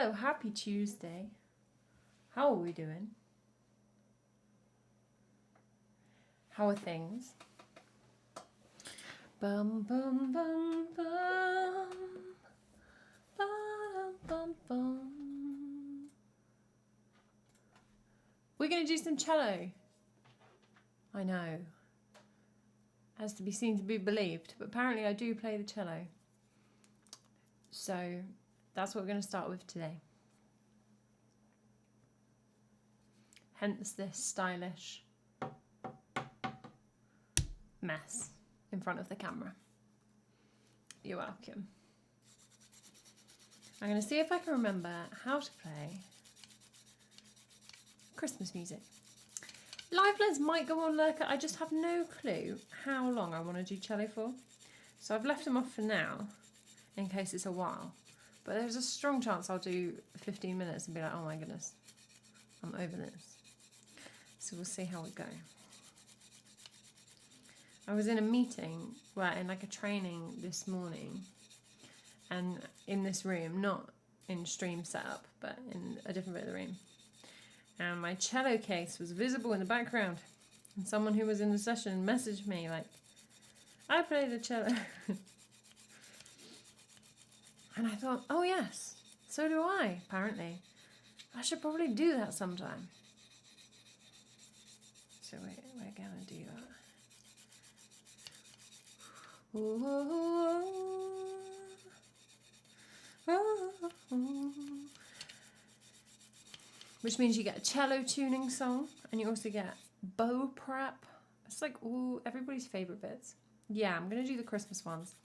Hello, happy Tuesday. How are we doing? How are things? Bum bum bum bum bum bum bum. We're gonna do some cello. I know. Has to be seen to be believed, but apparently I do play the cello. So that's what we're going to start with today. Hence this stylish mess in front of the camera. You're welcome. I'm going to see if I can remember how to play Christmas music. Live lens might go on lurker. I just have no clue how long I want to do cello for. So I've left them off for now in case it's a while. But there's a strong chance I'll do 15 minutes and be like, oh my goodness, I'm over this. So we'll see how we go. I was in a meeting, in like a training this morning, and in this room, not in stream setup, but in a different bit of the room. And my cello case was visible in the background. And someone who was in the session messaged me like, I play the cello. And I thought, oh yes, so do I, apparently. I should probably do that sometime. So we're going to do that. Which means you get a cello tuning song, and you also get bow prep. It's like, ooh, everybody's favourite bits. Yeah, I'm going to do the Christmas ones.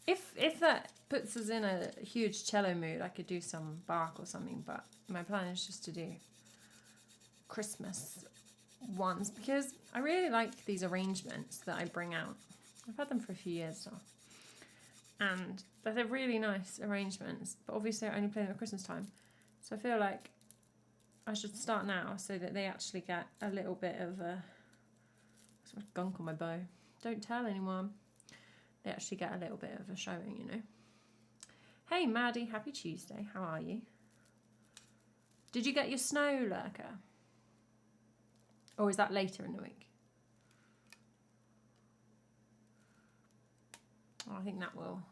If that puts us in a huge cello mood, I could do some Bach or something, but my plan is just to do Christmas ones because I really like these arrangements that I bring out. I've had them for a few years now, and they're really nice arrangements, but obviously I only play them at Christmas time, so I feel like I should start now so that they actually get a little bit of a sort of gunk on my bow. Don't tell anyone. They actually get a little bit of a showing, you know. Hey Maddie, happy Tuesday. How are you? Did you get your snow lurker? Or is that later in the week? Oh, I think that will.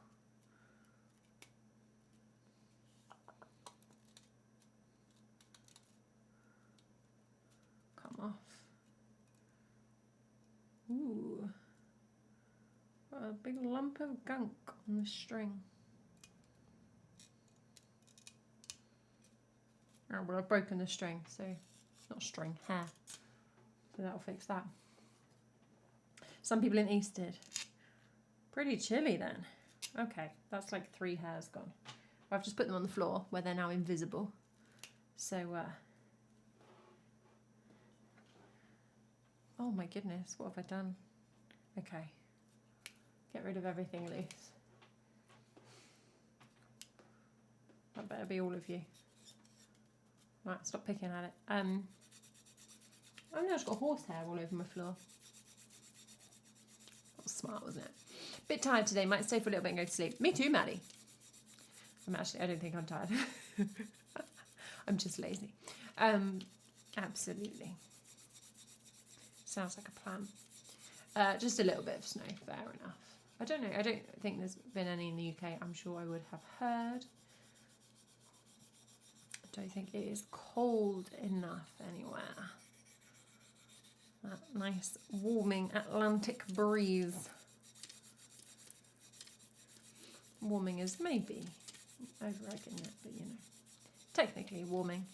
Come off. Ooh. A big lump of gunk on the string. Oh, well, I've broken the string, so not string, hair. So that'll fix that. Some people in East did. Pretty chilly then. Okay, that's like 3 hairs gone. I've just put them on the floor where they're now invisible. So, oh my goodness, what have I done? Okay. Get rid of everything loose. That better be all of you. Right, stop picking at it. I've now just got horsehair all over my floor. That was smart, wasn't it? Bit tired today. Might stay for a little bit and go to sleep. Me too, Maddie. I don't think I'm tired. I'm just lazy. Absolutely. Sounds like a plan. Just a little bit of snow, fair enough. I don't know. I don't think there's been any in the UK. I'm sure I would have heard. I don't think it is cold enough anywhere. That nice warming Atlantic breeze. Warming is maybe over-egging it, but you know, technically warming.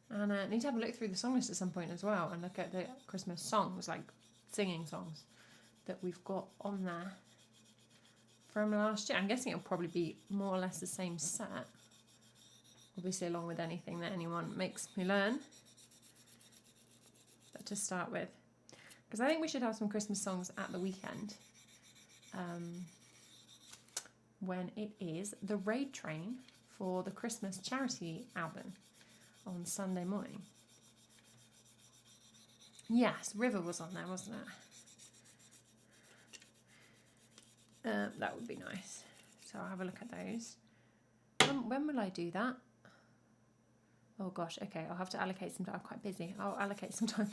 And I need to have a look through the song list at some point as well and look at the Christmas songs, like singing songs that we've got on there from last year. I'm guessing it'll probably be more or less the same set, obviously along with anything that anyone makes me learn. But to start with, because I think we should have some Christmas songs at the weekend when it is the raid train for the Christmas charity album on Sunday morning. Yes, River was on there, wasn't it? That would be nice. So I'll have a look at those. When will I do that? Oh gosh, okay, I'll have to allocate some time. I'm quite busy. I'll allocate some time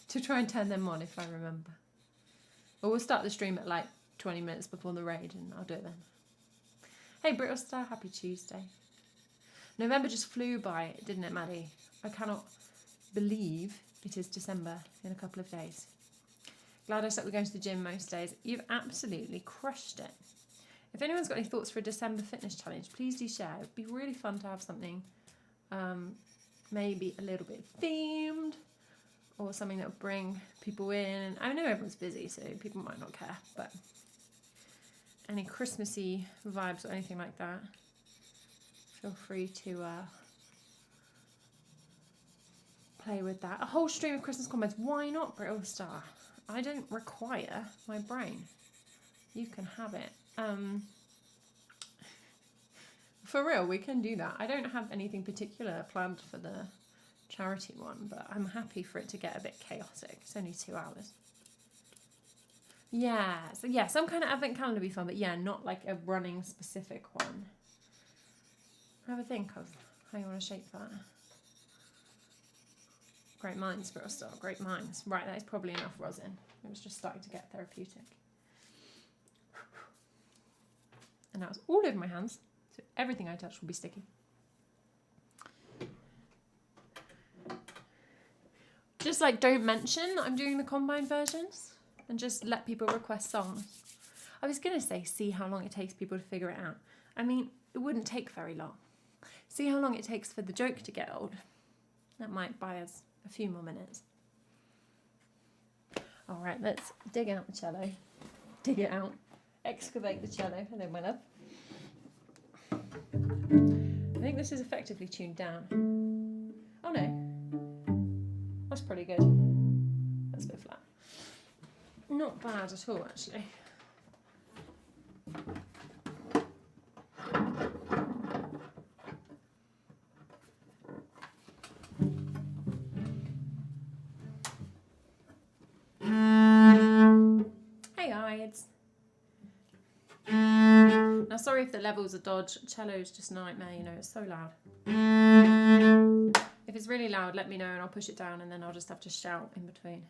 to try and turn them on if I remember. Or we'll start the stream at like 20 minutes before the raid and I'll do it then. Hey Brittle Star, happy Tuesday. November just flew by, didn't it, Maddie? I cannot believe it is December in a couple of days. Glad I stuck with going to the gym most days. You've absolutely crushed it. If anyone's got any thoughts for a December fitness challenge, please do share. It'd be really fun to have something maybe a little bit themed or something that would bring people in. I know everyone's busy, so people might not care, but any Christmassy vibes or anything like that, feel free to play with that. A whole stream of Christmas comments. Why not, Brittle Star? I don't require my brain. You can have it. For real, we can do that. I don't have anything particular planned for the charity one, but I'm happy for it to get a bit chaotic. It's only 2 hours. Yeah, so yeah, some kind of advent calendar would be fun, but yeah, not like a running specific one. Have a think of how you want to shape that. Great minds, Brittle Star, great minds. Right, that is probably enough rosin. It was just starting to get therapeutic. And now it's all over my hands, so everything I touch will be sticky. Just like don't mention that I'm doing the combined versions and just let people request songs. I was going to say see how long it takes people to figure it out. I mean, it wouldn't take very long. See how long it takes for the joke to get old. That might buy us a few more minutes. All right, let's dig out the cello. Dig it out. Excavate the cello. Hello, my love. I think this is effectively tuned down. Oh no. That's pretty good. That's a bit flat. Not bad at all, actually. Hey, Ides. Now, sorry if the levels are dodge. Cello's just a nightmare, you know, it's so loud. If it's really loud, let me know and I'll push it down and then I'll just have to shout in between.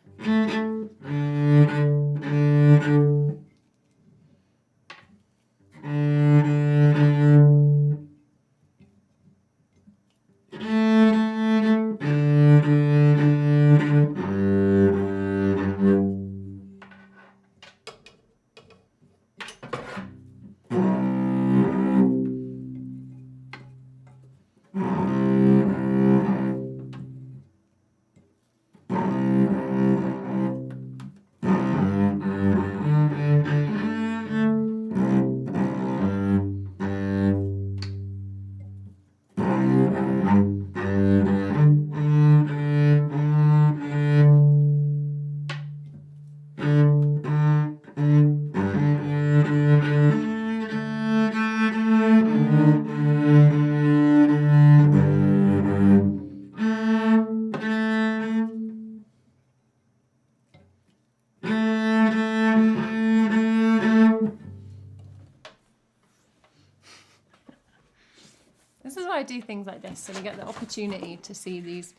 This is why I do things like this, so we get the opportunity to see these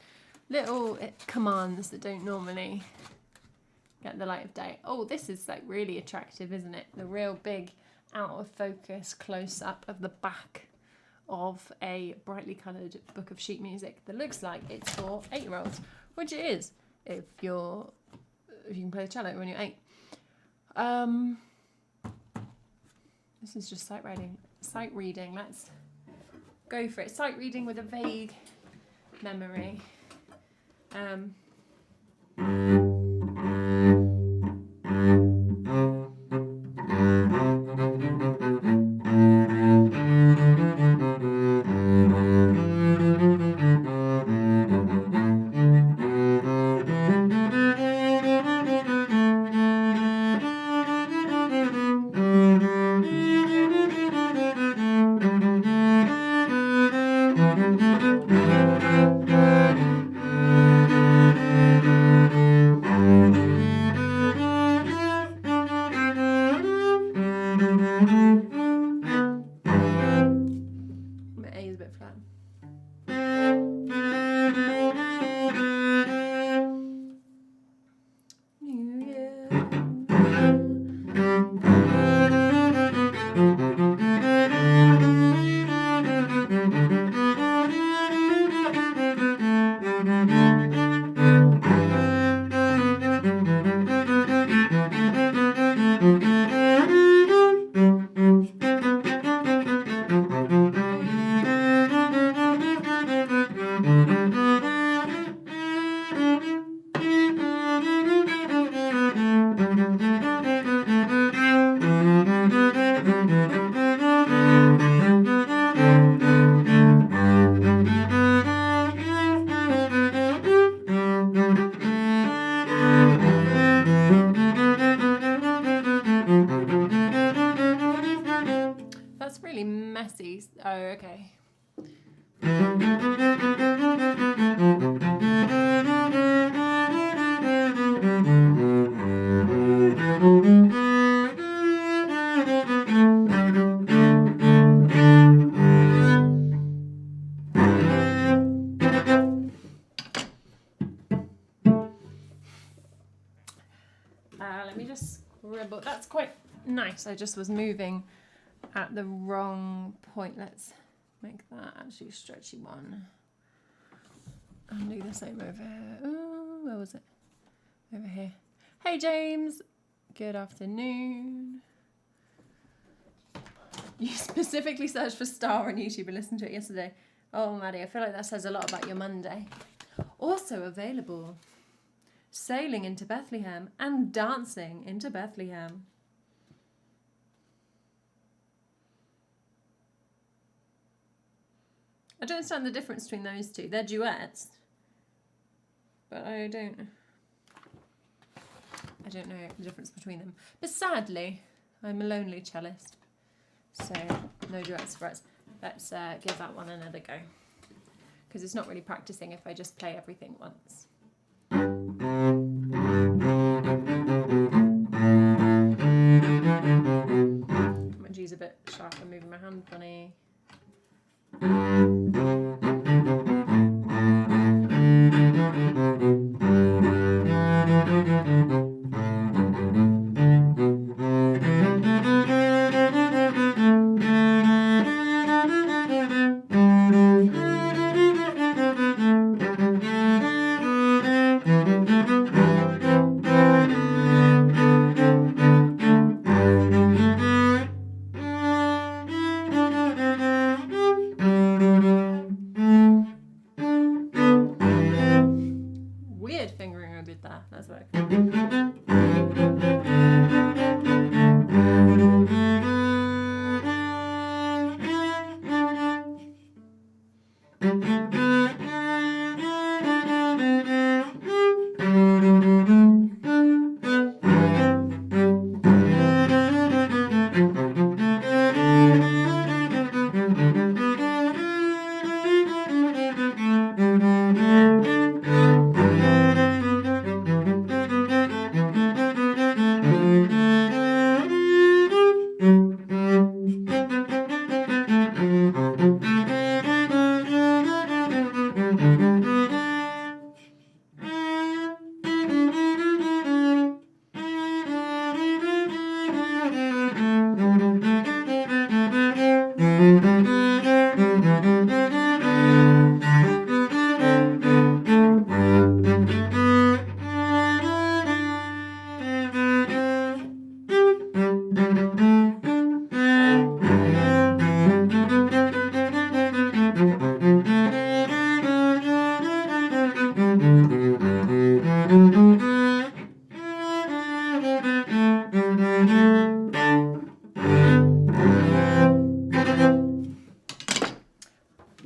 little commands that don't normally get the light of day. Oh, this is like really attractive, isn't it? The real big out of focus close up of the back of a brightly coloured book of sheet music that looks like it's for 8-year-olds, which it is if you can play the cello when you're 8. This is just sight reading. Let's go for it. Sight reading with a vague memory. okay. Let me just scribble. That's quite nice. I just was moving at the wrong point. Let's make that actually a stretchy one. And do the same over here. Ooh, where was it? Over here. Hey James, good afternoon. You specifically searched for Star on YouTube and listened to it yesterday. Oh Maddie, I feel like that says a lot about your Monday. Also available, Sailing into Bethlehem and Dancing into Bethlehem. I don't understand the difference between those two. They're duets, but I don't know the difference between them. But sadly, I'm a lonely cellist, so no duets for us. Let's give that one another go, because it's not really practicing if I just play everything once. My G's a bit sharp. I'm moving my hand funny. Weird fingering I did there. That's right.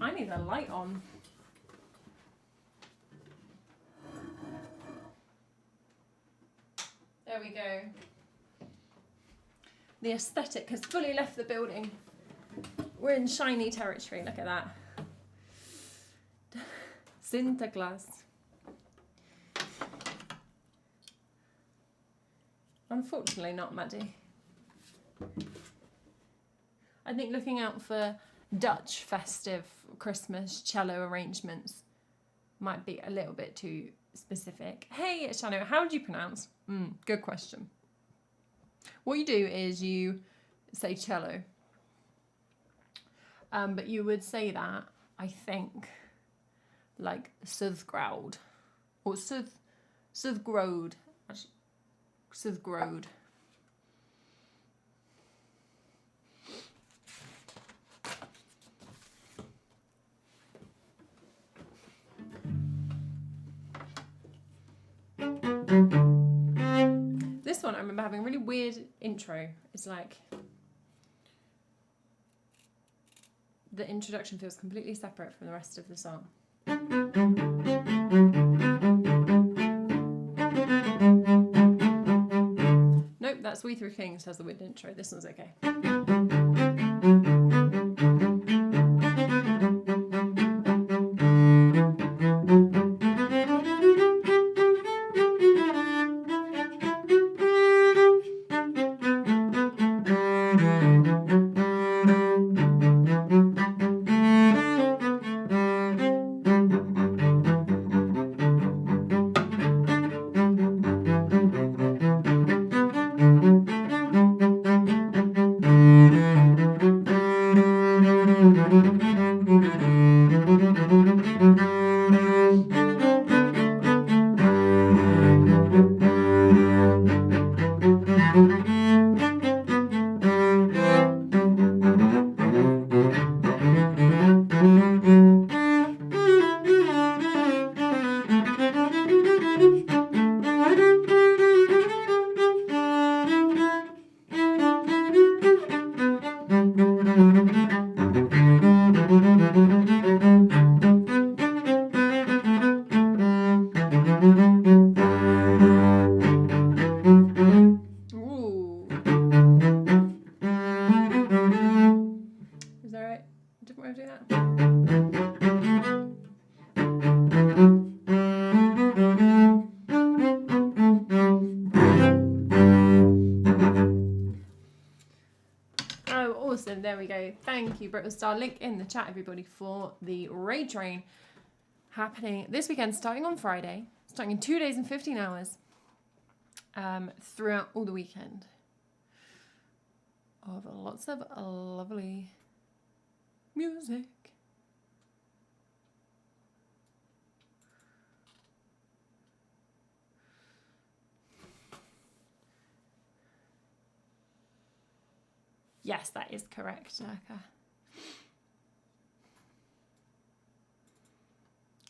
I need a light on. There we go. The aesthetic has fully left the building. We're in shiny territory, look at that. Sinterklaas. Unfortunately not, Maddie. I think looking out for Dutch festive Christmas cello arrangements might be a little bit too specific. Hey, Shano, how do you pronounce? Good question. What you do is you say cello, but you would say that, I think, like Suthgrowd or Suthgrode. Suthgrode. This one I remember having a really weird intro. It's like the introduction feels completely separate from the rest of the song. Nope, that's We Three Kings has the weird intro. This one's okay. So there we go. Thank you, Brittle Star. Link in the chat, everybody, for the Raid Train happening this weekend, starting on Friday, starting in 2 days and 15 hours, throughout all the weekend. Of lots of lovely music. Yes, that is correct, Naka.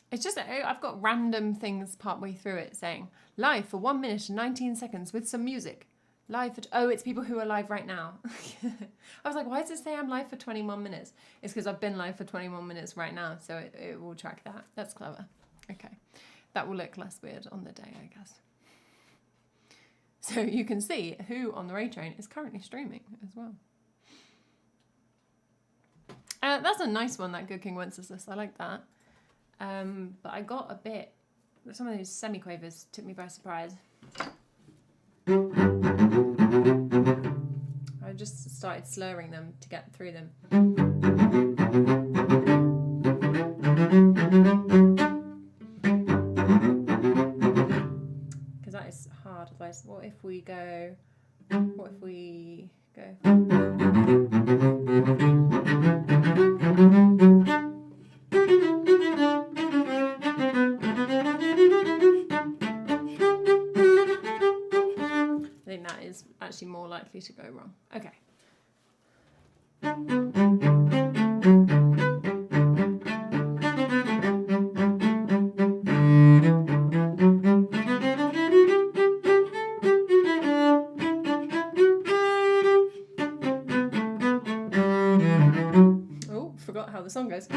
It's just, I've got random things partway through it saying, live for 1 minute and 19 seconds with some music. Live for, oh, it's people who are live right now. I was like, why does it say I'm live for 21 minutes? It's because I've been live for 21 minutes right now, so it will track that. That's clever. Okay. That will look less weird on the day, I guess. So you can see who on the Raid Train is currently streaming as well. That's a nice one, that Good King Wenceslas. I like that. But I got a bit, some of those semi-quavers took me by surprise. I just started slurring them to get through them. Because that is hard. Otherwise, what if we go... I think that is actually more likely to go wrong. Okay. Oh, forgot how the song goes.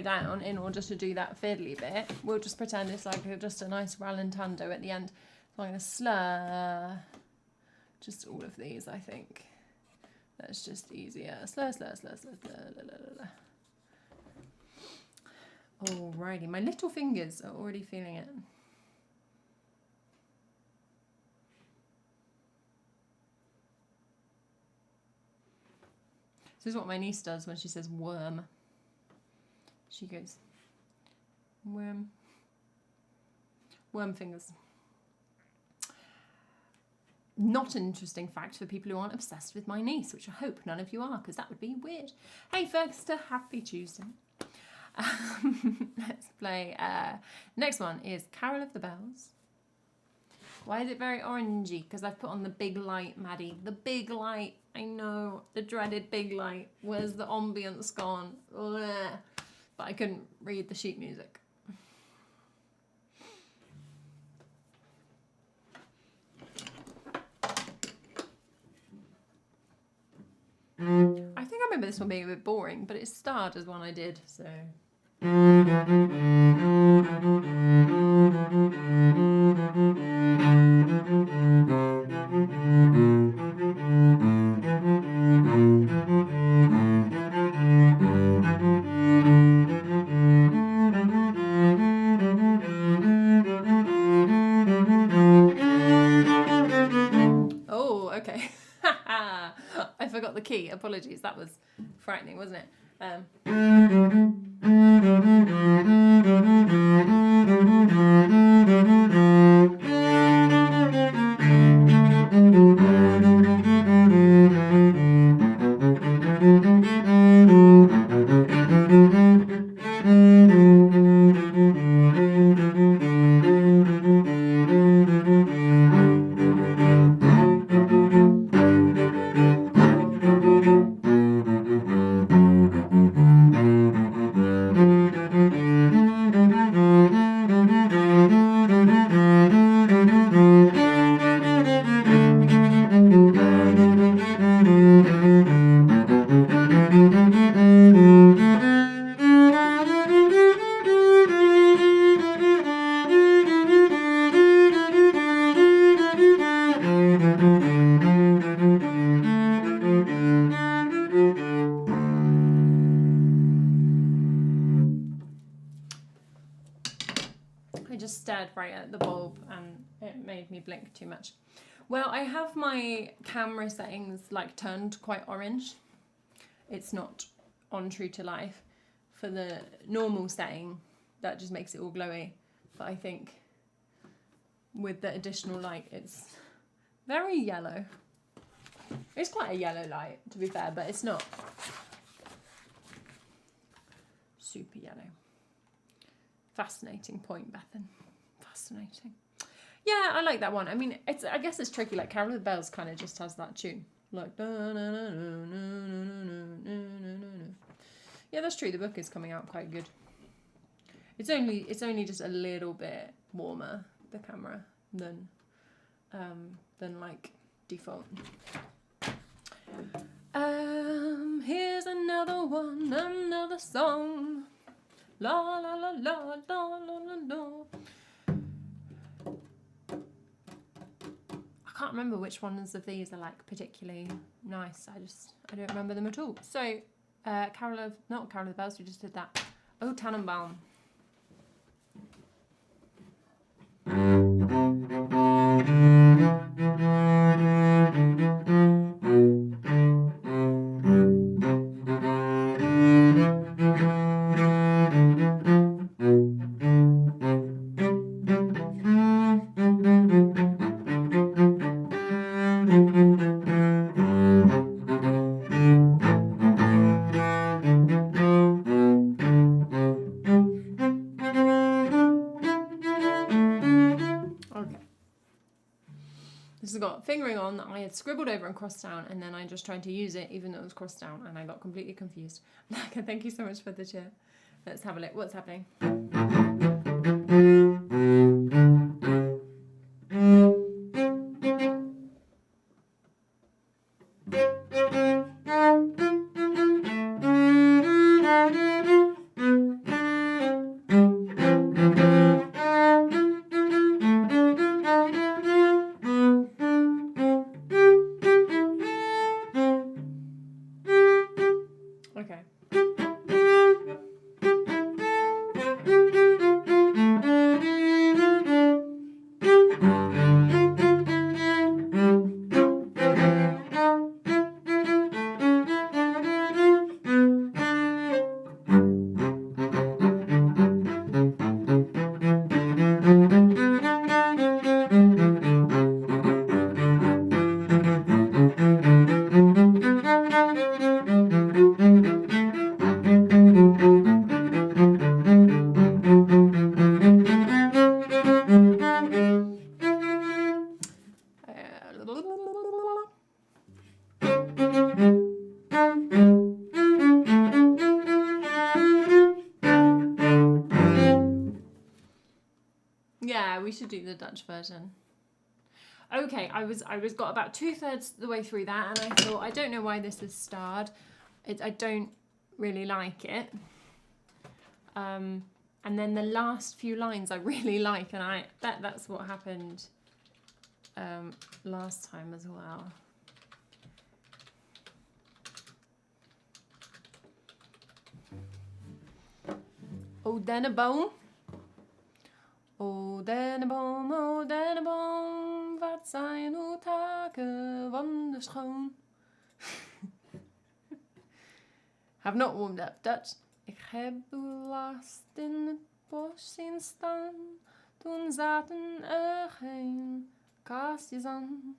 Down in order to do that fiddly bit, we'll just pretend it's like just a nice rallentando at the end. So I'm going to slur just all of these, I think. That's just easier. Slur, slur, slur, slur, slur, la, la, la. Alrighty, my little fingers are already feeling it. This is what my niece does when she says worm. She goes, worm fingers. Not an interesting fact for people who aren't obsessed with my niece, which I hope none of you are, because that would be weird. Hey, Ferguster, happy Tuesday. Let's play. Next one is Carol of the Bells. Why is it very orangey? Because I've put on the big light, Maddie. The big light. I know, the dreaded big light. Where's the ambience gone? Ugh. But I couldn't read the sheet music. I think I remember this one being a bit boring, but it starred as one I did, so... key. Apologies, that was frightening, wasn't it? I just stared right at the bulb and it made me blink too much. Well, I have my camera settings like turned quite orange. It's not on true to life. For the normal setting, that just makes it all glowy. But I think with the additional light, it's very yellow. It's quite a yellow light, to be fair, but it's not super yellow. Fascinating point, Bethan. Fascinating. Yeah, I like that one. I mean, I guess it's tricky. Like Carol of the Bells kind of just has that tune. Like, yeah, that's true. The book is coming out quite good. It's only just a little bit warmer, the camera, than like default. Here's another one, another song. La la la la la la la la. I can't remember which ones of these are like particularly nice. I don't remember them at all. So, not Carol of the Bells. We just did that. Oh, Tannenbaum. This has got fingering on that I had scribbled over and crossed down, and then I just tried to use it even though it was crossed down, and I got completely confused. Thank you so much for the cheer. Let's have a look. What's happening? Okay. Yeah, we should do the Dutch version. Okay, I was got about 2/3 the way through that, and I thought, I don't know why this is starred. I don't really like it. And then the last few lines I really like, and I bet that's what happened last time as well. Oh, Denneboom. O Denneboom, wat zijn uw taken wonderschoon. Have not warmed up. Dutch. Ik heb uw last in het bos zien staan. Toen zaten er geen kastjes aan.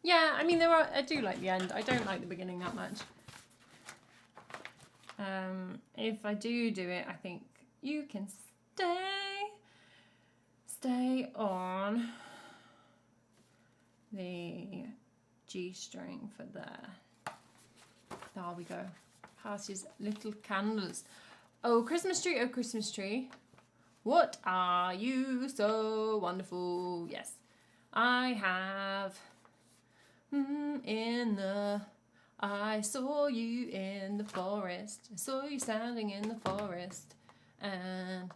Yeah, I mean, I do like the end. I don't like the beginning that much. If I do it, I think you can stay on the G string for there. There we go. Past his little candles. Oh, Christmas tree, what are you so wonderful? Yes, I have I saw you in the forest. I saw you standing in the forest. And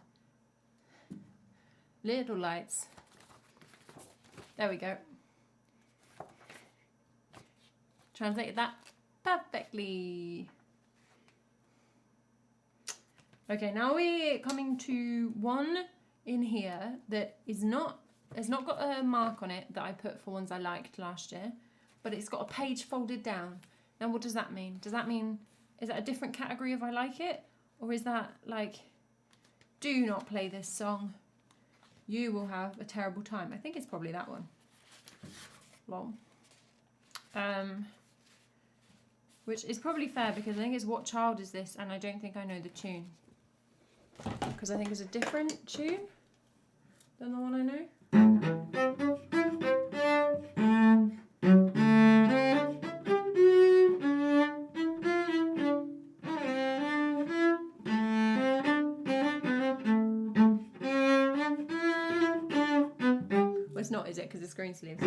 little lights. There we go. Translated that perfectly. Okay, now we're coming to one in here that has not got a mark on it that I put for ones I liked last year, but it's got a page folded down. Now, what does that mean? Does that mean, is that a different category if I like it? Or is that like, do not play this song, you will have a terrible time? I think it's probably that one. Long. Which is probably fair because I think it's What Child Is This? And I don't think I know the tune. Because I think it's a different tune than the one I know. Well, it's not, is it? Because it's green sleeves.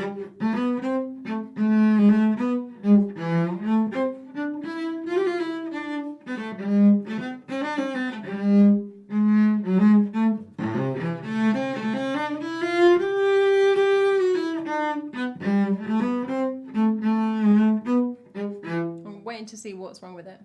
To see what's wrong with it.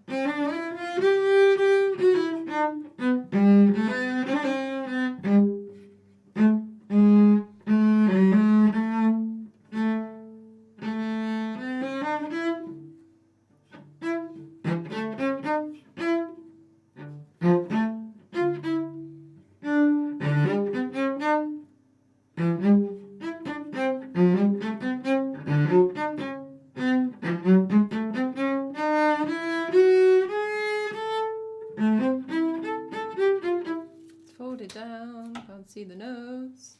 Down, can't see the notes.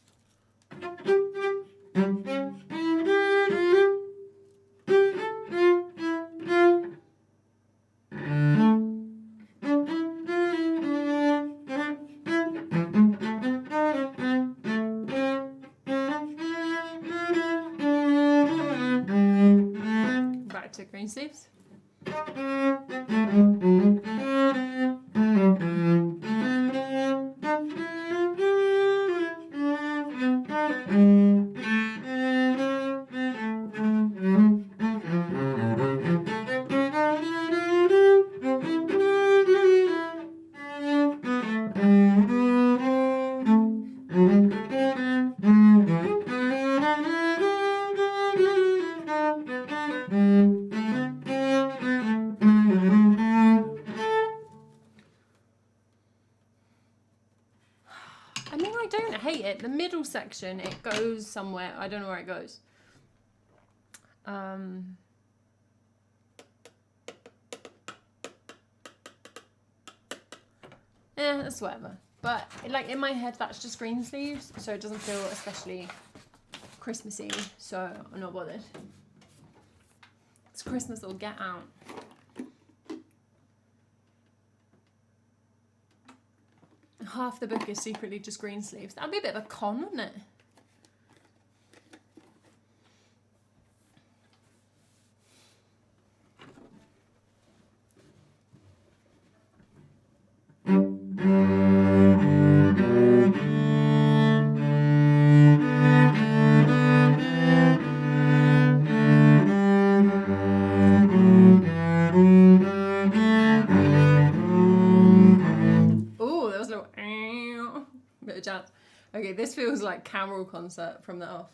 Back to green sleeves. it. The middle section, it goes somewhere. I don't know where it goes. That's whatever. But like in my head, that's just green sleeves, so it doesn't feel especially Christmassy. So I'm not bothered. It's Christmas or get out. Half the book is secretly just green sleeves. That'd be a bit of a con, wouldn't it? Bit of jazz. Okay, this feels like carol concert from that off.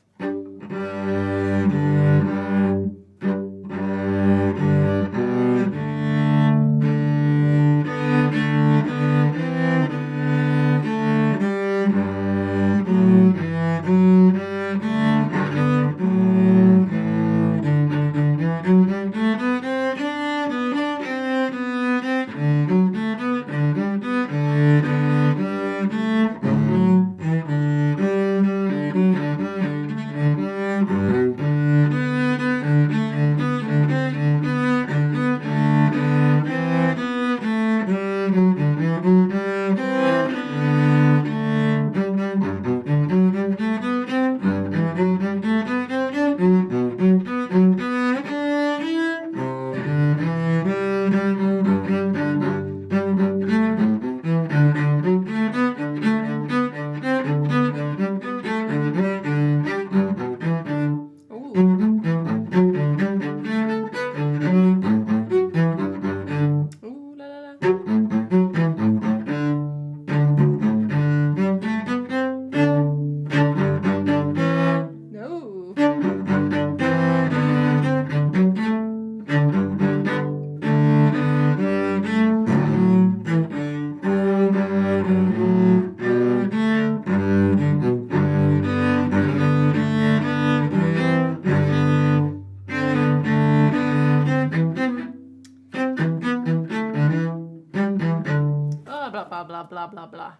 Blah blah blah.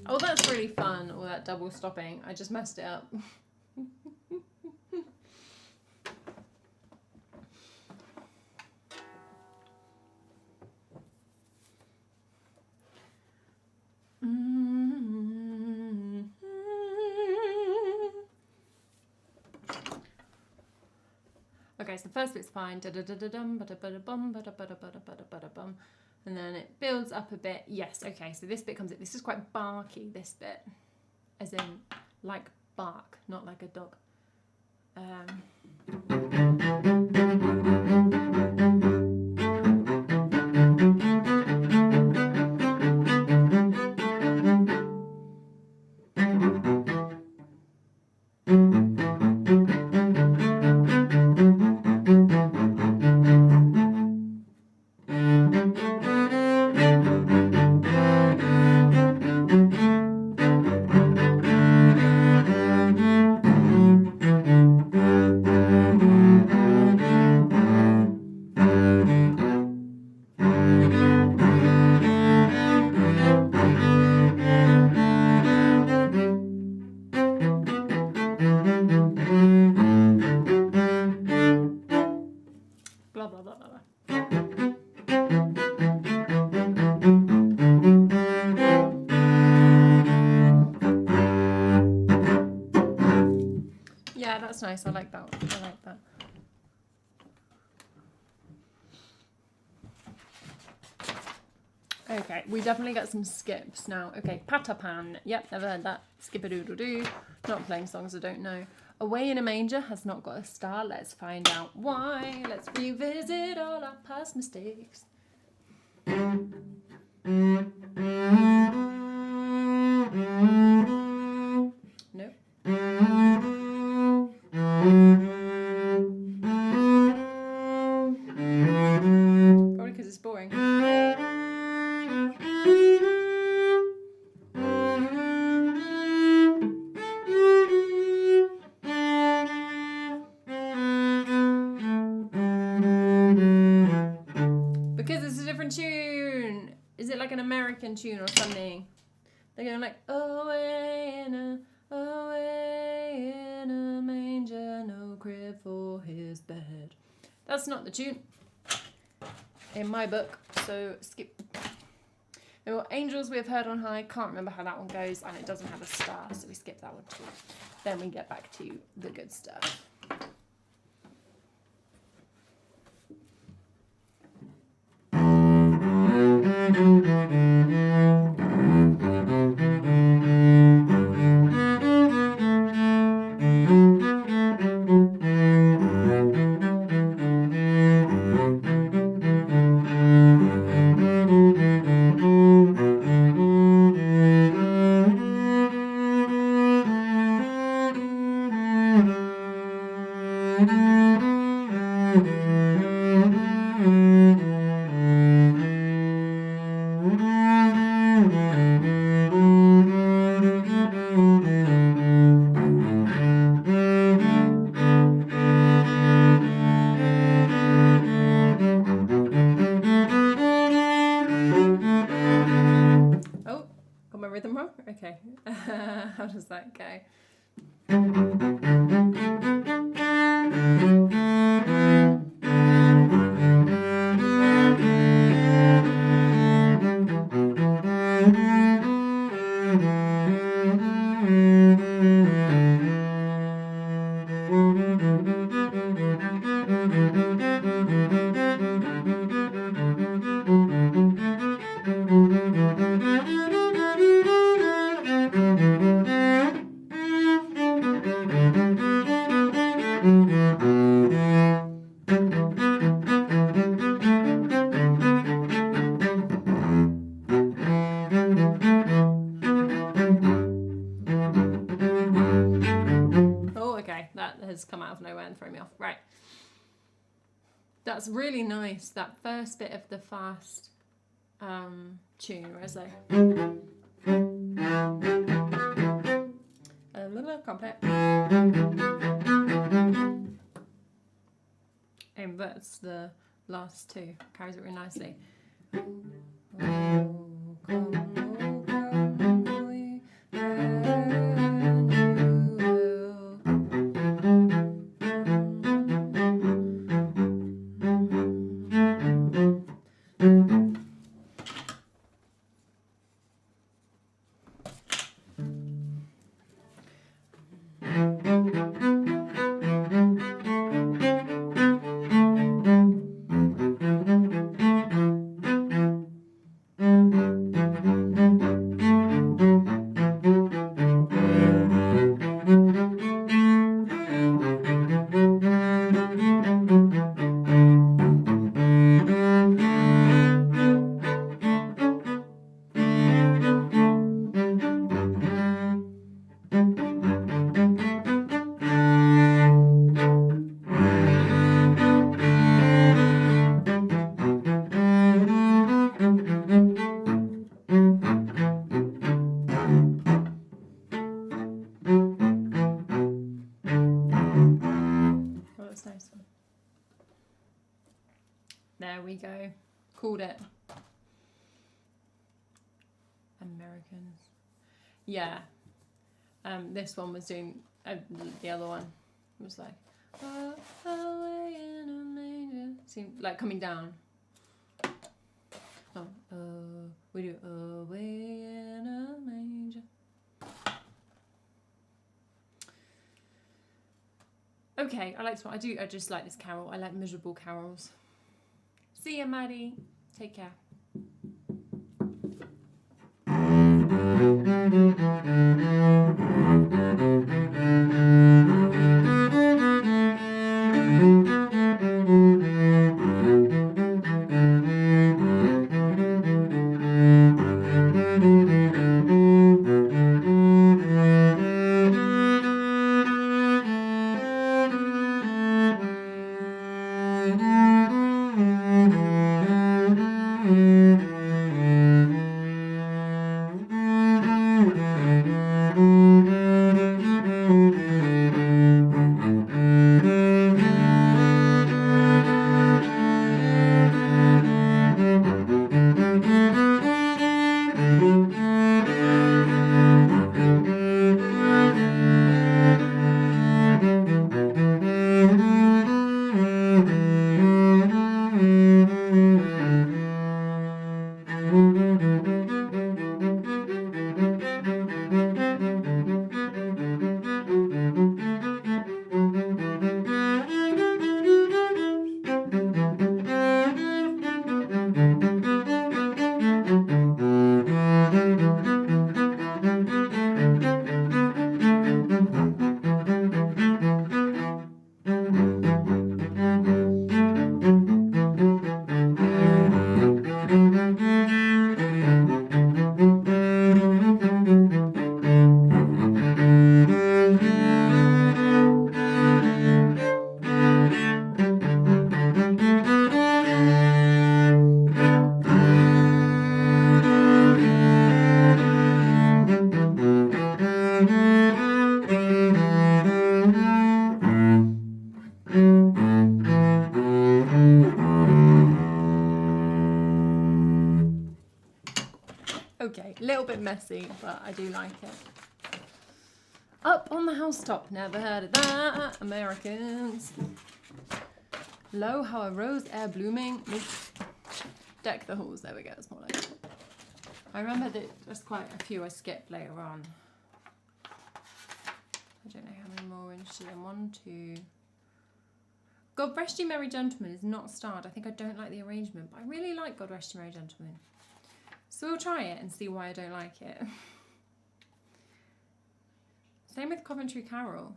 Oh, that's really fun, all that double stopping. I just messed it up. Okay, so the first bit's fine, and then it builds up a bit. Yes, okay, so this bit comes in. This is quite barky, this bit, as in like bark, not like a dog. Blah, blah, blah, blah, blah. Yeah, that's nice. I like that. I like that. Okay, we definitely get some skips now. Okay, Patapan. Yep, never heard that. Skip-a-doodle-doo. Not playing songs I don't know. Away in a Manger has not got a star. Let's find out why. Let's revisit all our past mistakes. Nope. different tune. Is it like an American tune or something? They're going like, away in a manger, no crib for his bed. That's not the tune in my book, so skip. We've got Angels We Have Heard on High. Can't remember how that one goes, and it doesn't have a star, so we skip that one too. Then we get back to the good stuff. Rhythm wrong? Okay. How does that go? Has come out of nowhere and thrown me off. Right. That's really nice, that first bit of the fast tune, where it's like a little complex. And that's the last two. Carries it really nicely. There we go. Called it. Americans. Yeah. This one was doing the other one. It was like away in a manger. Seemed like coming down. Oh, we do away in a manger. Okay, I like this one. I just like this carol. I like miserable carols. See ya, Maddie. Take care. Okay, a little bit messy, but I do like it. Up on the housetop, never heard of that, Americans. Lo, how a rose air blooming. Deck the halls, there we go, it's more like it. I remember that there's quite a few I skipped later on. I don't know how many more we're interested in. 1, 2. God Rest You Merry Gentlemen is not starred. I think I don't like the arrangement, but I really like God Rest You Merry Gentlemen. So we'll try it and see why I don't like it. Same with Coventry Carol.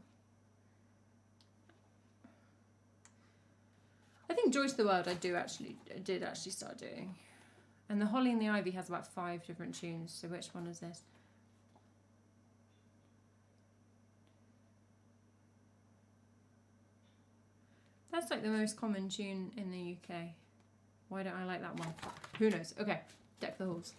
I think Joy to the World I did actually start doing. And the Holly and the Ivy has about 5 different tunes, so which one is this? That's like the most common tune in the UK. Why don't I like that one? Who knows? Okay, Deck the Halls.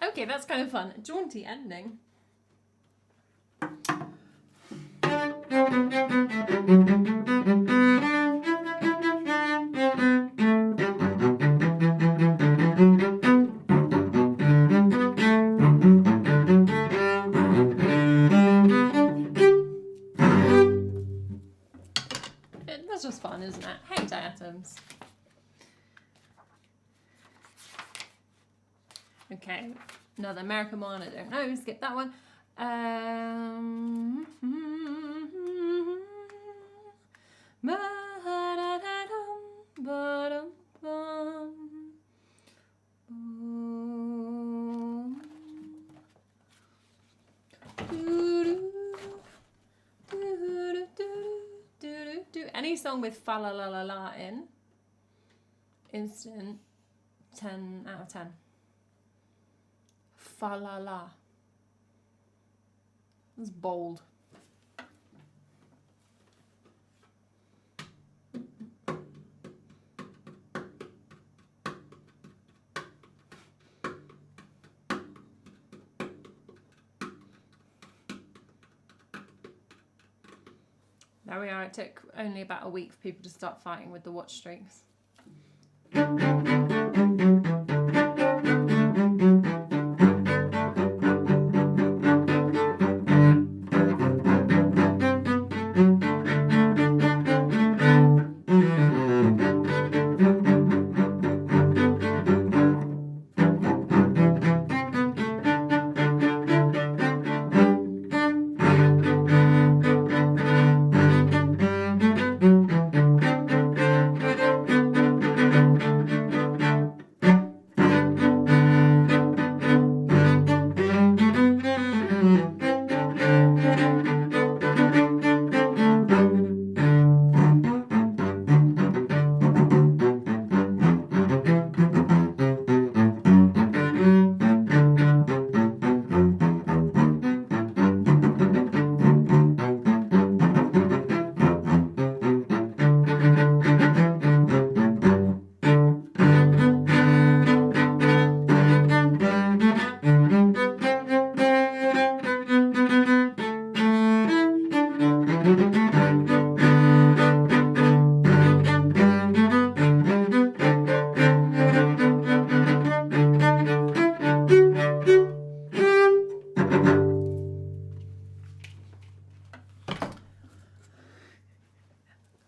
Okay, that's kind of fun. Jaunty ending. That's just fun, isn't it? Hey, diatoms. Okay, another American one. I don't know. Skip that one. Any song with fa la la la la in, instant 10 out of 10. Fa la la. That's bold. There we are. It took only about a week for people to start fighting with the watch strings.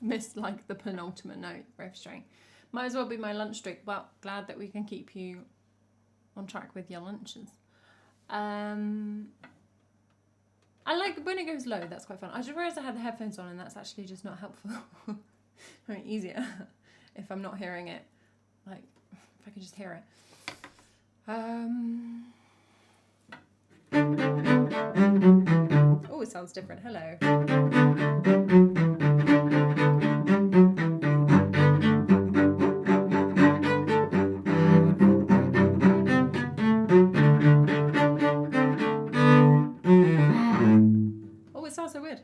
missed like the penultimate note, F string. Might as well be my lunch streak. Well, glad that we can keep you on track with your lunches. I like when it goes low, that's quite fun. I just realised I had the headphones on and that's actually just not helpful. I mean, easier if I'm not hearing it. Like, if I could just hear it. Oh, it sounds different. Hello. Oh, it sounds so weird.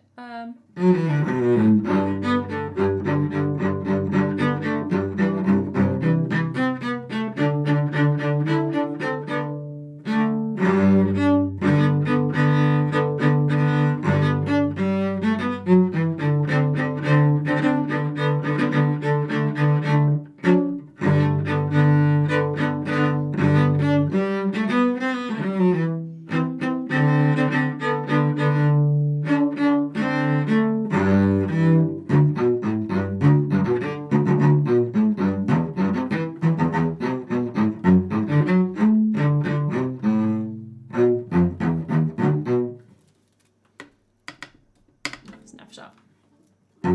Snapshot. I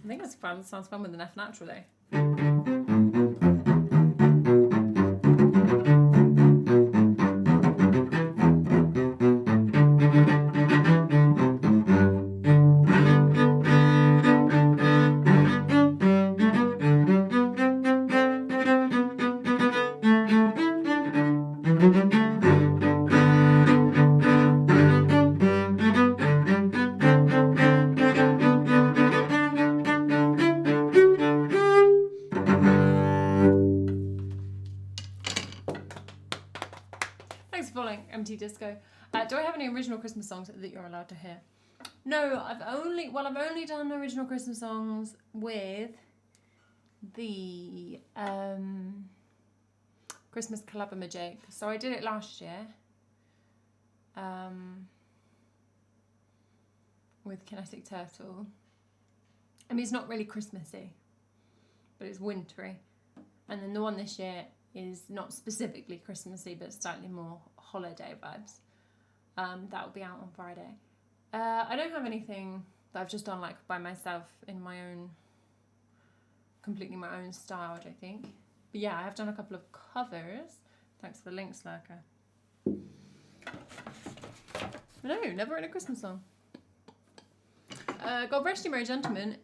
think it's fun. It sounds fun with an F natural though. Thanks for following MT Disco. Do I have any original Christmas songs that you're allowed to hear? No, I've only done original Christmas songs with the Christmas Collabamajig. So I did it last year with Kinetic Turtle. I mean, it's not really Christmassy, but it's wintry. And then the one this year is not specifically Christmassy, but slightly more holiday vibes. That will be out on Friday. I don't have anything that I've just done like by myself in my own, completely my own style, I don't think. But yeah, I have done a couple of covers. Thanks for the links, Lurker. No, never written a Christmas song. God Rest You Merry Gentlemen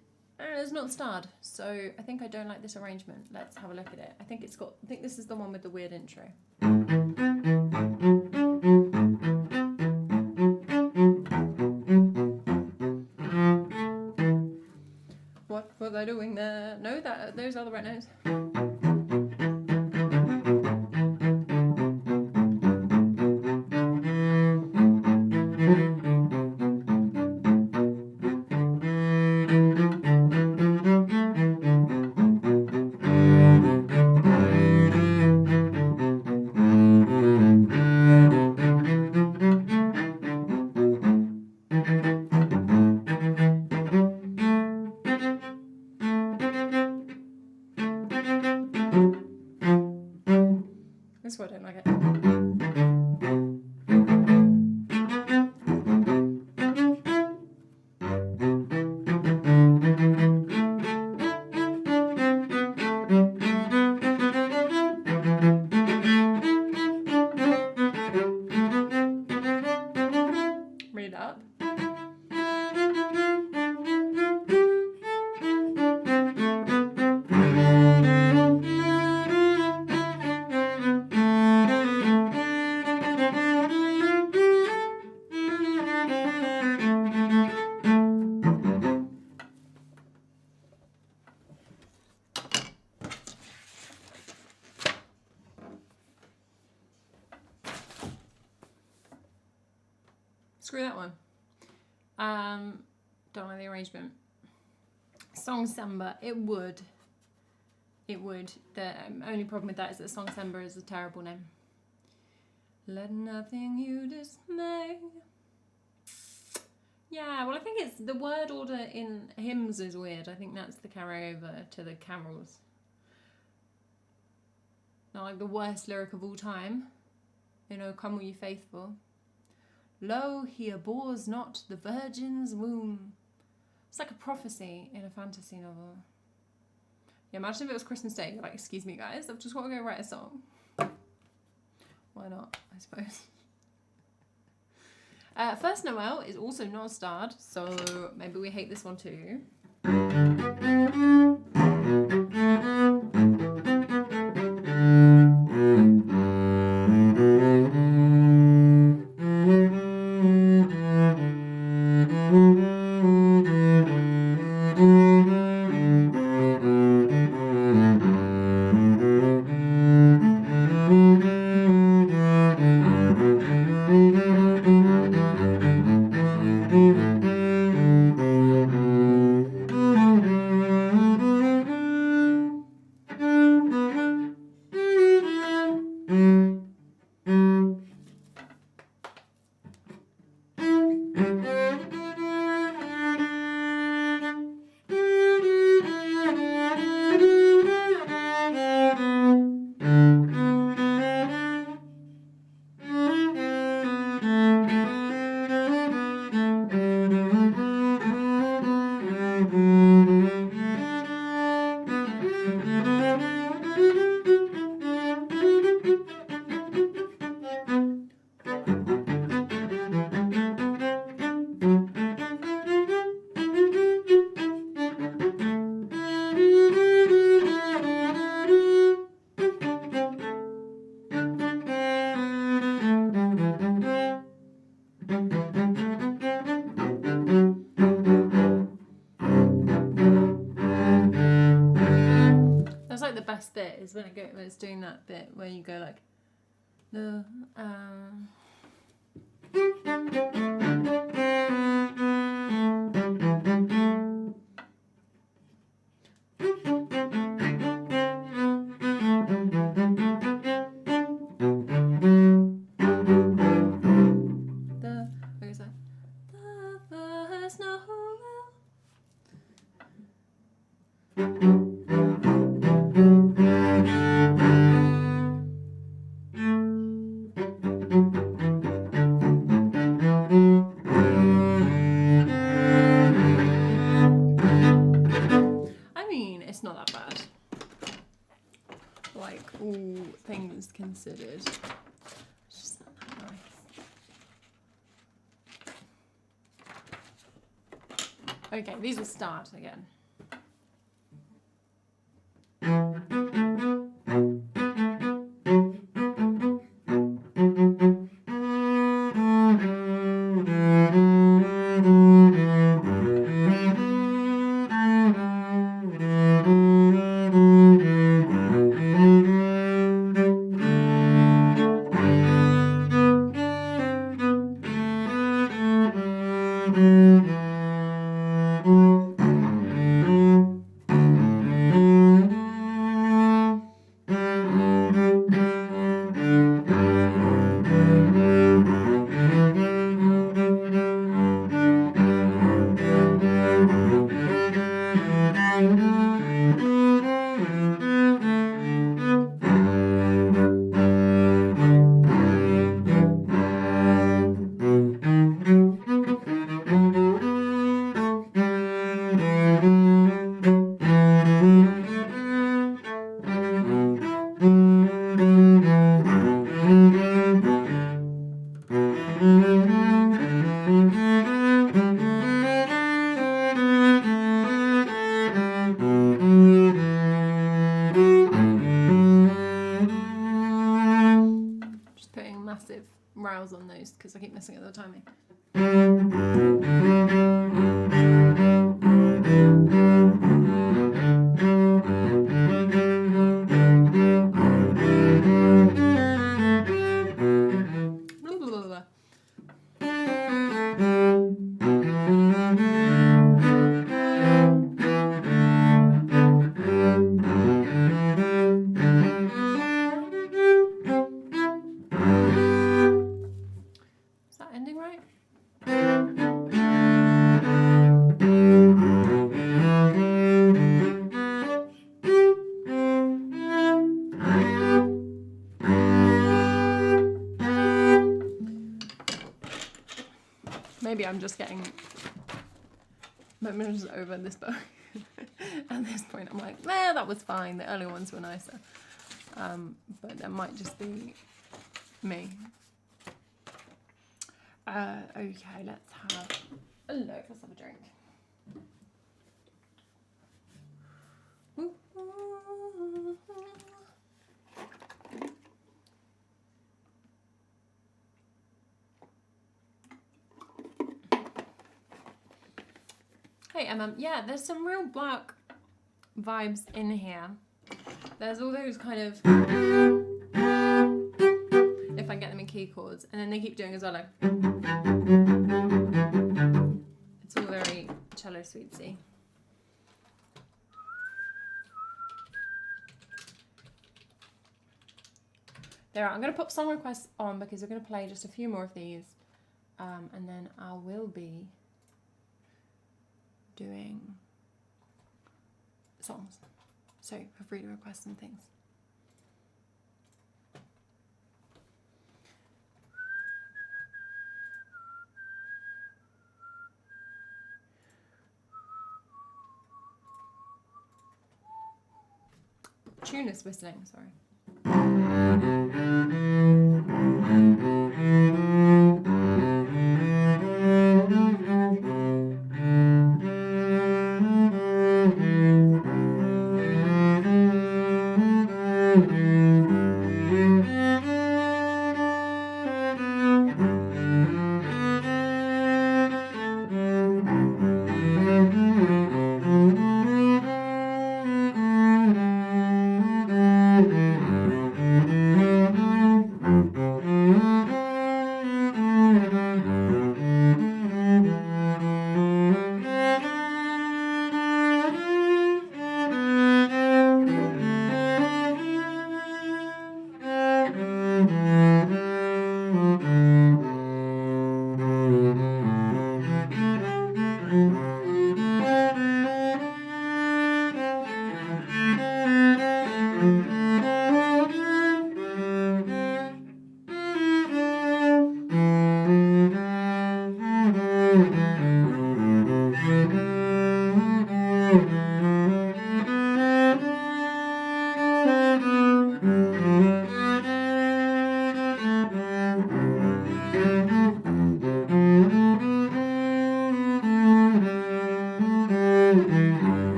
is not starred, so I think I don't like this arrangement. Let's have a look at it. I think this is the one with the weird intro. What was I doing there? No, those are the right notes. That's why I don't like it. Read it up. Screw that one. Don't like the arrangement. Song Samba, it would. The only problem with that is that Song Samba is a terrible name. Let nothing you dismay. Yeah, well, I think it's the word order in hymns is weird. I think that's the carryover to the carols. Not like the worst lyric of all time. You know, come all you faithful. Lo, he abhors not the virgin's womb. It's like a prophecy in a fantasy novel. Yeah, imagine if it was Christmas Day. You're like, excuse me, guys, I've just got to go write a song. Why not, I suppose. First Noel is also not starred, so maybe we hate this one too. That's like the best bit is when it's doing that bit where you go like the where is that? The first Noel. I mean, it's not that bad. Like, all things considered. It's just not that nice. Okay, these will start again. Just putting massive rows on those because I keep messing up the timing. Is that ending right? Maybe I'm just getting, maybe I'm just over this bow. At this point, I'm like, nah, that was fine. The earlier ones were nicer. But that might just be me. Okay, let's have a look. Let's have a drink. Hey, Emma. Yeah, there's some real black vibes in here. There's all those kind of, if I get them in key chords, and then they keep doing as well, like, it's all very cello sweetsy. There, I'm going to pop song requests on because we're going to play just a few more of these, and then I will be doing songs. So feel free to request some things. Tuneless whistling, sorry.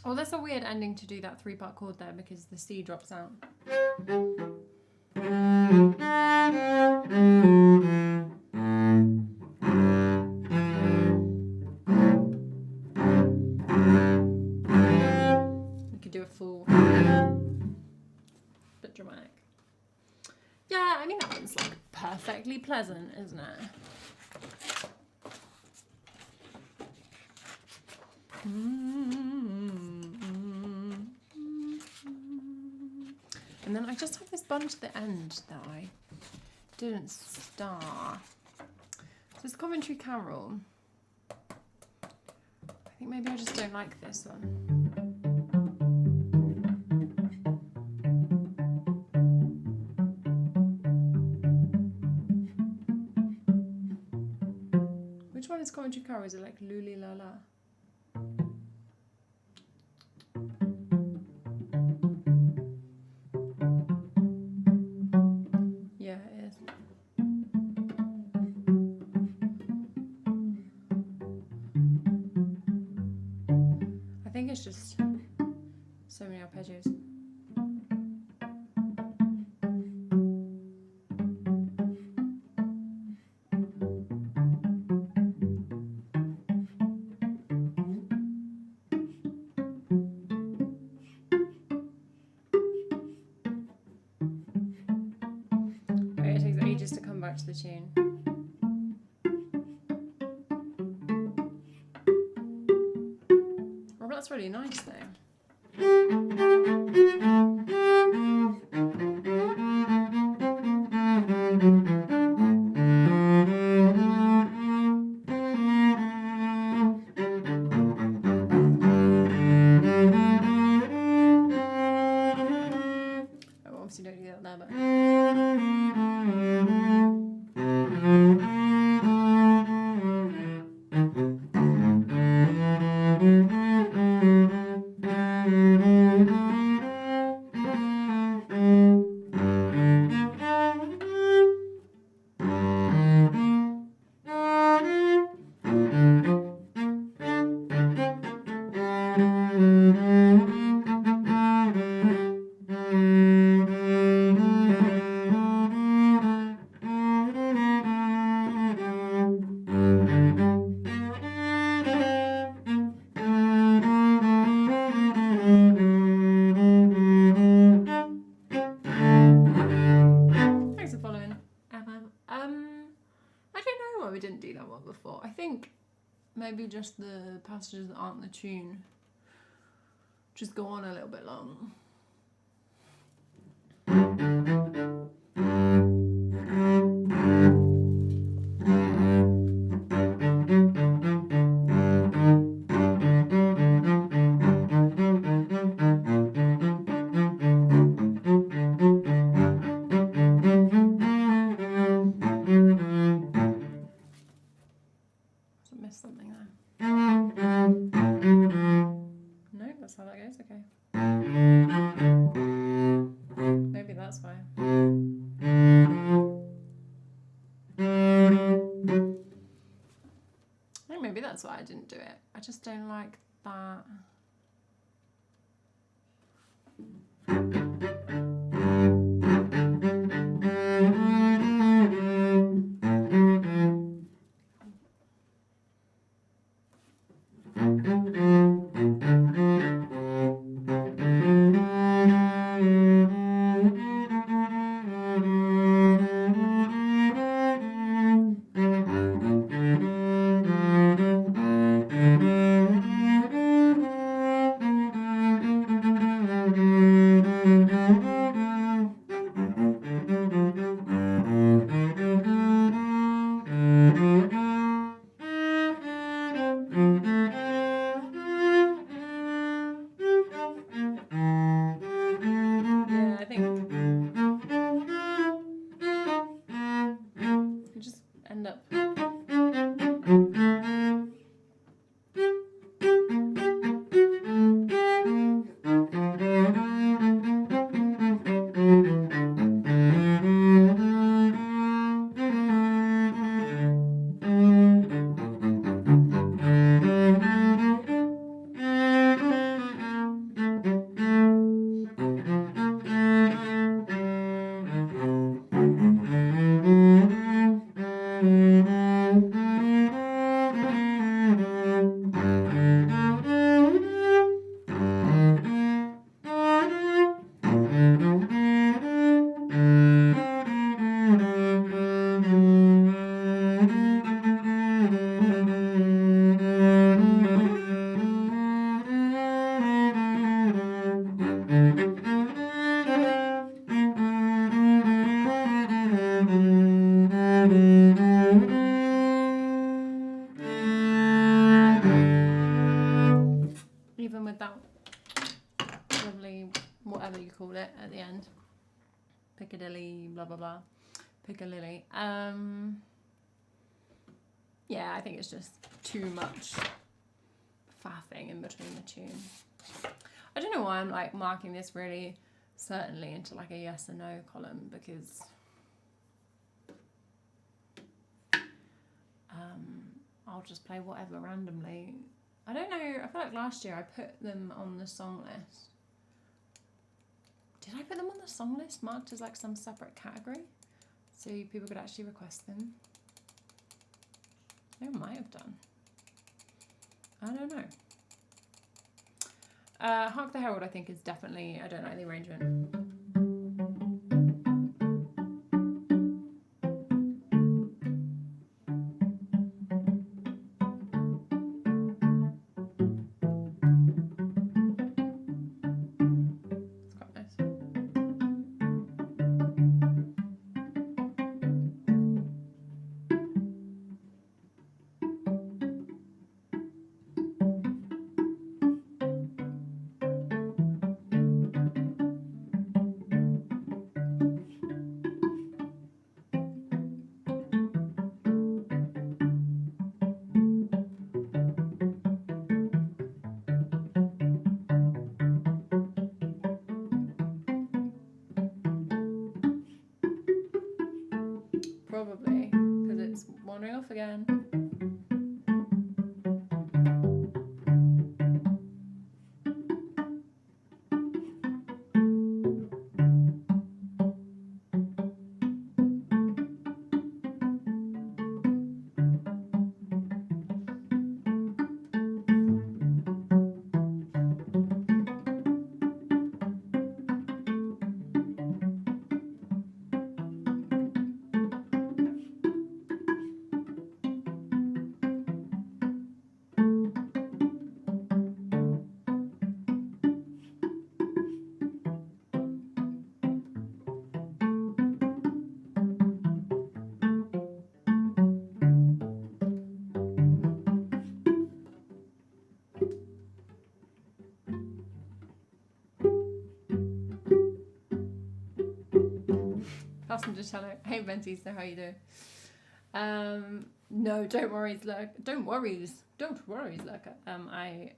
Well, that's a weird ending to do that 3-part chord there because the C drops out. We could do a full, bit dramatic. Yeah, I mean that one's like perfectly pleasant, isn't it? And then I just have this bunch at the end that I didn't start. So it's Coventry Carol. I think maybe I just don't like this one. Which one is Coventry Carol? Is it like Luli La La? Yeah, it is. I think it's just so many arpeggios. It takes ages to come back to the tune. that's really nice though. Oh, obviously don't do that there, but. Thanks for following. I don't know why we didn't do that one before. I think maybe just the passages that aren't the tune just go on a little bit long. I missed something there. No, that's how that goes. Okay. Maybe that's why. I think maybe that's why I didn't do it. I just don't like that. Yeah, I think you just end up. Even with that lovely, whatever you call it at the end, Piccadilly, blah blah blah, Piccadilly. Yeah, I think it's just too much faffing in between the tunes. I don't know why I'm like marking this really certainly into like a yes or no column, because I'll just play whatever randomly. I don't know, I feel like last year I put them on the song list. Did I put them on the song list marked as like some separate category so people could actually request them? I might have done. I don't know. Hark the Herald I think is definitely, I don't know the arrangement. passenger cello. Hey Bentista, how you doing? No, don't worry, Zlurk. Don't worry, Zlurk. I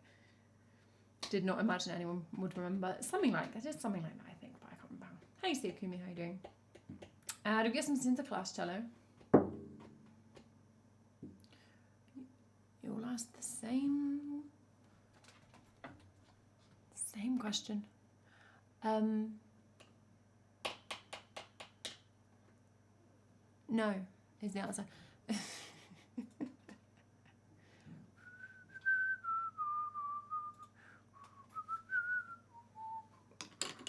did not imagine anyone would remember something like that. Just something like that, I think, but I can't remember. Hey Steve Kumi, how you doing? Do we get some Sinterklaas cello? You'll ask the same question. No, is the answer.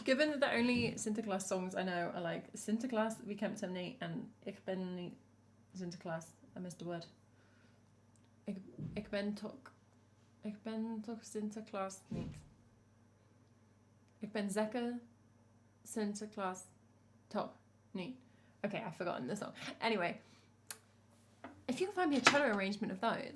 Given that the only Sinterklaas songs I know are like Sinterklaas, Wie kämpft hem niet, and Ik ben niet Sinterklaas. I missed a word. Ik ben toch Sinterklaas niet. Ik ben zeker Sinterklaas toch niet. Okay, I've forgotten the song. Anyway, if you can find me a cello arrangement of those.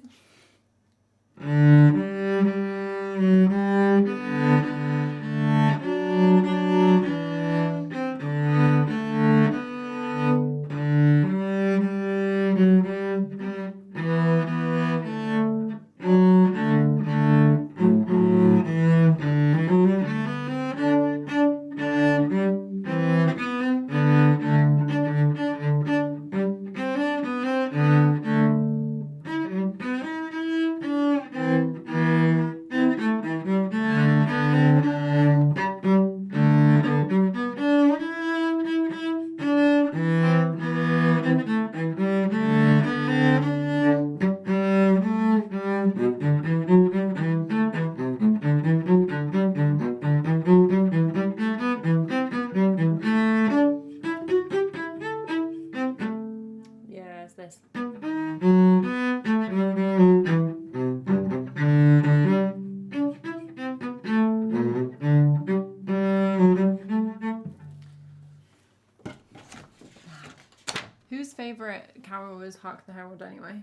Carol was Hark the Herald anyway.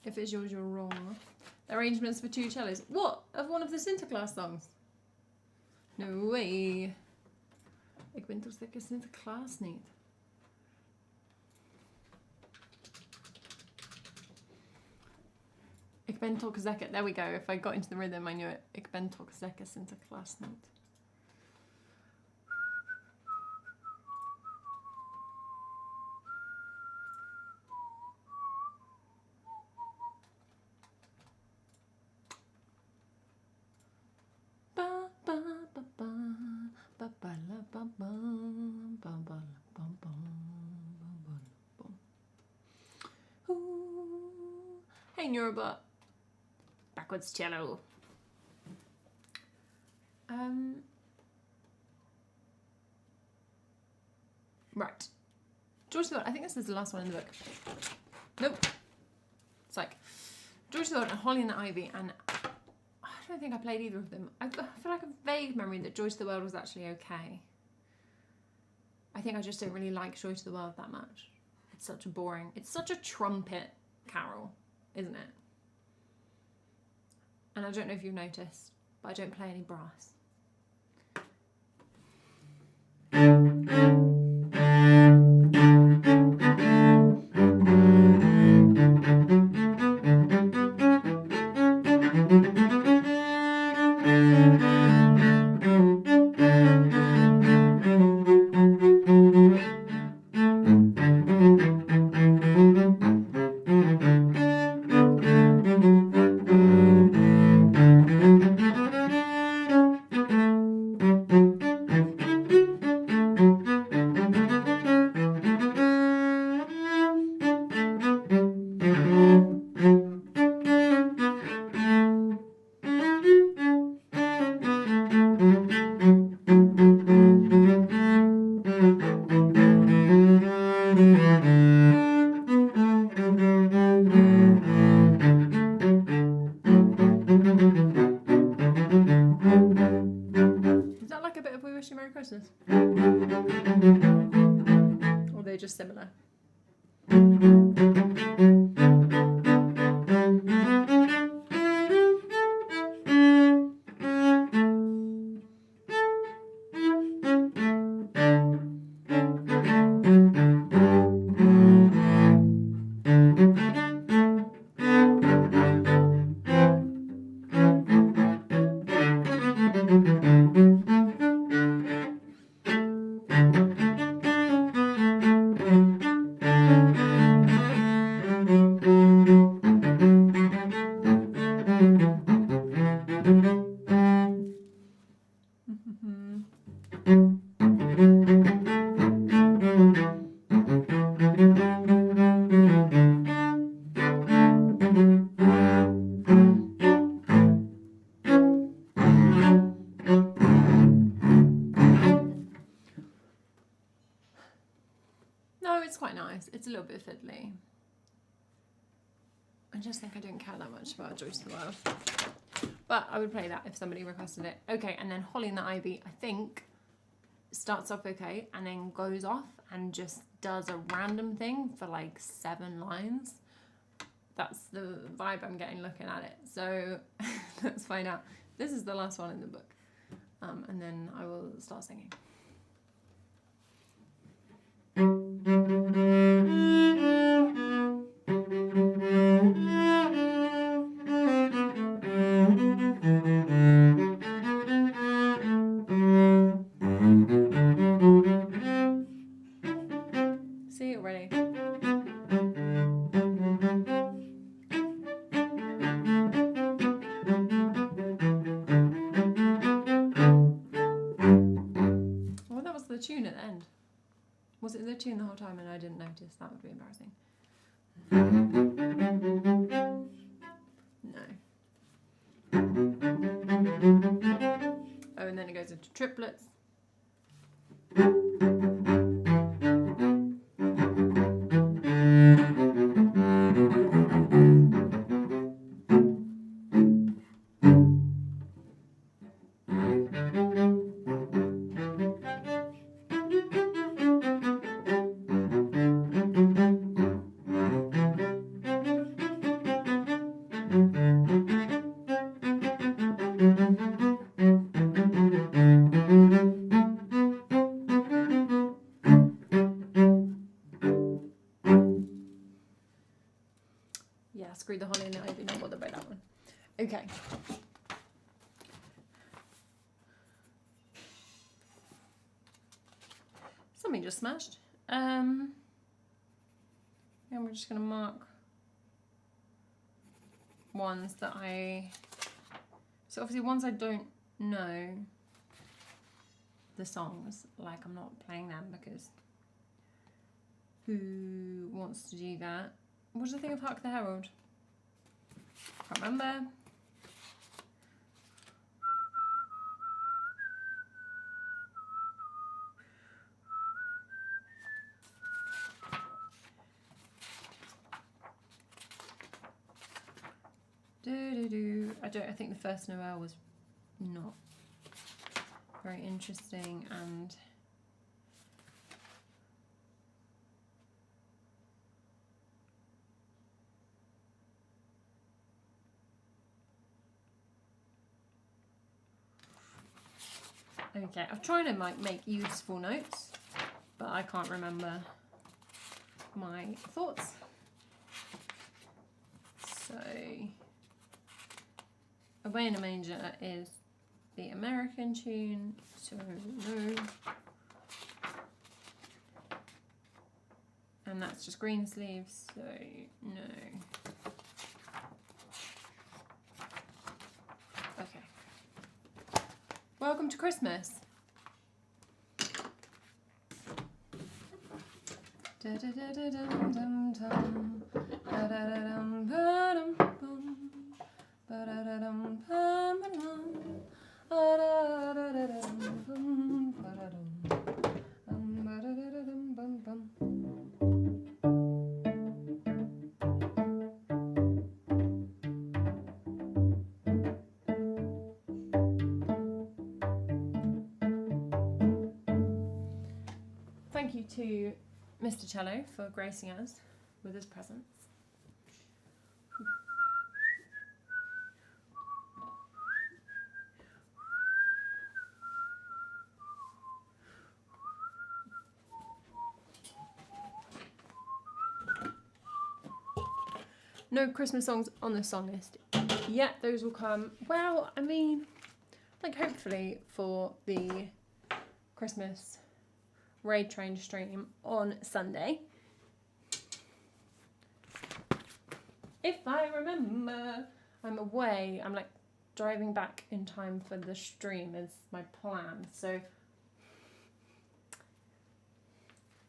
If it's yours, you're wrong. The arrangements for 2 cellos. What? Of one of the Sinterklaas songs? No way. Ik ben toch zeker Sinterklaas niet. Ik ben toch zeker. There we go. If I got into the rhythm, I knew it. Ik ben toch zeker Sinterklaas niet. Hey Neurobot. Backwards cello. Right. George the World. I think this is the last one in the book. Nope. It's like George the World and Holly and the Ivy, and I don't think I played either of them. I feel like a vague memory that Joy to the World was actually okay. I think I just don't really like Joy to the World that much. It's such a trumpet carol, isn't it? And I don't know if you've noticed, but I don't play any brass. nice. It's a little bit fiddly. I just think I don't care that much about Joyce the World. But I would play that if somebody requested it. Okay, and then Holly and the Ivy, I think, starts off okay and then goes off and just does a random thing for like 7 lines. That's the vibe I'm getting looking at it. So let's find out. This is the last one in the book. And then I will start singing. See it already. Well, that was the tune at the end. Was it the tune the whole time and I didn't notice? That would be embarrassing. No. Oh, and then it goes into triplets. Yeah, screw the Holly and the Ivy, not bothered by that one. Okay. Something just smashed. And we're just going to mark ones that so obviously ones I don't know the songs, like I'm not playing them because who wants to do that? What do you think of Hark the Herald? Can't remember. I think the first Noel was not very interesting and okay, I'm trying to make useful notes, but I can't remember my thoughts. So Away in a Manger is the American tune, so no. And that's just Greensleeves, so no. Okay. Welcome to Christmas. Thank you to Mr. Cello for gracing us with his presence. No Christmas songs on the song list yet. Those will come. Well, I mean, like hopefully for the Christmas Raid Train stream on Sunday. If I remember, I'm away. I'm like driving back in time for the stream is my plan. So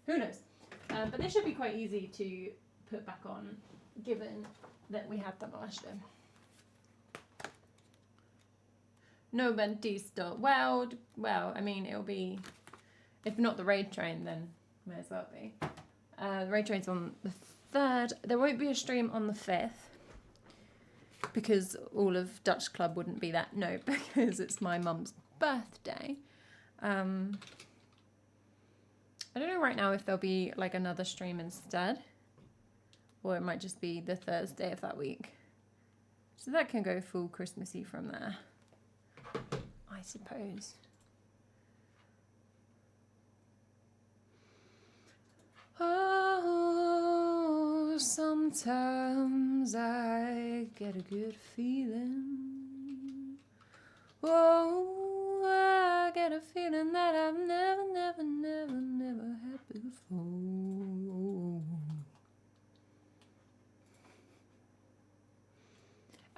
who knows? But they should be quite easy to put back on, given that we had them last year. No Bentista. Well, I mean, it'll be, if not the Raid Train, then may as well be. The raid train's on the 3rd. There won't be a stream on the 5th because all of Dutch Club wouldn't be there. No, because it's my mum's birthday. I don't know right now if there'll be like another stream instead, or it might just be the Thursday of that week. So that can go full Christmassy from there, I suppose. Oh, sometimes I get a good feeling. Oh, I get a feeling that I've never had before.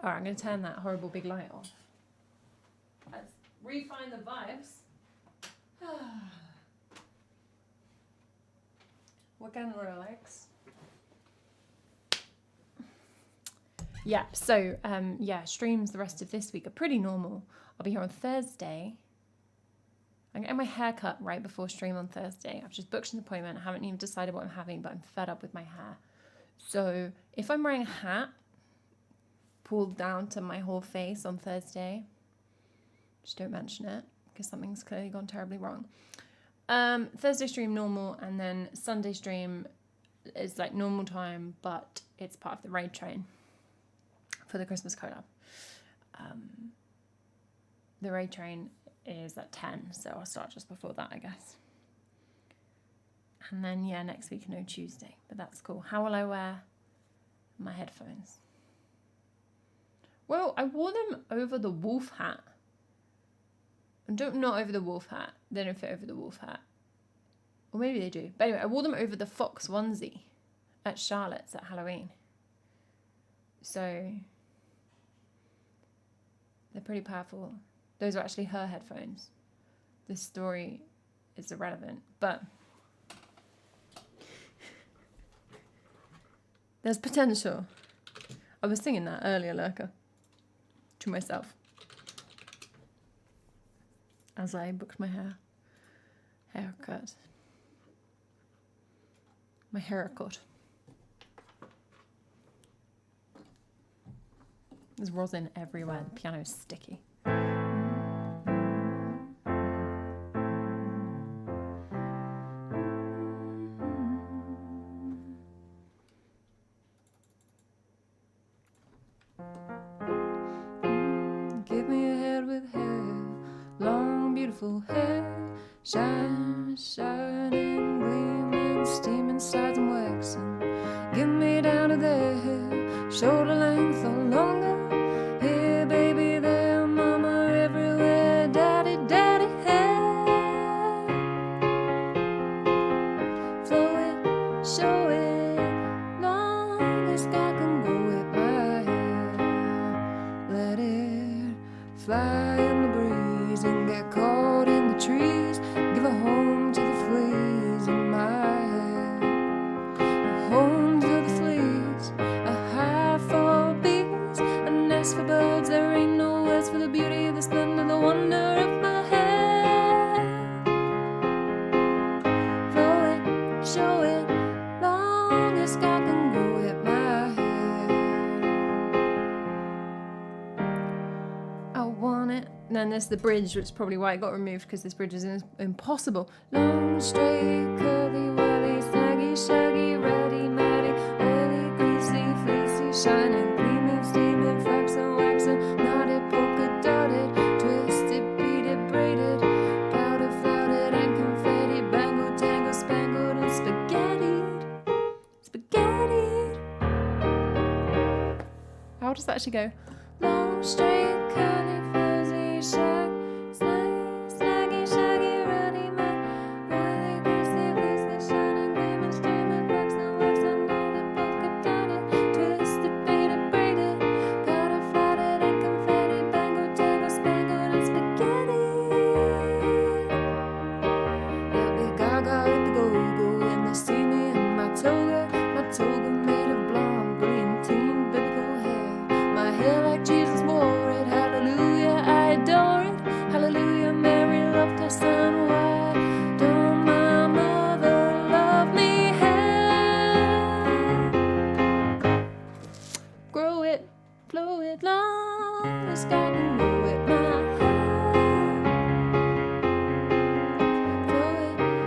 Alright, I'm going to turn that horrible big light off. Let's refine the vibes. We're going to relax. Yeah, so, streams the rest of this week are pretty normal. I'll be here on Thursday. I'm getting my hair cut right before stream on Thursday. I've just booked an appointment. I haven't even decided what I'm having, but I'm fed up with my hair. So if I'm wearing a hat pulled down to my whole face on Thursday, just don't mention it because something's clearly gone terribly wrong. Thursday stream normal, and then Sunday stream is like normal time, but it's part of the raid train for the Christmas collab. The raid train is at 10, so I'll start just before that, I guess. And then, next week, no Tuesday, but that's cool. How will I wear my headphones? Well, I wore them over the wolf hat. Not over the wolf hat. They don't fit over the wolf hat. Or maybe they do. But anyway, I wore them over the fox onesie at Charlotte's at Halloween. So they're pretty powerful. Those are actually her headphones. This story is irrelevant, but there's potential. I was singing that earlier, Lurker, to myself as I booked my haircut. My haircut. There's rosin everywhere. The piano's sticky. Give me a head with hair, long beautiful hair, shining, gleaming, steaming, sides and waxing. Give me down to there, shoulder length or longer. Here, baby, there, mama, everywhere. Daddy, daddy, hair. Flow it, show it, long as God can go with my hair. Let it fly in the breeze and get caught in the trees. Give a home to the fleas in my hair. A home to the fleas, a hive for bees, a nest for birds. There ain't no words for the beauty, the splendor, the wonder of my hair. Flow it, show it, long as God can go with my hair. I want it. And then there's the bridge, which is probably why it got removed, because this bridge is impossible. Long, straight, curly, whirly, snaggy, shaggy, ratty, matty, oily, greasy, fleecy, shining, gleaming, steaming, flaxen, waxen, knotted, polka dotted, twisted, beaded, braided, powder, flouted, and confetti, bangled, tangled, spangled, and spaghettied. How does that actually go? Long, straight, curly, fuzzy, snaggy, shaggy, ratty, matty, oily, greasy, fleecy, shining, gleaming, steaming, flaxen, waxen, knotted, polka dotted, twisted, beaded, braided, powder, flouted, and confetti, bangled, tangled, spangled, and spaghettied. Happy gaga with the go-go, and they see me in my toga made of blonde, brilliant teen, biblical hair. My hair like Jesus wore it, hallelujah, I adore it. the sky can go with my hair. Throw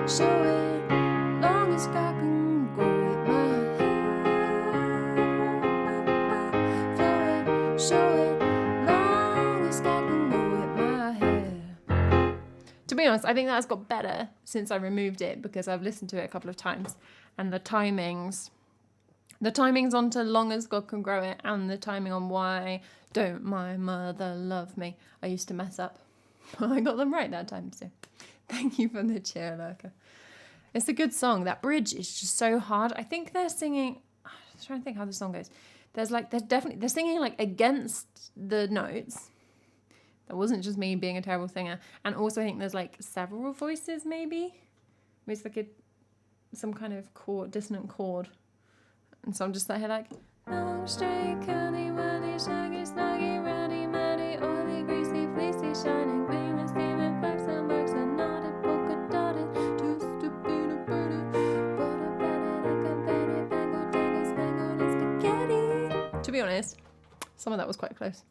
it, show it, long as sky can go with my hair. Throw it, show it, long as sky can go with my hair. To be honest, I think that's got better since I removed it because I've listened to it a couple of times, and the timings onto long as God can grow it, and the timing on why don't my mother love me, I used to mess up. I got them right that time, so thank you for the cheer, Lurker. It's a good song. That bridge is just so hard. I think they're singing, I'm trying to think how the song goes. They're singing like against the notes. That wasn't just me being a terrible singer. And also I think there's like several voices maybe. It's like some kind of chord, dissonant chord. And so I'm just sat here like, long, straight, curly, whirly, shaggy, snaggy, rowdy, maddy, oily, greasy, fleecy, shining, gleaming, steaming, flax and wax and knotted, polka dotted, too stupid, a birdie, but a better, like a very bango, tango, spangled, and spaghetti. To be honest, some of that was quite close.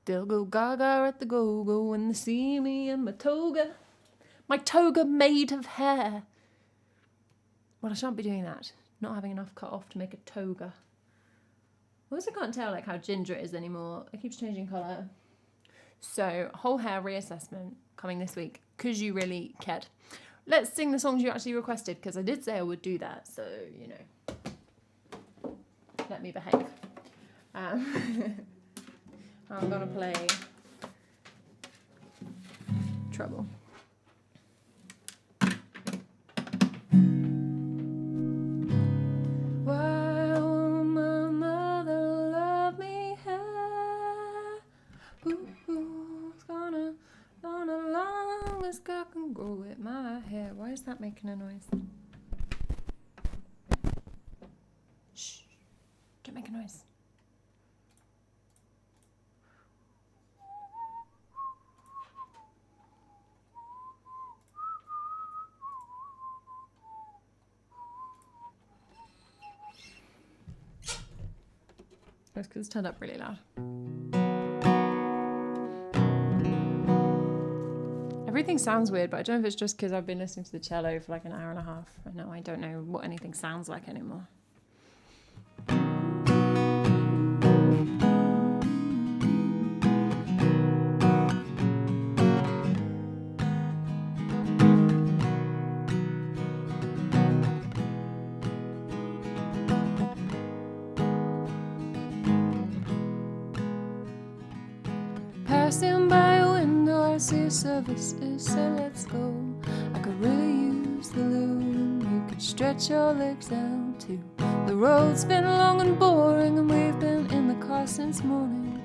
They'll go gaga at the go-go when they see me in my toga made of hair. Well, I shan't be doing that. Not having enough cut off to make a toga. I also can't tell like how ginger it is anymore. It keeps changing colour. So, whole hair reassessment coming this week because you really cared. Let's sing the songs you actually requested because I did say I would do that. So, you know, let me behave. I'm gonna play Trouble. Why won't my mother love me here? It's gonna long as God can grow with my hair. Why is that making a noise? Shh, don't make a noise. That's because it's turned up really loud. Everything sounds weird, but I don't know if it's just because I've been listening to the cello for like an hour and a half, and now I don't know what anything sounds like anymore. Passing by a window, I see a service is so let's go. I could really use the loo, and you could stretch your legs out too. The road's been long and boring, and we've been in the car since morning.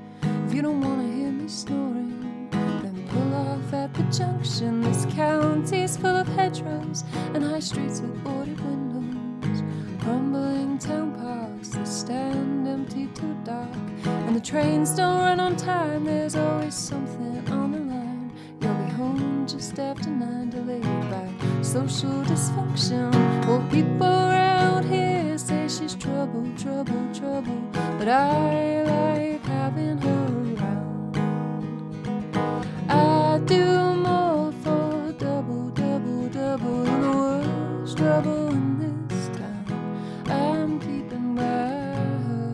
If you don't want to hear me snoring, then pull off at the junction. This county's full of hedgerows and high streets with boarded windows, crumbling town parks that stand empty till dark. And the trains don't run on time, there's always something on the line. You'll be home just after 9, delayed by social dysfunction. Well, people around here say she's trouble, trouble, trouble, but I like having her around. I do more for double, double, double than the world's trouble in this town. I'm keeping by her,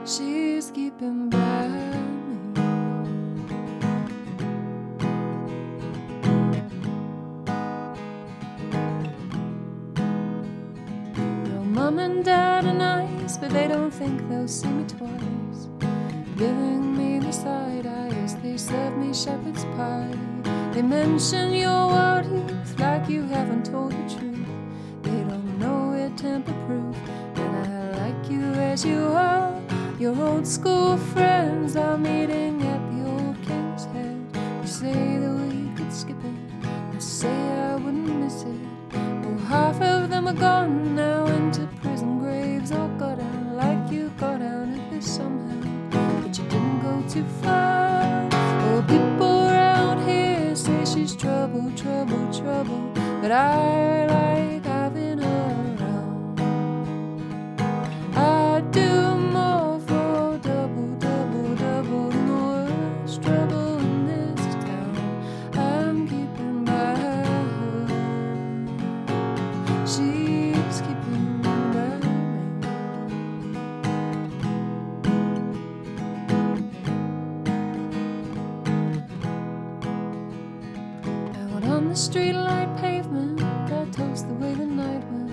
she's keeping by me. Well, Mum and Dad are nice, but they don't think they'll see me twice. Giving me the side eye as they serve me shepherd's pie. They mention your wild youth like you haven't told the truth. They don't know we're temper-proof, and I like you as you are. Your old school friends are meeting at the old King's Head. You say that we could skip it, I say I wouldn't miss it. Oh, half of them are gone now into prison graves, or got out like you got out of this somehow. But you didn't go too far. Oh, people around here say she's trouble, trouble, trouble, but I like having her around. I do more for double, the streetlight pavement, I toast the way the night went,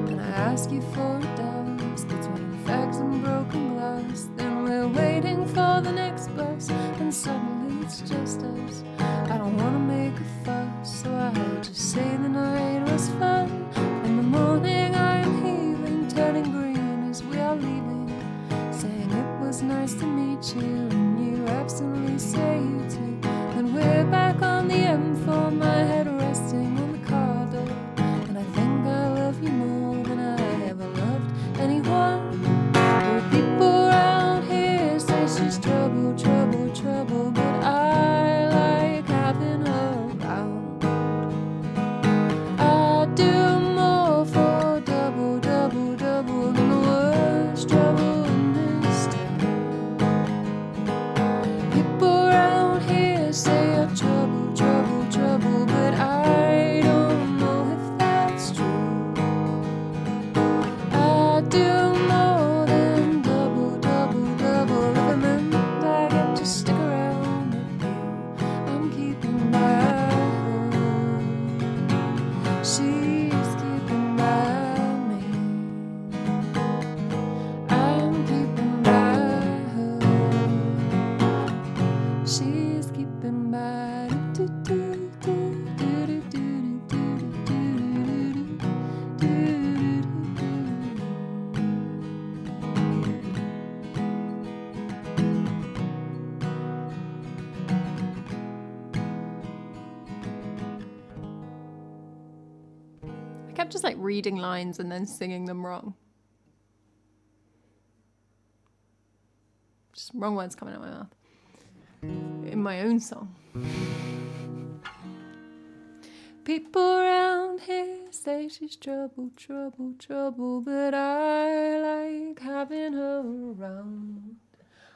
and I ask you for a dance between fags and broken glass. Then we're waiting for the next bus, and suddenly it's just us. I don't wanna make a fuss, so I'll just say the night was fun. In the morning I am heaving, turning green as we are leaving, saying it was nice to meet you, and you absently say you too. And we're back on the M4, my head resting on the car door, and I think I love you more than I ever loved anyone. Well, people around here say she's trouble, trouble, trouble, but I like having her around. I do more for double, double, double than the worst trouble in this town. People around here say you're trouble, trouble, trouble, but I don't know if that's true. I do more than double, double, double. If it meant I get to stick around with you, I'm keeping my hope. She's keeping by me. I'm keeping by her. She's keeping by. Do, do, do, do, do, do, do, do, do, do, do. I kept just like reading lines and then singing them wrong. Just wrong words coming out of my mouth. In my own song. People around here say she's trouble, trouble, trouble, but I like having her around.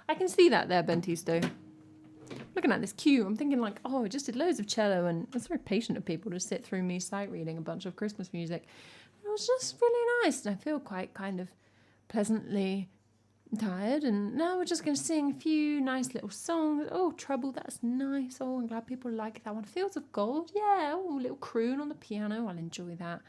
I can see that there, Bentisto. Looking at this queue, I'm thinking like, oh, I just did loads of cello, and it's very patient of people to sit through me sight reading a bunch of Christmas music. It was just really nice, and I feel quite kind of pleasantly tired, and now we're just going to sing a few nice little songs. Oh, Trouble, that's nice. Oh, I'm glad people like that one. Fields of Gold, yeah. Oh, a little croon on the piano, I'll enjoy that.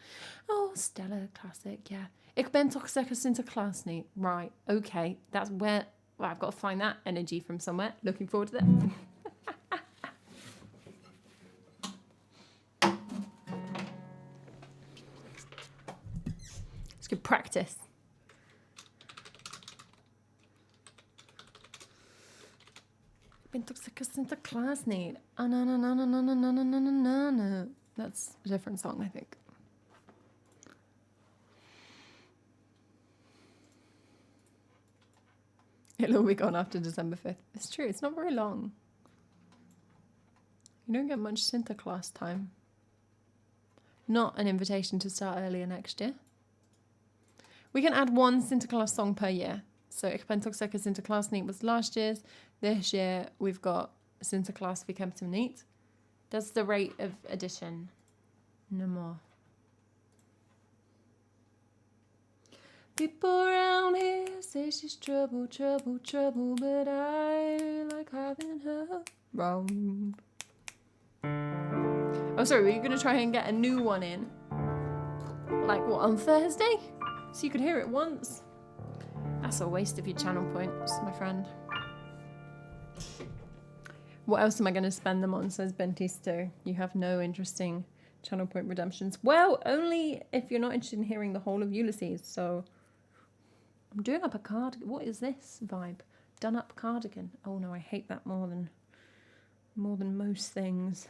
Oh, Stella, classic, yeah. Ik ben toch zeker Sinterklaas niet. Right, okay, that's where, well, I've got to find that energy from somewhere. Looking forward to that. It's good practice. Ben toch zeker Sinterklaas niet. No. That's a different song, I think. It'll all be gone after December 5th. It's true, it's not very long. You don't get much Sinterklaas time. Not an invitation to start earlier next year. We can add one Sinterklaas song per year. So Ik ben toch zeker Sinterklaas niet was last year's. This year we've got Sinterklaas vi komt hem niet. That's the rate of addition. No more. People around here say she's trouble, trouble, trouble, but I like having her round. Oh, sorry, were you going to try and get a new one in? Like, what, on Thursday? So you could hear it once? That's a waste of your channel points, my friend. What else am I going to spend them on, says Bentisto. You have no interesting channel point redemptions. Well, only if you're not interested in hearing the whole of Ulysses, so... I'm doing up a cardigan. What is this vibe? Done up cardigan. Oh no, I hate that more than most things.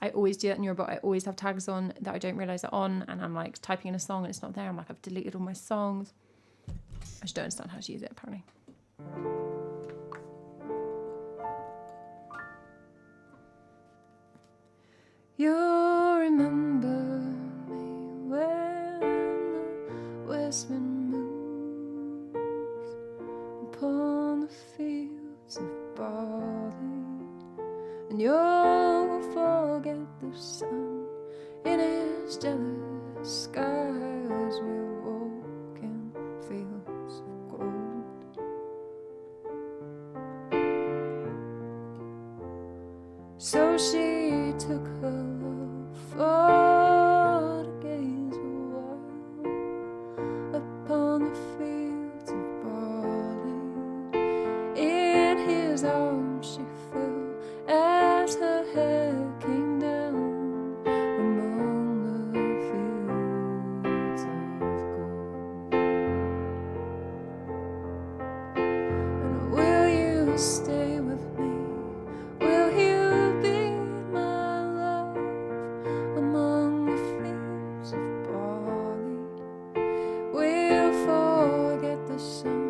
I always do that in your bot. I always have tags on that I don't realise are on, and I'm like typing in a song and it's not there. I'm like, I've deleted all my songs. I just don't understand how to use it apparently. You'll remember me when the west wind moves upon the fields of barley, and you'll forget the sun in its jealous sky as we walk in fields of gold. she took her love for to gaze a while upon the fields of barley. In his arms she fell as her head came down among the fields of gold. And will you stay with me? Will you be my love among the fields of barley? We'll forget the sun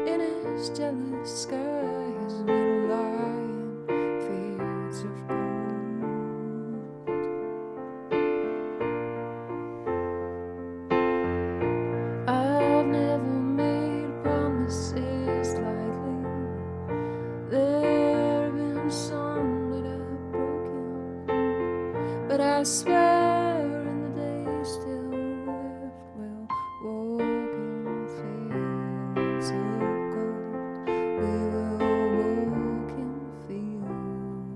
in his jealous skies. We'll lie in fields of gold. I've never made promises lightly. There have been some that I've broken, but I swear in the days still left we'll walk in fields of gold. We will walk in fields of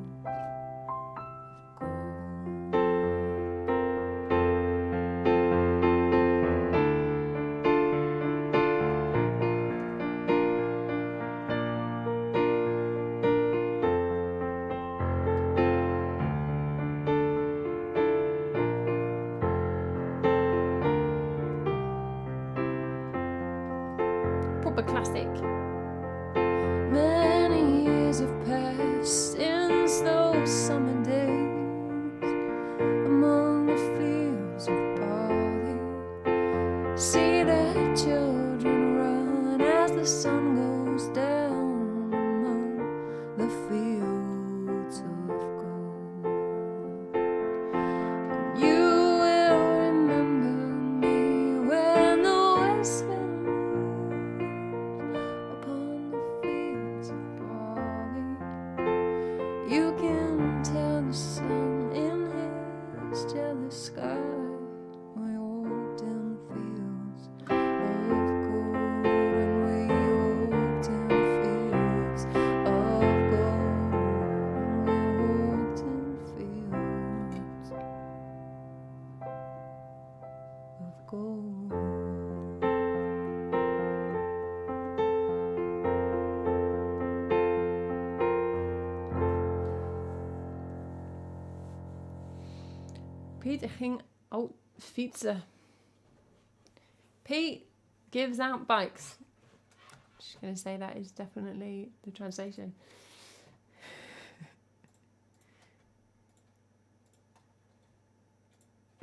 proper classic. Many years have passed since those summer days among the fields of barley. See their children run as the sun goes down among the fields of gold. You will remember me when the west wind upon the fields of barley. You can tell the sun in his jealous sky. We walked in fields of gold, and we walked in fields of gold, and we walked in fields of gold. Pete ging out fietsen. Pete gives out bikes. Just gonna say that is definitely the translation.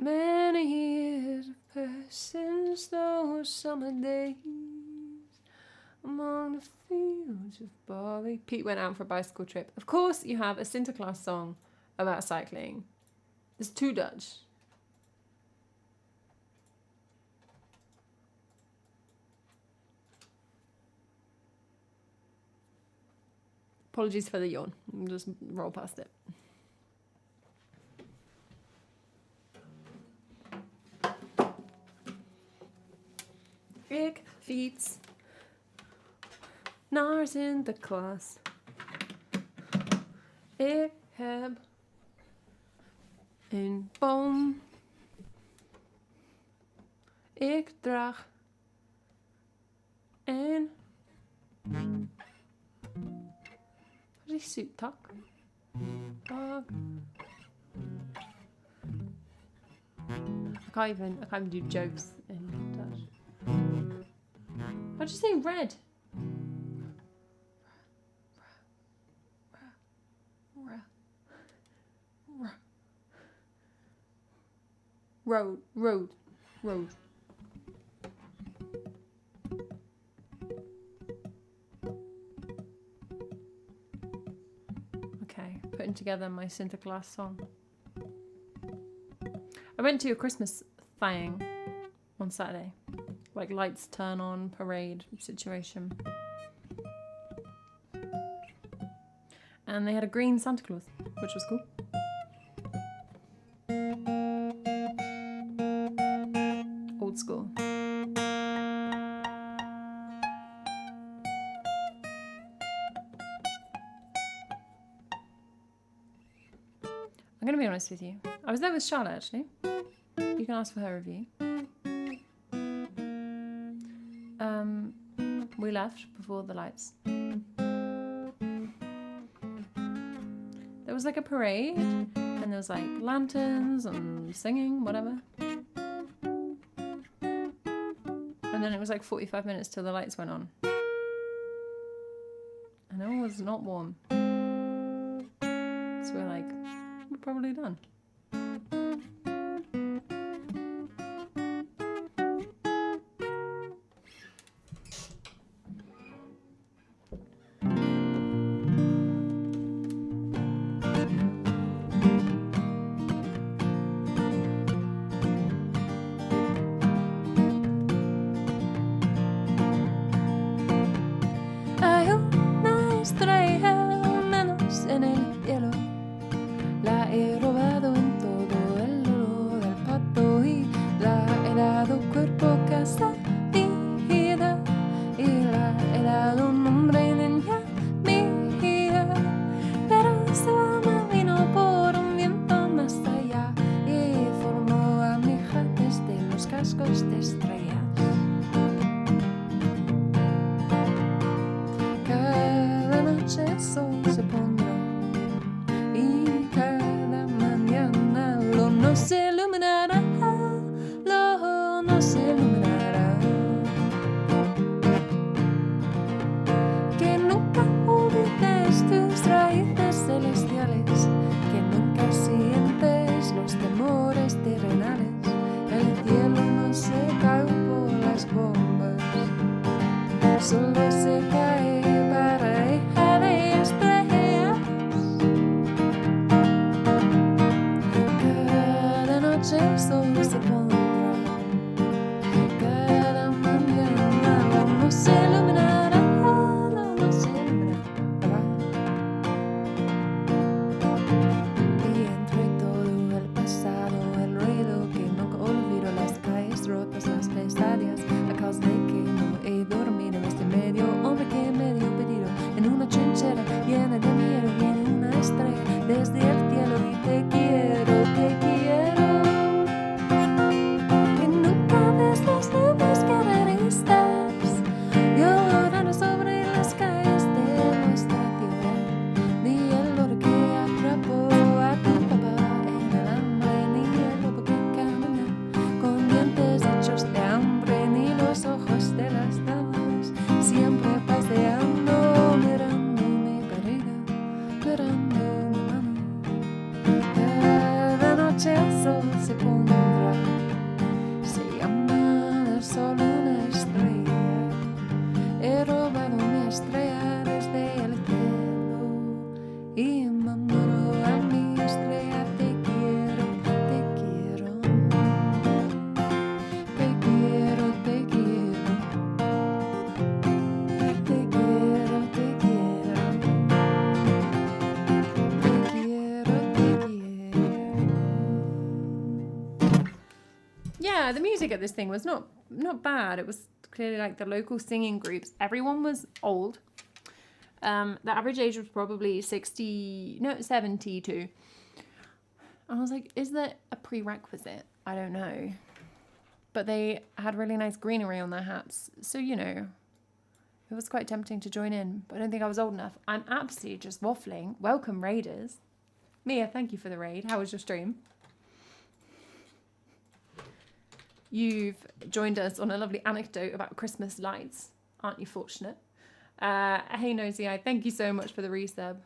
Many years have passed since those summer days among the fields of barley. Pete went out for a bicycle trip. Of course, you have a Sinterklaas song about cycling. There's two Dutch. Apologies for the yawn. I'll just roll past it. Ik fiets naar Sinterklaas. Ik heb een boom. Ik draag een... Wat is zoettak? I can't even do jokes in Dutch. How'd you say red? Road. Okay, putting together my Sinterklaas song. I went to a Christmas thing on Saturday. Like lights turn on, parade situation. And they had a green Santa Claus, which was cool. Old school. I'm going to be honest with you. I was there with Charlotte, actually. You can ask for her review. We left before the lights. There was like a parade, and there was like lanterns and singing, whatever. And then it was like 45 minutes till the lights went on. And it was not warm. So we're like, we're probably done. The music at this thing was not bad. It was clearly like the local singing groups. Everyone was old. The average age was probably 72. And I was like, is that a prerequisite? I don't know. But they had really nice greenery on their hats. So, you know, it was quite tempting to join in. But I don't think I was old enough. I'm absolutely just waffling. Welcome, raiders. Mia, thank you for the raid. How was your stream? You've joined us on a lovely anecdote about Christmas lights. Aren't you fortunate? Hey, Nosy Eye, thank you so much for the resub.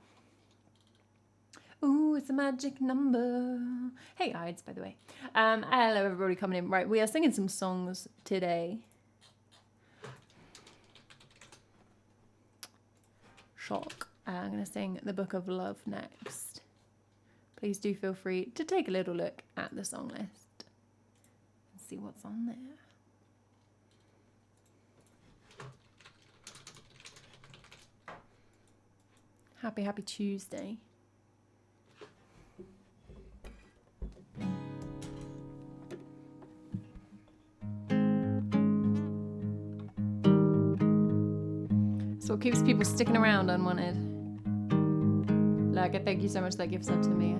Ooh, it's a magic number. Hey, Ides, by the way. Hello, everybody coming in. Right, we are singing some songs today. Shock. I'm going to sing The Book of Love next. Please do feel free to take a little look at the song list. See what's on there. Happy Tuesday. So what keeps people sticking around unwanted. Like, thank you so much for that gift sub to me.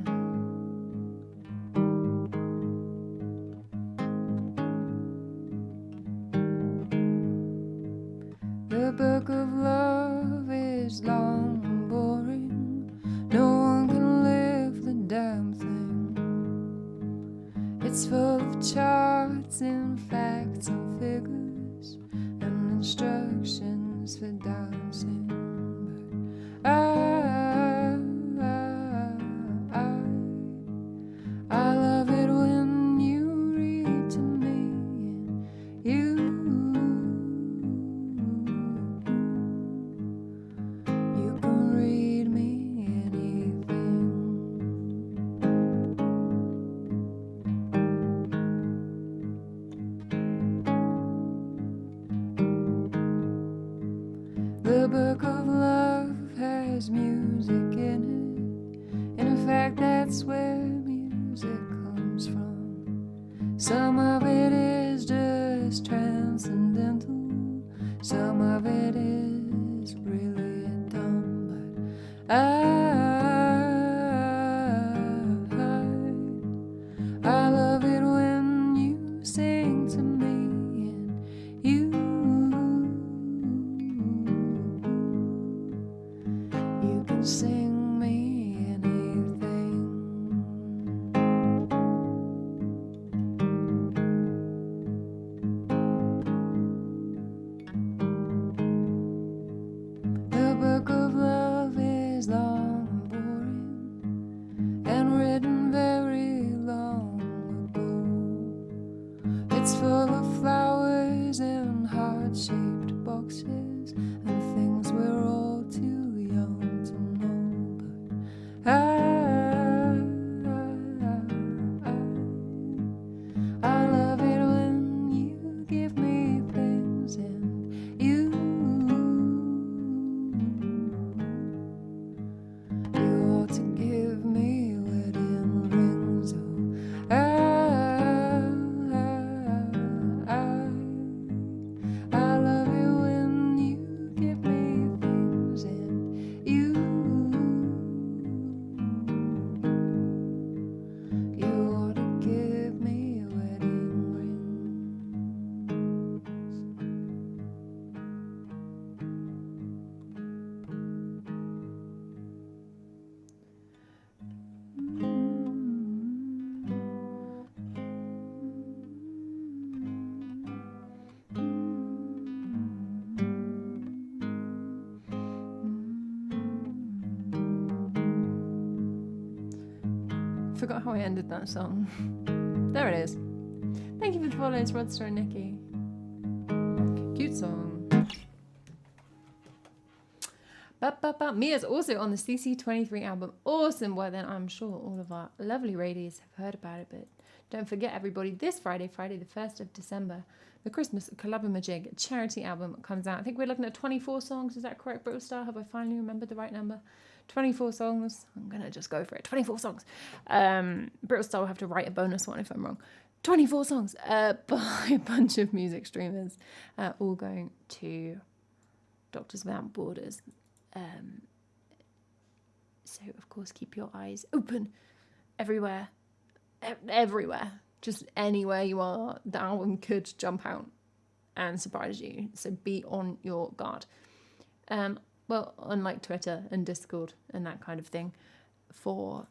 book of love is long and boring. No one can live the damn thing. It's full of charts and facts and figures and instructions for dancing. But I love it when you read to me and you can read me anything. The book of love has music in it. In fact, that's where music comes from. Some of it is just transcendental. Some of it is really dumb. But I love it when you sing to me and you can sing me anything. The book of love is long and boring and written very long ago. It's full of flowers and heart-shaped boxes and things we're all too young to know. But I love it when you give me things and you ought to give me wedding rings. Oh, I love it when you give me things and you ought to give me wedding rings. Forgot how I ended that song. There it is. Thank you for the follows, Rodster and Nikki. Cute song. Mia's also on the CC23 album. Awesome. Well, then I'm sure all of our lovely radies have heard about it. But don't forget, everybody, this Friday, the 1st of December, the Christmas Collabamajig charity album comes out. I think we're looking at 24 songs. Is that correct, Brittle Star? Have I finally remembered the right number? 24 songs. I'm going to just go for it. 24 songs. Brittle Star will have to write a bonus one if I'm wrong. 24 songs by a bunch of music streamers, all going to Doctors Without Borders. So, of course, keep your eyes open everywhere. Everywhere. Just anywhere you are, the album could jump out and surprise you. So be on your guard. Well, unlike Twitter and Discord and that kind of thing, for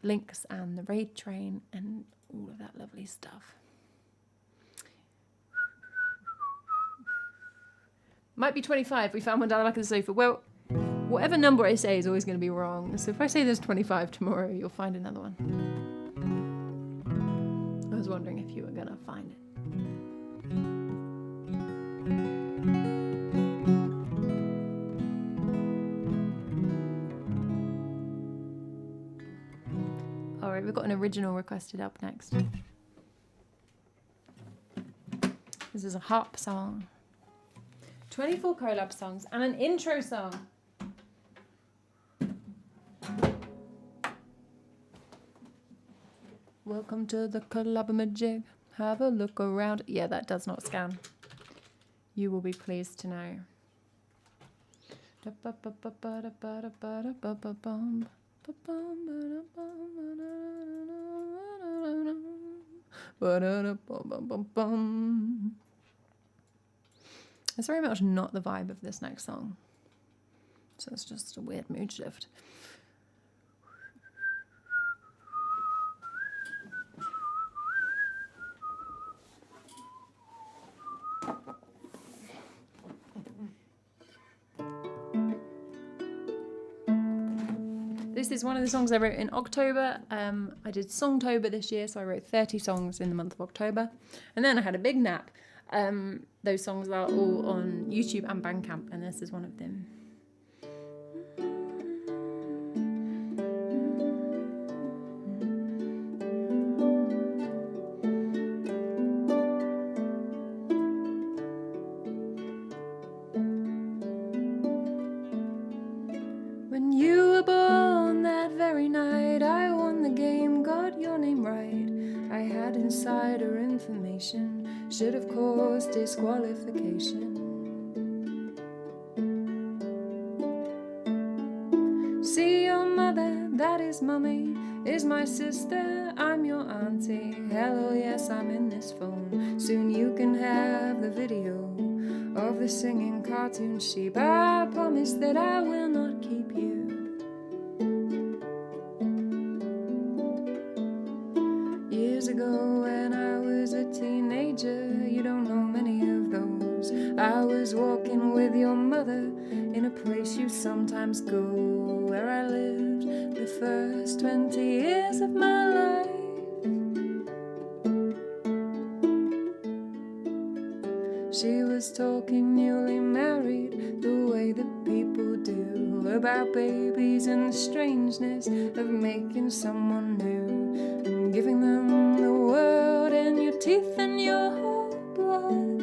links and the raid train and all of that lovely stuff. Might be 25. We found one down the back of the sofa. Well, whatever number I say is always going to be wrong. So if I say there's 25 tomorrow, you'll find another one. I was wondering if you were going to find it. All right, we've got an original requested up next. This is a harp song. 24 collab songs and an intro song. Welcome to the Collabamajig. Have a look around. Yeah, that does not scan. You will be pleased to know. It's very much not the vibe of this next song. So it's just a weird mood shift. This is one of the songs I wrote in October. I did Songtober this year, so I wrote 30 songs in the month of October. And then I had a big nap. Those songs are all on YouTube and Bandcamp, and this is one of them. When you were born that very night, I won the game, got your name right. I had insider information, should have caused disqualification. See your mother, that is mummy, is my sister, I'm your auntie. Hello, yes, I'm in this phone, soon you can have the video of the singing cartoon sheep. I promise that I will not keep you. Years ago when I was a teenager, you don't know many of those, I was walking with your mother in a place you sometimes go, where I lived the first 20 years of my life. She was talking newly married, the way that people do, about babies and the strangeness of making someone new, and giving them the world and your teeth and your blood.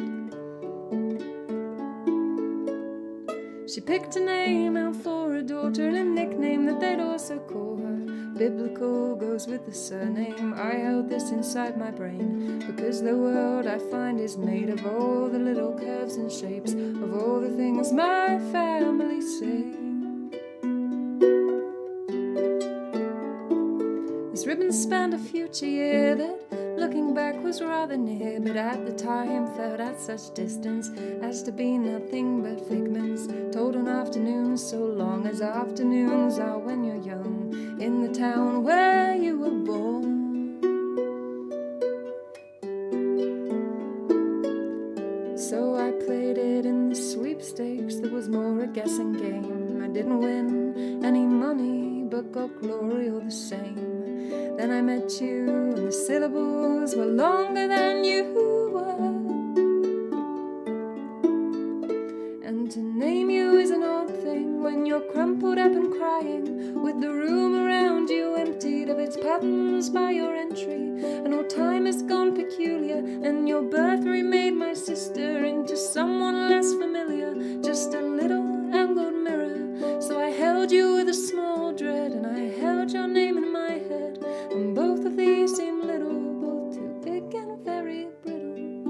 She picked a name out for a daughter and a nickname that they'd also call her. Biblical goes with the surname. I held this inside my brain, because the world I find is made of all the little curves and shapes of all the things my family say. This ribbon spanned a future year that, looking back, was rather near, but at the time felt at such distance as to be nothing but figments told on afternoons, so long as afternoons are when you're young, in the town where you were born. So I played it in the sweepstakes, that was more a guessing game. I didn't win any money, but got glory all the same. Then I met you, and the syllables were longer than you were. And to name you is an odd thing when you're crumpled up and crying, with the room around you emptied of its patterns by your entry, and all time has gone peculiar, and your birth remade my sister into someone less familiar, just a little angled mirror. So I held you with a small dread, and I held your name in my head, and both of these seem little, both too big and very brittle.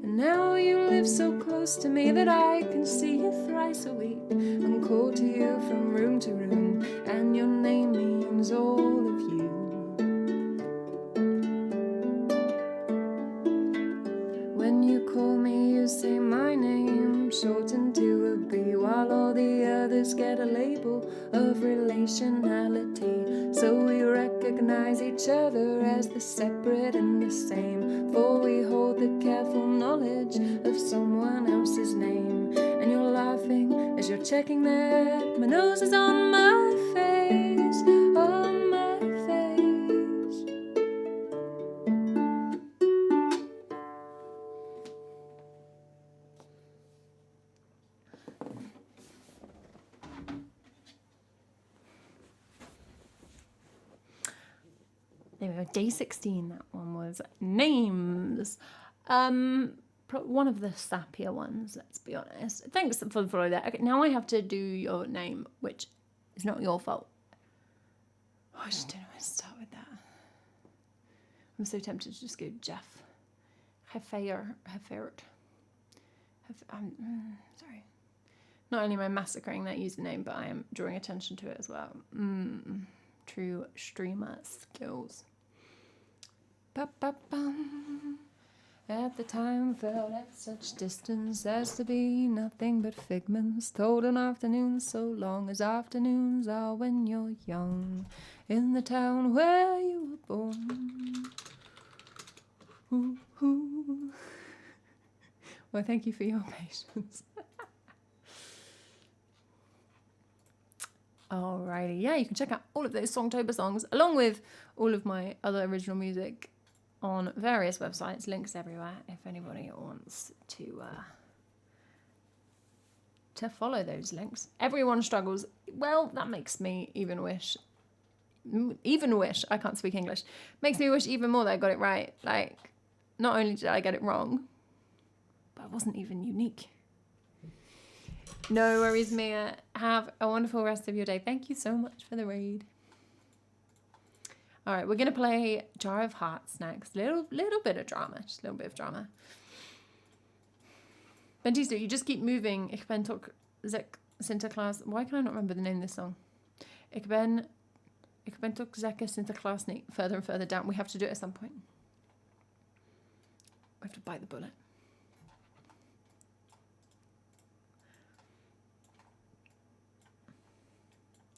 And now you live so close to me that I can see you thrice a week, and call to you from room to room, and your name means all of you. When you call me, you say my name, shortened to a B, while all the others get a label of relationality. So we recognize each other as the separate and the same, for we hold the careful knowledge of someone else's name. And you're laughing as you're checking that my nose is on my face, on my face. There we go, day 16, that one was names. One of the sappier ones, let's be honest. Thanks for the follow there. Okay, now I have to do your name, which is not your fault. Oh, I just don't know where to start with that. I'm so tempted to just go Jeff. Hefert. Sorry. Not only am I massacring that username, but I am drawing attention to it as well. True streamer skills. Ba-ba-bum. At the time felt at such distance as to be nothing but figments told in afternoons, so long as afternoons are when you're young, in the town where you were born. Ooh, ooh. Well, thank you for your patience. Alrighty, yeah, you can check out all of those Songtober songs, along with all of my other original music, on various websites, links everywhere, if anybody wants to follow those links. Everyone struggles. Well, that makes me even wish, I can't speak English, makes me wish even more that I got it right. Like, not only did I get it wrong, but it wasn't even unique. No worries, Mia. Have a wonderful rest of your day. Thank you so much for the raid. All right, we're going to play Jar of Hearts next. Little bit of drama. Just a little bit of drama. Bentista, you just keep moving. Ich ben toch Sinterklaas. Why can I not remember the name of this song? Ich ben toch zeker Sinterklaas niet. Further and further down. We have to do it at some point. We have to bite the bullet.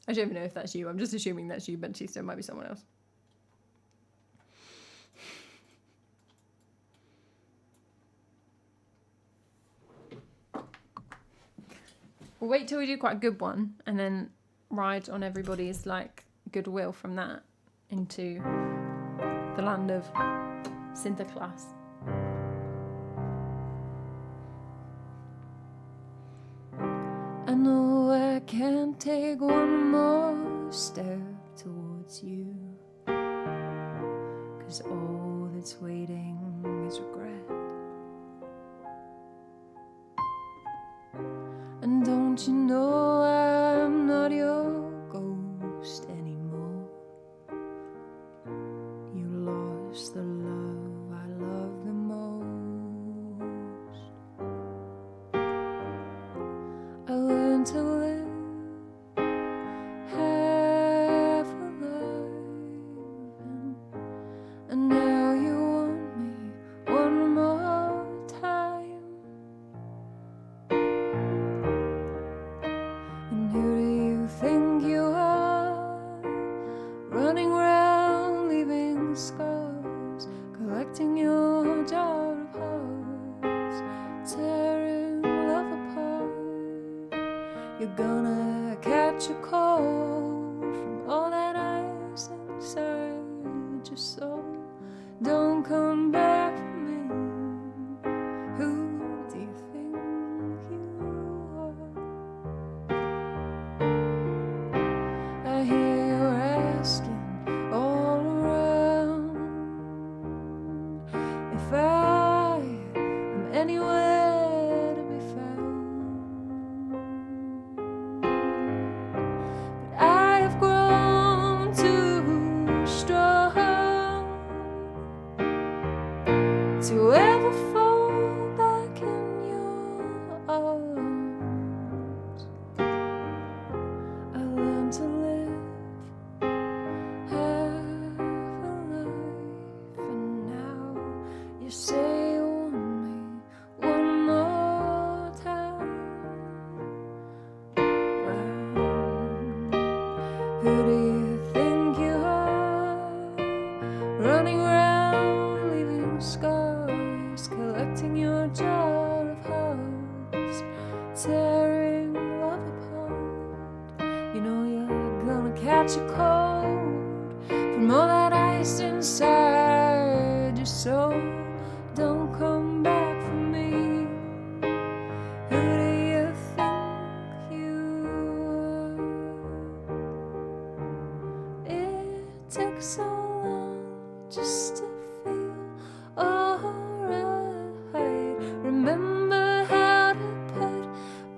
I don't even know if that's you. I'm just assuming that's you, Bentista. It might be someone else. We'll wait till we do quite a good one and then ride on everybody's like goodwill from that into the land of Sinterklaas. I know I can't take one more step towards you, 'cause all that's waiting is regret. And don't you know I'm not your ghost anymore? You lost the love I love the most. I learned to live half alive, and now you want me one more time. And who do you think you are, running round leaving scars, collecting your jar of hearts, tearing love apart? You're gonna catch a cold from all that ice inside your soul. Don't come back for me. Who do you think you are? I hear you're asking all around if I am anywhere to be found. But I have grown too strong to ever fall back in your arms. I learned to live half a life, and now you say you want me one more time. Who do you think you are, running round leaving scars, collecting your jar of hearts, tearing love apart? You know you're gonna catch a cold from all that ice inside your soul. Don't come back for me. Who do you think you are? It takes so long just to feel alright. Remember how to put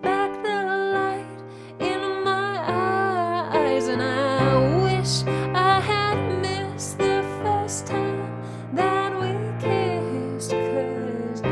back the light in my eyes, and I wish I had missed the first time that we kissed, 'cause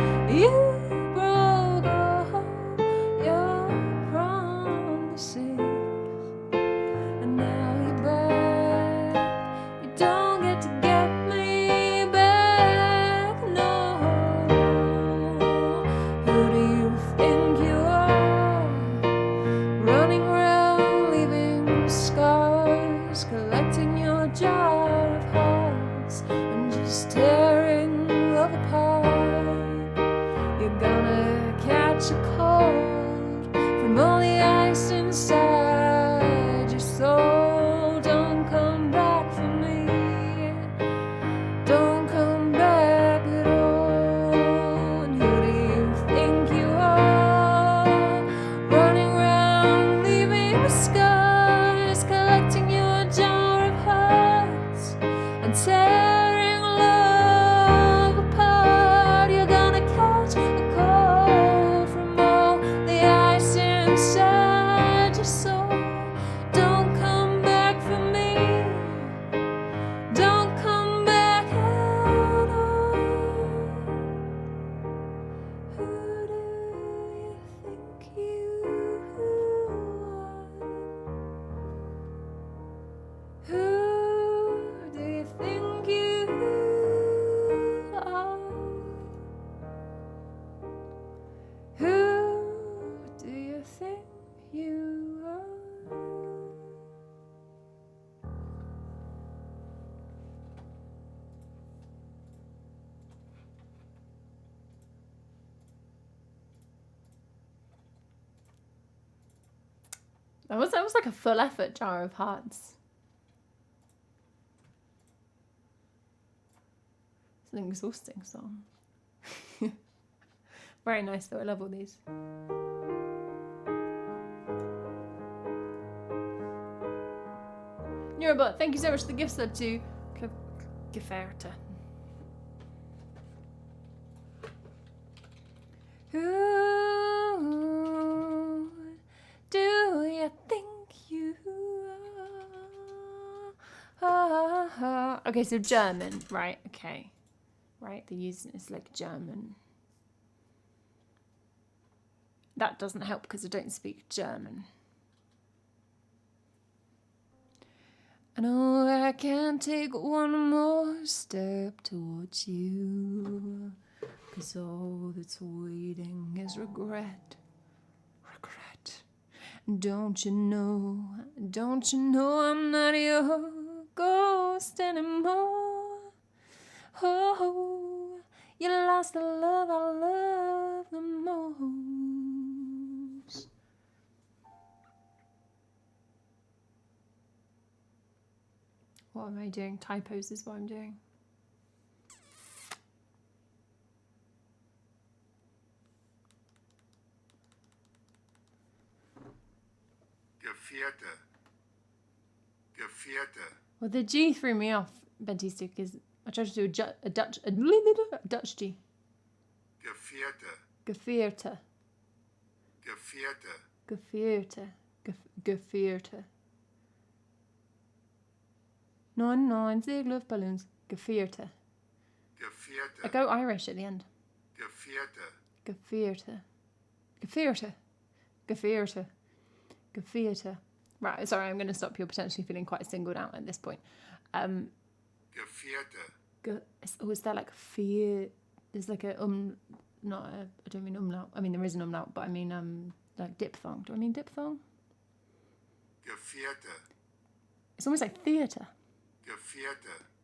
That was like a full effort, Jar of Hearts. It's an exhausting song. Very nice though, I love all these. Neurobot, thank you so much for the gift sub to Geferte. Who do you think you are? Okay, so German, right, okay. Right, they're using it's like German. That doesn't help because I don't speak German. I know I can't take one more step towards you, 'cause all that's waiting is regret, regret. Don't you know I'm not your ghost anymore? Oh, you lost the love I love the most. What am I doing? Typos is what I'm doing. Gefährte. Well, the G threw me off, Bentista, because I tried to do a Dutch G. Gefährte. Gevierte. 9 Luftballons. Gevierte. I go Irish at the end. Gevierte. Right, sorry, I'm going to stop. You're potentially feeling quite singled out at this point. Is there like fear? There's like a not a. I don't mean umlaut. I mean there is an umlaut, but I mean like diphthong. Do I mean diphthong? Gefährte. It's almost like theatre.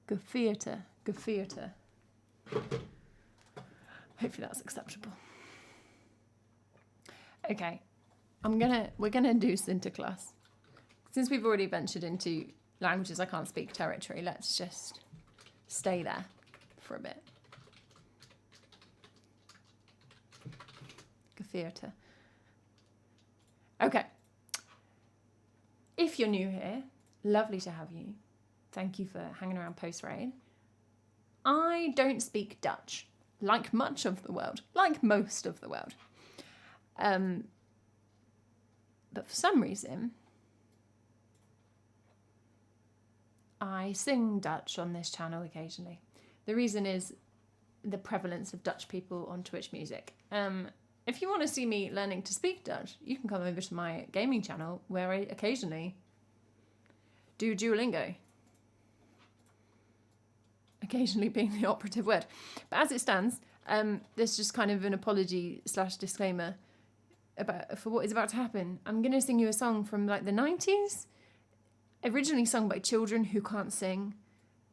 Gefährte. Gevierte. Hopefully that's acceptable. Okay, we're gonna do Sinterklaas. Since we've already ventured into languages I can't speak territory, let's just stay there for a bit. Gevierte. Okay. If you're new here, lovely to have you. Thank you for hanging around post-raid. I don't speak Dutch, like much of the world, like most of the world. But for some reason, I sing Dutch on this channel occasionally. The reason is the prevalence of Dutch people on Twitch music. If you want to see me learning to speak Dutch, you can come over to my gaming channel where I occasionally do Duolingo. Occasionally being the operative word. But as it stands, there's just kind of an apology / disclaimer for what is about to happen. I'm going to sing you a song from like the 90s, originally sung by children who can't sing.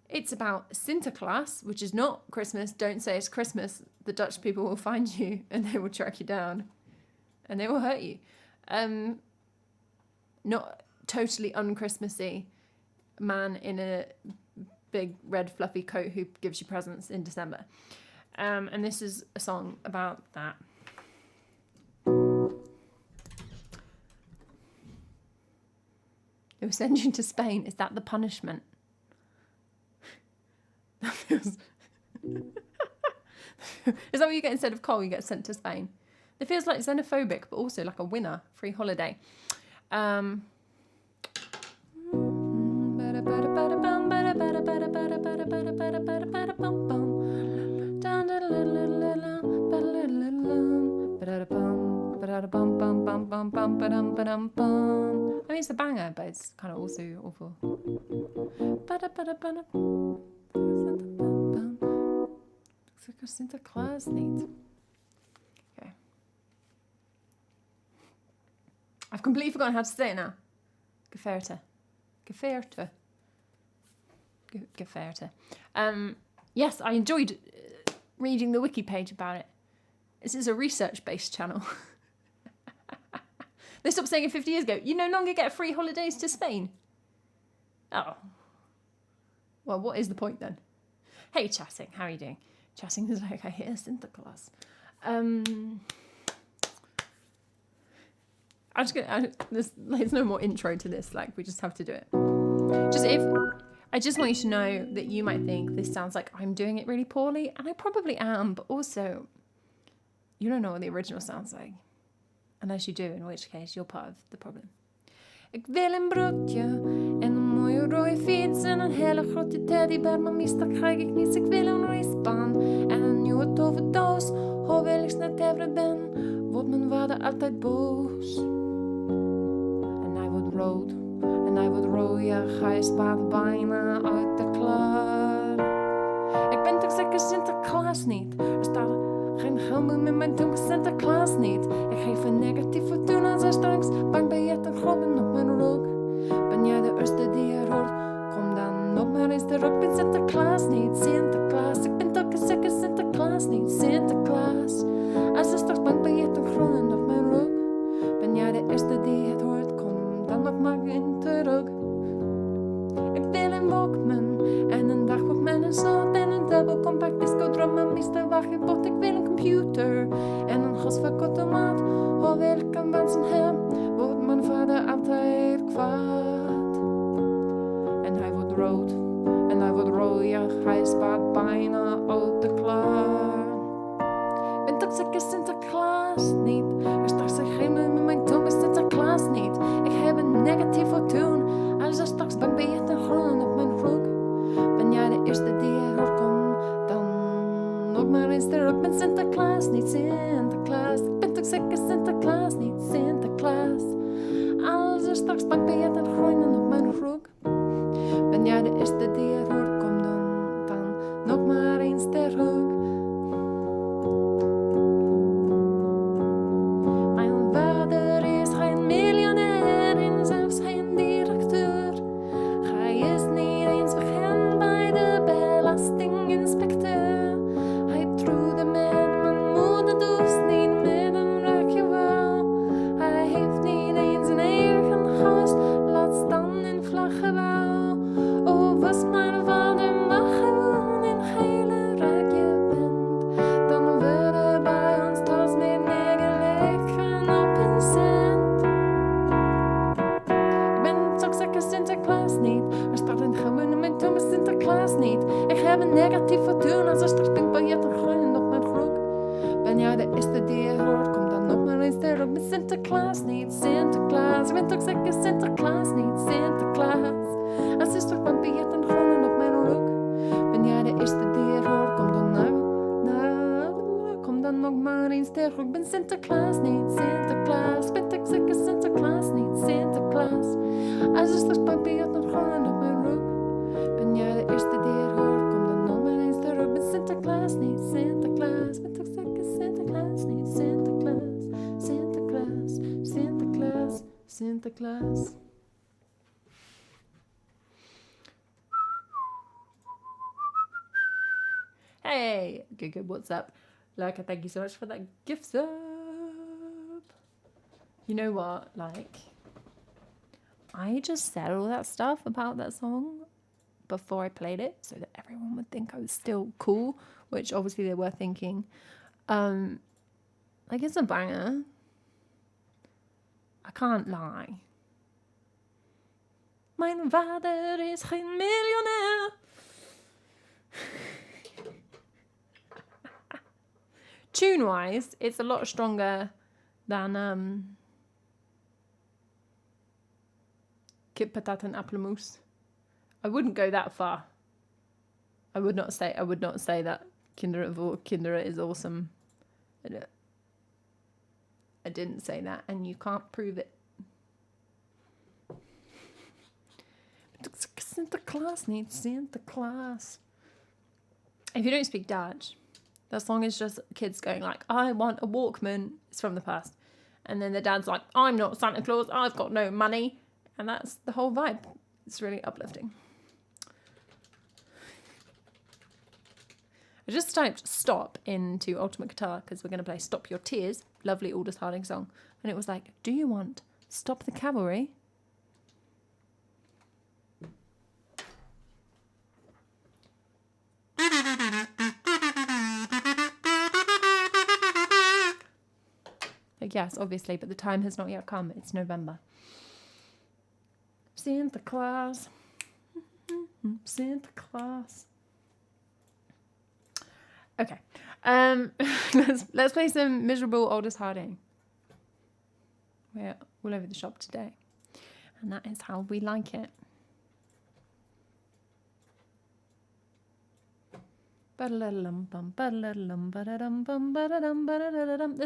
It's about Sinterklaas, which is not Christmas. Don't say it's Christmas. The Dutch people will find you and they will track you down and they will hurt you. Not totally un-Christmassy man in a big red fluffy coat who gives you presents in December. And this is a song about that. It will send you to Spain. Is that the punishment? That feels... Is that what you get instead of coal? You get sent to Spain. It feels like xenophobic, but also like a winner. Free holiday. I mean, it's a banger, but it's kind of also awful. Looks like a Sinterklaas needs. Okay. I've completely forgotten how to say it now. Gefährte. Yes, I enjoyed reading the wiki page about it. This is a research-based channel. They stopped saying it 50 years ago. You no longer get free holidays to Spain. Oh. Well, what is the point then? Hey, chatting. How are you doing? Chatting is like, I hear Santa Claus. There's no more intro to this. Like, we just have to do it. I just want you to know that you might think this sounds like I'm doing it really poorly, and I probably am, but also, you don't know what the original sounds like. Unless you do, in which case you're part of the problem. Ik wil een broodje en een mooie rode fiets en een hele grote teddybeer, maar meestal krijg ik niets. Ik wil een racebaan en een nieuwe toverdoos. Hoewel ik snel tevreden ben, wordt mijn vader altijd boos. En hij wordt rood, en hij wordt rooier, hij spaart bijna uit de klaar. Ik ben toch zeker Sinterklaas niet? Er staat geen helm in mijn donker Sinterklaas niet. Ik geef een negatief fortuin als er straks bankbiljetten grommen op mijn rug. Ben jij de eerste die er hoort? Kom dan nog maar eens terug. Ik ben Sinterklaas niet, Sinterklaas. Ik ben toch zeker Sinterklaas niet, Sinterklaas. Als er straks bankbiljetten grommen op mijn rug. Ben jij de eerste die het hoort? Kom dan nog maar in terug. Ik wil een Walkman en een dagboek met een slot en een double compact disco drum en meester wachtbord. Ik wil een computer en een gasvakautomaat. Hoewel ik kan wensen hem, wordt mijn vader altijd kwaad. En hij wordt rood en hij wordt rooier, hij spaart bijna uit de klaar. Ik ben toch zeker Sinterklaas niet. Er staat zich geen met mijn tong is Sinterklaas niet. Ik heb een negatief fortuin. Als er straks bankbiljetten groen op mijn rug. Ben jij de eerste die er komt? Dan nog maar eens terug. Ik ben Sinterklaas niet, Sinterklaas. Ik ben toch zeker Sinterklaas niet, Sinterklaas. Als er straks bankbiljetten groeien op mijn rug. Ben jij de eerste die er hoort? Kom dan nog maar eens terug. Mijn vader is geen miljonair en zelfs geen directeur. Hij is niet eens bekend bij de belastinginspecteur. Hij trouwde met mijn moeder, dus niet met een rijke vrouw. Hij heeft niet eens een eigen huis, laat staan in vlaggebouw. Oh, was mijn vader maar gewoon een hele rijke vent, dan werden bij ons thuis niet neergelegd op een cent. Ik ben toch zeker Sinterklaas niet. Er staat een gewoon in mijn tong is Sinterklaas niet. Ik heb een negatief fortuin als er straks pinkbiljetten groeien op mijn rug. Ben jij de eerste die er hoort? Kom dan nog maar eens terug. Ik ben Sinterklaas niet, Sinterklaas. Ik ben toch zeker Sinterklaas niet, Sinterklaas. Als er straks bankbiljetten groeien op mijn rug. Ben jij de eerste die er hoort? Kom dan kom dan nog maar eens terug. Ik ben Sinterklaas niet, Sinterklaas. Ik ben toch zeker Sinterklaas niet, Sinterklaas. Als er straks bankbiljetten groeien op mijn rug. Ben jij de eerste die er hoort? Kom dan nog maar eens terug. Ik ben Sinterklaas niet, Sinterklaas. Ik ben toch zeker Sinterklaas niet, Sinterklaas. Sinterklaas, Sinterklaas, Sinterklaas. Hey, good, what's up? Like, thank you so much for that gift sub. You know what, like, I just said all that stuff about that song before I played it so that everyone would think I was still cool, which obviously they were thinking. Like, it's a banger. I can't lie. Mijn vader is geen miljonair. Tune-wise, it's a lot stronger than Kip Patat and Appelmoes. I wouldn't go that far. I would not say that Kinderen is awesome. I didn't say that, and you can't prove it. Sinterklaas needs Sinterklaas. If you don't speak Dutch, that song is just kids going like, I want a Walkman. It's from the past. And then the dad's like, I'm not Santa Claus. I've got no money. And that's the whole vibe. It's really uplifting. I just typed stop into Ultimate Guitar because we're going to play Stop Your Tears. Lovely Aldous Harding song. And it was like, do you want Stop the cavalry. Like, yes, obviously, but the time has not yet come. It's November. Santa Claus. Santa Claus. Okay. Let's play some Miserable Aldous Harding. We're all over the shop today. And that is how we like it. There's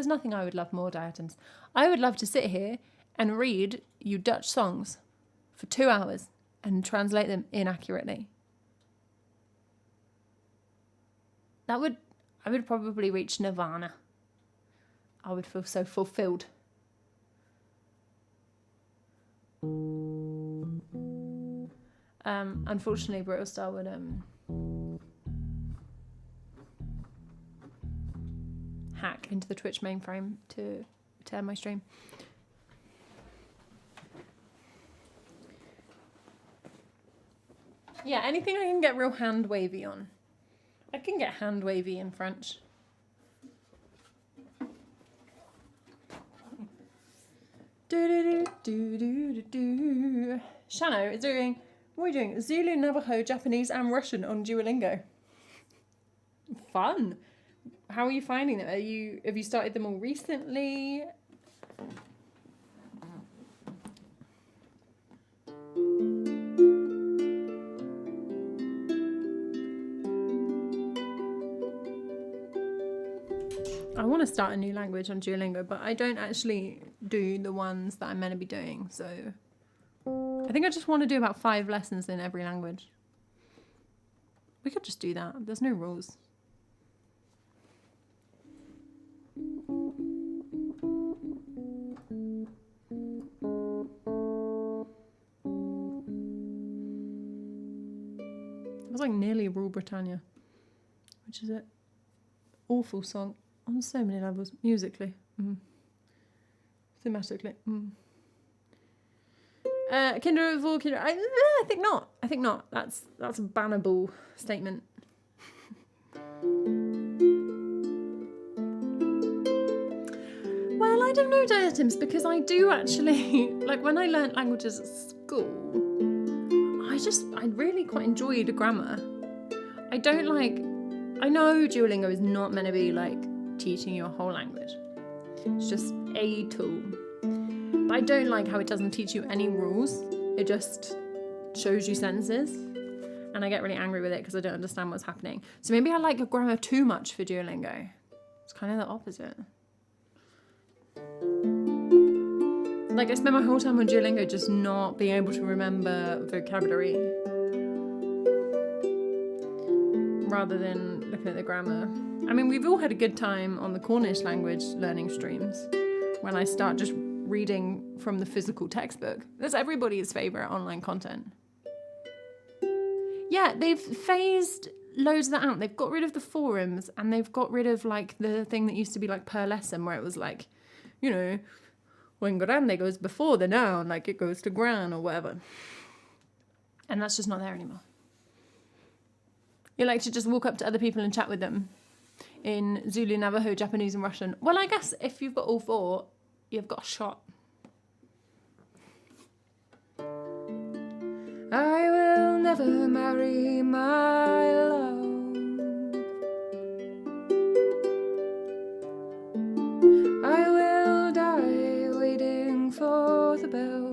nothing I would love more, diatoms. I would love to sit here and read you Dutch songs for 2 hours and translate them inaccurately. I would probably reach nirvana. I would feel so fulfilled. Unfortunately, Brutal Star would hack into the Twitch mainframe to tear my stream. Yeah, anything I can get real hand wavy on. I can get hand wavy in French. Shano is doing, what are you doing? Zulu, Navajo, Japanese and Russian on Duolingo. Fun. How are you finding them? Have you started them all recently? I want to start a new language on Duolingo, but I don't actually do the ones that I'm meant to be doing, so I think I just want to do about 5 lessons in every language. We could just do that. There's no rules. It was like nearly Rule Britannia, which is an awful song on so many levels, musically, thematically. Kinder vor Kinder. I think not. I think not. That's a bannable statement. Well, I don't know, diatoms, because I do actually, like when I learnt languages at school, I really quite enjoyed grammar. I know Duolingo is not meant to be like teaching you a whole language. It's just a tool. But I don't like how it doesn't teach you any rules. It just shows you sentences. And I get really angry with it because I don't understand what's happening. So maybe I like grammar too much for Duolingo. It's kind of the opposite. Like I spent my whole time on Duolingo just not being able to remember vocabulary rather than looking at the grammar. I mean, we've all had a good time on the Cornish language learning streams when I start just reading from the physical textbook. That's everybody's favourite online content. Yeah, they've phased loads of that out. They've got rid of the forums and they've got rid of like the thing that used to be like per lesson where it was like, you know, when grande goes before the noun, like it goes to gran or whatever. And that's just not there anymore. You like to just walk up to other people and chat with them in Zulu, Navajo, Japanese and Russian. Well, I guess if you've got all 4, you've got a shot. I will never marry my love. I will die waiting for the bells.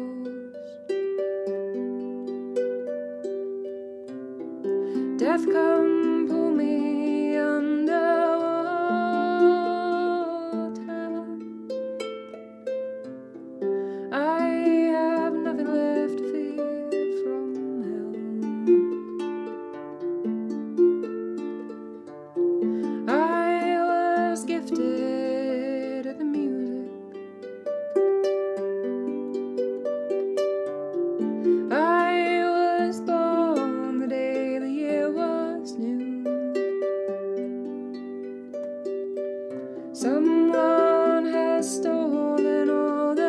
Death come pull me underwater. I have nothing left to fear from hell. I was gifted at the music. I was born the day the year was new. Someone has stolen all the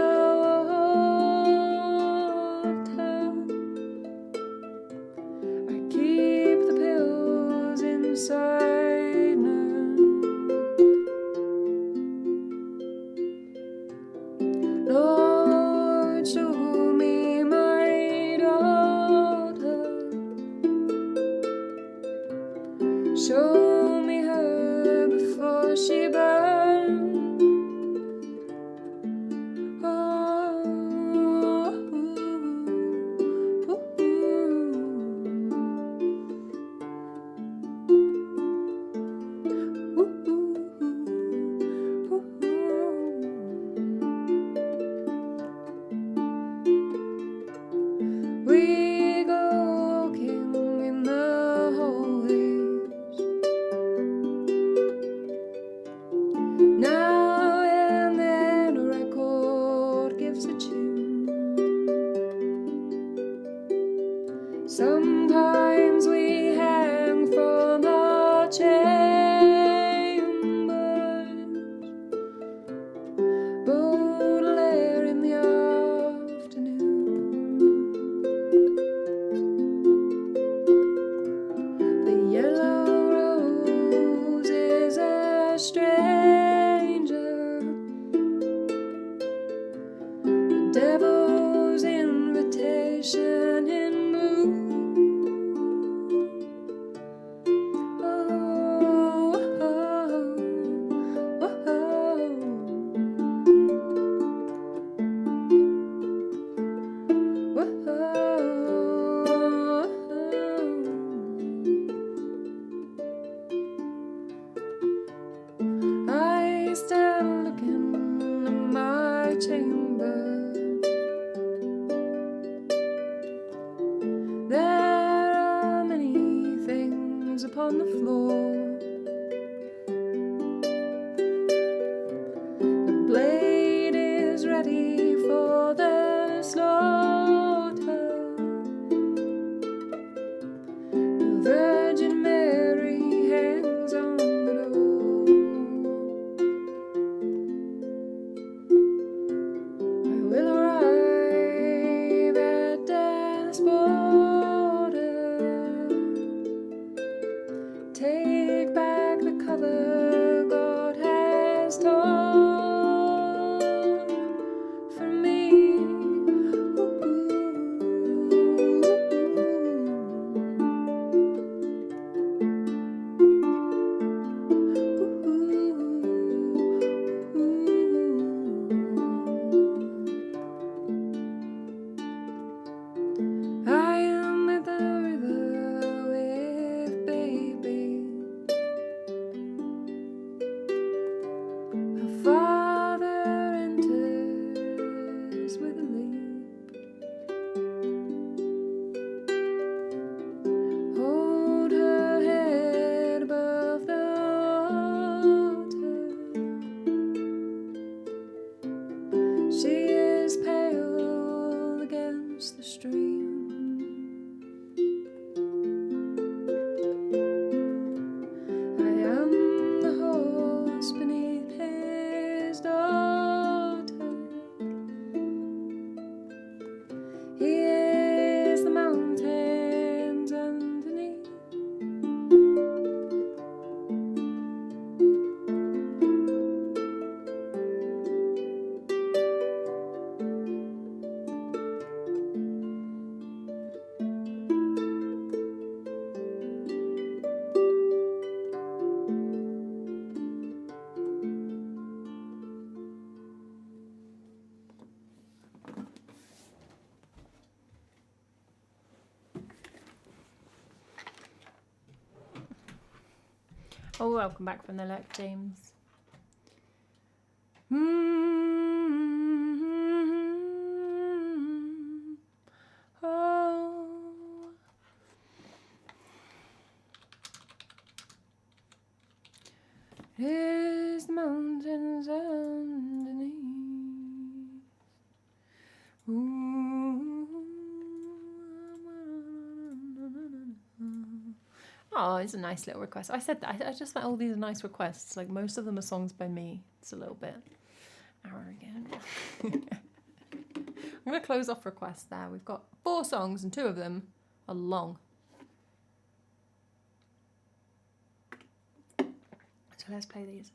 stranger, the devil's invitation in blue. I stand looking in my chamber. There are many things upon the floor. The blade is ready for the slaughter. The Virgin Mary hangs on the door. I will arrive at death's border. Take back the cover God has torn from me. I am at the river with baby. Her father enters with a leap. Hold her head above the water. She is pale against the stream. I am the horse beneath his daughter. He is the mountains underneath. Oh, welcome back from the lurk, James. Oh. There's the mountains underneath. Oh, it's a nice little request. I said that. I just thought all these are nice requests. Like, most of them are songs by me. It's a little bit arrogant. I'm going to close off requests there. We've got 4 songs and 2 of them are long. So let's play these.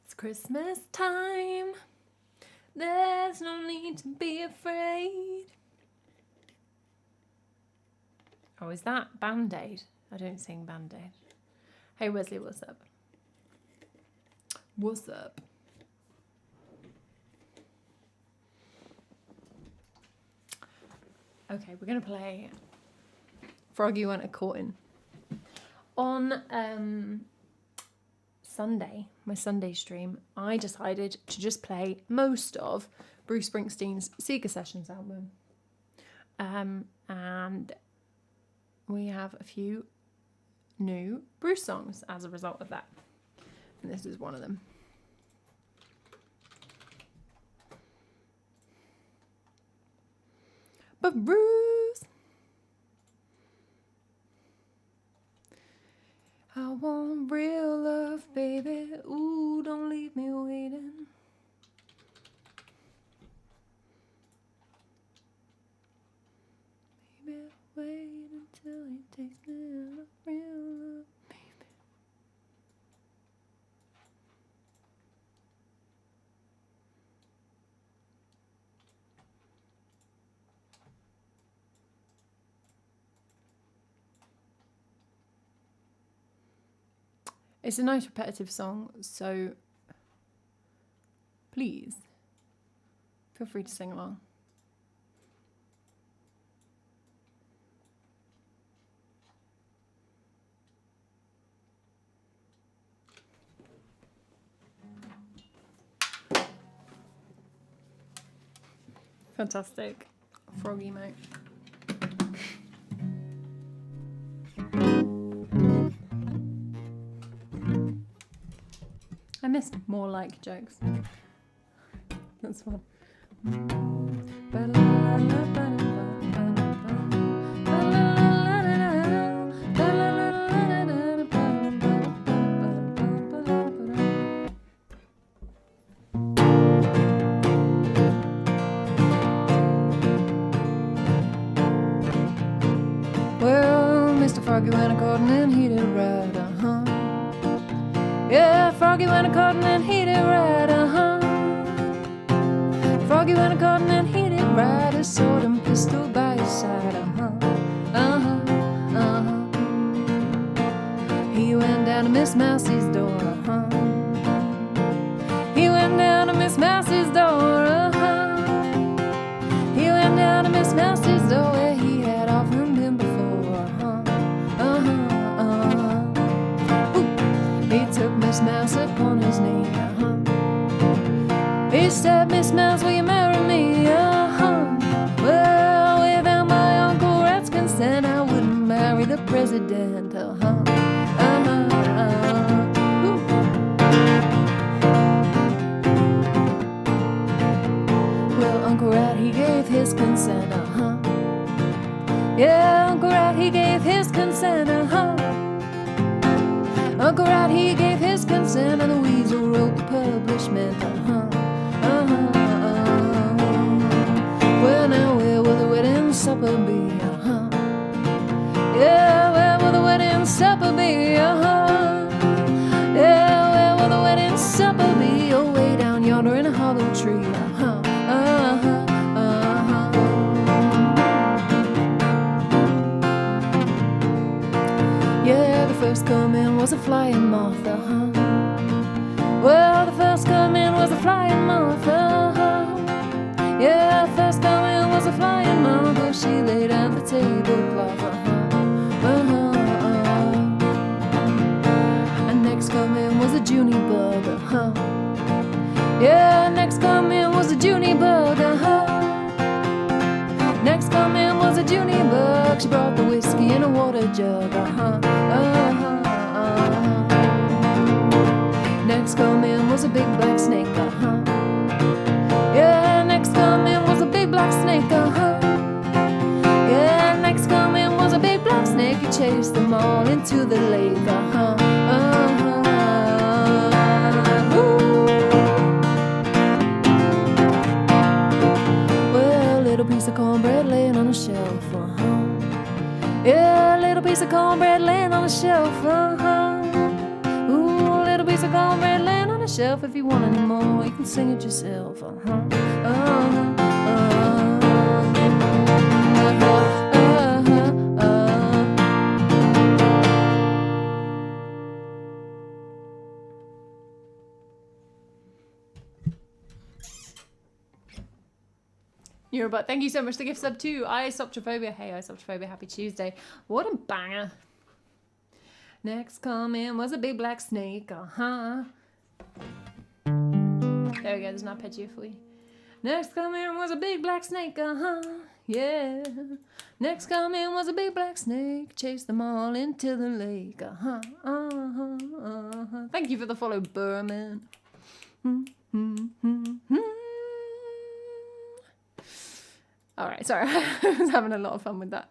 It's Christmas time. There's no need to be afraid. Oh, is that Band-Aid? I don't sing Band-Aid. Hey Wesley, what's up? What's up? Okay, we're going to play Froggy Went A-Courtin'. On Sunday, my Sunday stream, I decided to just play most of Bruce Springsteen's Seeger Sessions album. And we have a few new Bruce songs as a result of that. And this is one of them. But Bruce, I want real love, baby. Ooh, don't leave me waiting. takes me out of real love. It's a nice repetitive song, so please feel free to sing along. Fantastic. Froggy mate. I miss more like jokes. That's fun. Well, Mr. Froggy went a-courting and he did right, Yeah, Froggy went a-courting and he did right, Froggy went a-courting and he did right, a sword and pistol by his side, He went down to Miss Mousie's door, He went down to Miss Mousie's door, He went down to Miss Mousie's door where he had often been before, He took Miss Mouse upon his knee, He said, Miss Mouse, will you marry me, Well, without my Uncle Rat's consent, I wouldn't marry the president, Well, Uncle Rat, he gave his consent, Yeah, Uncle Rat, he gave his consent, Uncle Rat, he gave his consent, and the weasel wrote the publishment, Well, now where will the wedding supper be, Yeah, where will the wedding supper be, Yeah, where will the wedding supper be, Oh, way down yonder in a hollow tree, Yeah, the first coming was a flying moth, Well, the first coming was a flying moth, Yeah, the first coming was a flying moth, Well, she laid out the tablecloth, And next coming was a Junie bug, Yeah, next coming was a Junie bug, Next coming was a Junie bug, She brought the whiskey in a water jug, Next coming was a big black snake, Yeah, next coming was a big black snake, Yeah, next coming was a big black snake, He chased them all into the lake, Well, little piece of cornbread laying on a shelf, Yeah, little piece of cornbread laying on a shelf, Ooh, little piece of cornbread laying on a shelf. If you want any more, you can sing it yourself, You're about. Thank you so much for the gift sub too. Isoptrophobia. Hey, Isoptrophobia. Happy Tuesday. What a banger. Next coming was a big black snake. There we go. There's an arpeggio for you. Next coming was a big black snake. Yeah. Next coming was a big black snake. Chased them all into the lake. Thank you for the follow, Burman. All right, sorry, I was having a lot of fun with that.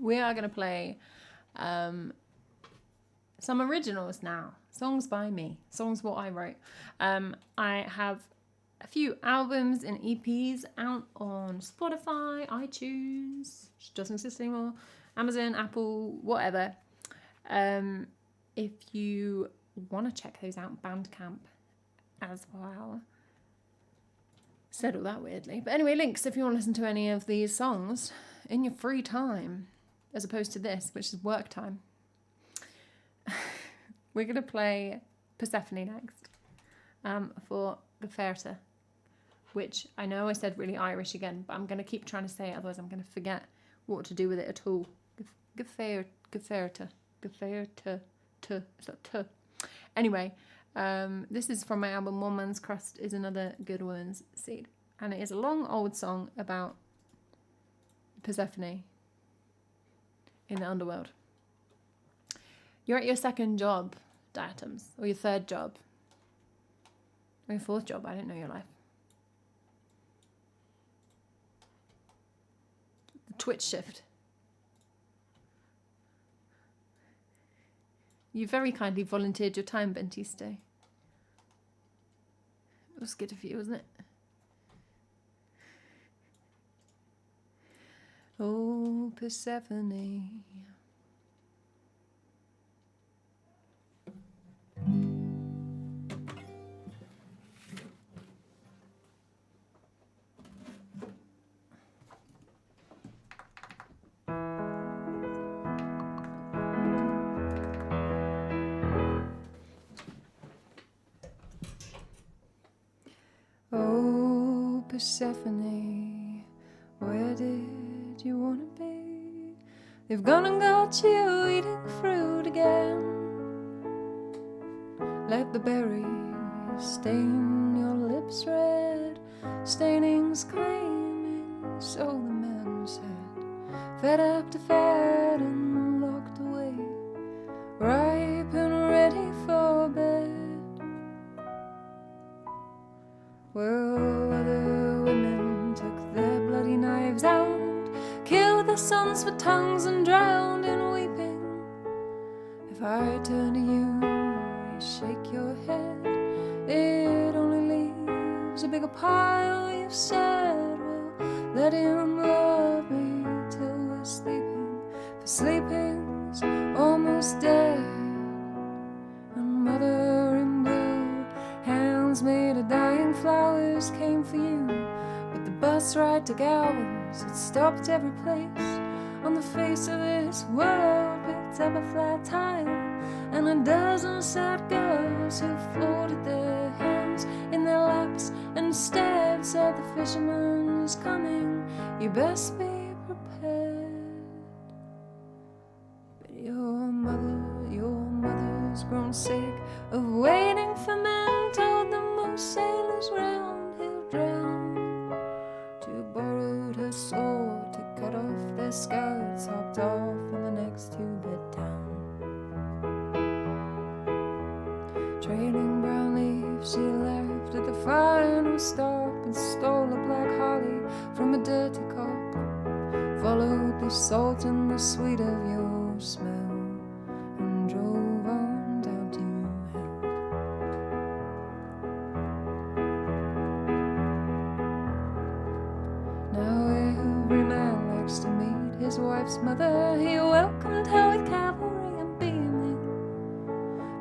We are going to play some originals now. Songs by me. Songs what I wrote. I have a few albums and EPs out on Spotify, iTunes, which doesn't exist anymore, Amazon, Apple, whatever. If you want to check those out, Bandcamp as well. Said all that weirdly. But anyway, links if you want to listen to any of these songs in your free time, as opposed to this, which is work time. We're going to play Persephone next for Gefährte, which I know I said really Irish again, but I'm going to keep trying to say it, otherwise I'm going to forget what to do with it at all. Gefährte. Is that t? Anyway, this is from my album One Man's Crust is Another Good Woman's Seed. And it is a long old song about Persephone in the underworld. You're at your second job, diatoms, or your third job, or your fourth job. I don't know your life. The Twitch shift. You very kindly volunteered your time, Bentiste. It was good of you, wasn't it? Oh, Persephone. Oh, Persephone, where did you want to be? They've gone and got you eating fruit again. Let the berries stain your lips red, staining's claiming, so the man said. Fed up to fed and locked away, ripe and ready for bed. Well, other women took their bloody knives out, killed their sons for tongues and drowned in weeping. If I turn to you, you shake your head, it only leaves a bigger pile. You said, well, let him love me till we're sleeping, for sleeping's almost dead. And mother in blue, hands made of dying flowers, came for you, but the bus ride took hours. It stopped every place on the face of this world, picked up a flat tire and a dozen sad girls who folded their hands in their laps and stared. Said the fisherman's coming, you best be prepared. But your mother's grown sick of waiting for men, told them most sailors round he'll drown. To borrowed her sword to cut off their skirts, hopped off in the next two-bit town. Trailing brown leaves, she laughed at the final stop and stole a black holly from a dirty cup. Followed the salt and the sweet of your smell and drove on down to hell. Now every man likes to meet his wife's mother. He welcomed her with cavalry and beaming,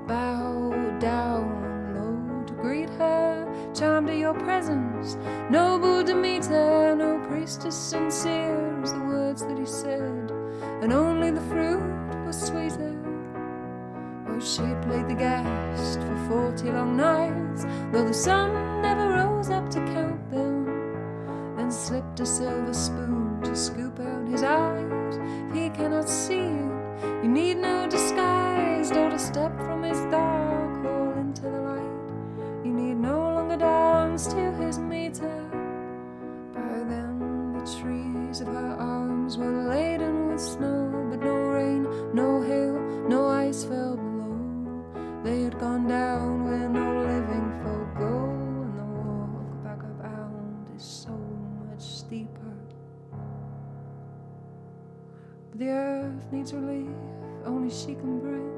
bowed down low to greet her, charmed at your presence, noble Demeter, no priestess sincere as the words that he said, and only the fruit was sweeter. Oh, she played the guest for 40 long nights, though the sun never rose up to count them, then slipped a silver spoon to scoop out his eyes. If he cannot see you, you need no disguise. Don't step from his dark hole into the light. You need no longer dance to his meter. By then the trees of her arms were laden with snow, but no rain, no hail, no ice fell below. They had gone down where no living folk go, and the walk back abound is so much steeper. But the earth needs relief, only she can bring.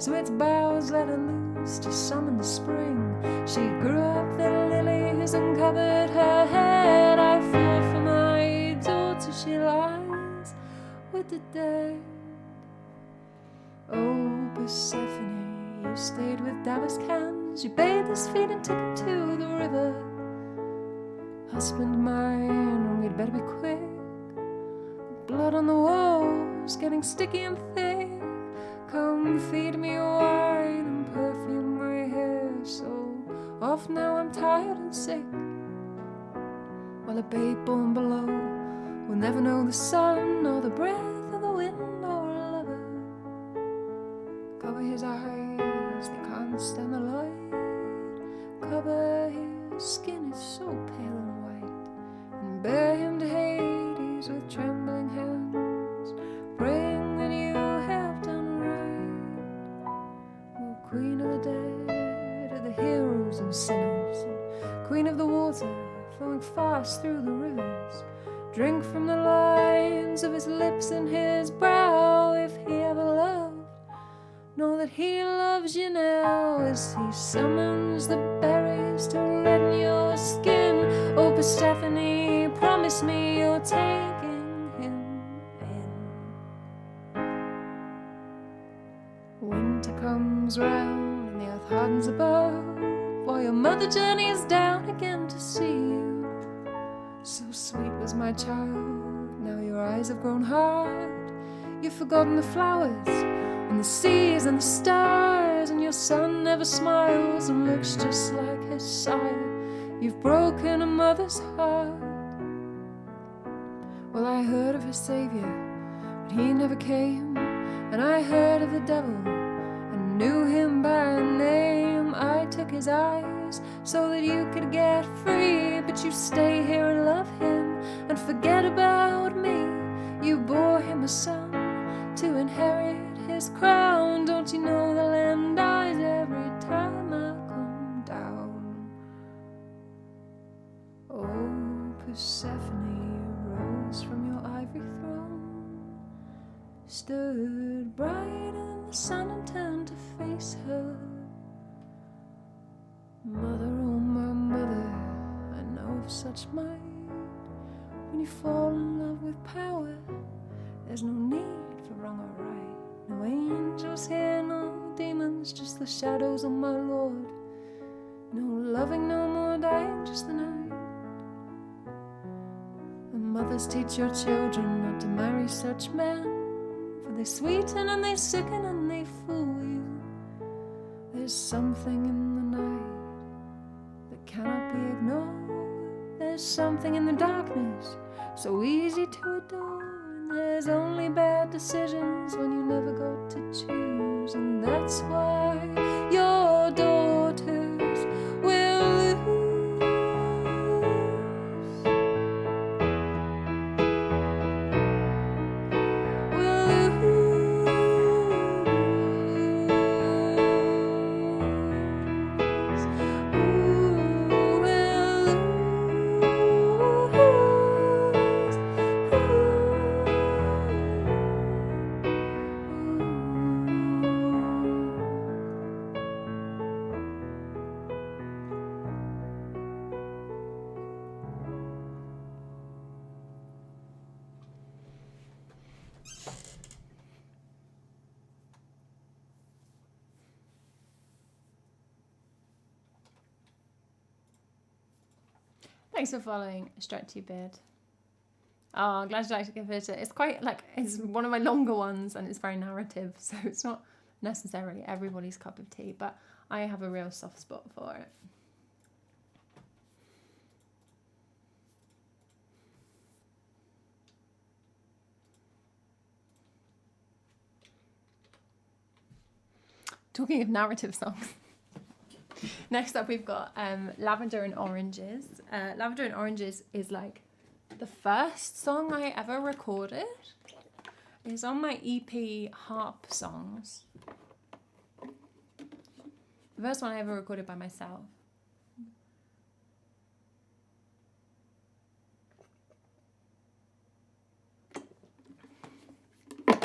so its boughs let her loose to summon the spring. She grew up the lilies and covered her head. I fought for my daughter, she lies with the dead. Oh, Persephone, you stayed with damask hands. You bathed his feet and took him to the river. Husband mine, we'd better be quick. Blood on the walls, getting sticky and thick. Come feed me wine and perfume my hair. So off now, I'm tired and sick. While a babe born below will never know the sun or the breath of the wind or a lover. Cover his eyes, they can't stand the light. Cover his skin, it's so pale and white. And bear him to Hades with trembling hands, praying that you have done right. Oh, Queen of the dead, of the heroes and sinners, and Queen of the water flowing fast through the rivers, drink from the lines of his lips and his brow. If he ever loved, know that he loves you now, as he summons the berries to redden your skin. Oh, Persephone, promise me you're taking him in. Winter comes round and the earth hardens above, while your mother journeys down again to see you. So sweet was my child, now your eyes have grown hard. You've forgotten the flowers and the seas and the stars, and your son never smiles and looks just like his sire. You've broken a mother's heart. Well, I heard of a savior, but he never came. And I heard of the devil and knew him by name. I took his eyes so that you could get free, but you stay here and love him and forget about me. You bore him a son to inherit his crown. Don't you know the land dies every time I come down? Oh, Persephone, you rose from your ivory throne, stood brighter than the sun and turned to face her. Mother, oh my mother, I know of such might. When you fall in love with power, there's no need for wrong or right. No angels here, no demons, just the shadows of my Lord. No loving, no more dying, just the night. And mothers, teach your children not to marry such men, for they sweeten and they sicken and they fool you. There's something in the night that cannot be ignored. There's something in the darkness so easy to adore. And there's only bad decisions when you never got to choose. And that's why your daughters will lose. Will lose. Ooh, will lose. Thanks for following Straight to Your Beard. Oh, glad you liked it, give it a. It's quite like, it's one of my longer ones and it's very narrative, so it's not necessarily everybody's cup of tea, but I have a real soft spot for it. Talking of narrative songs. Next up we've got Lavender and Oranges. Lavender and Oranges is like the first song I ever recorded. It's on my EP Harp Songs. The first one I ever recorded by myself.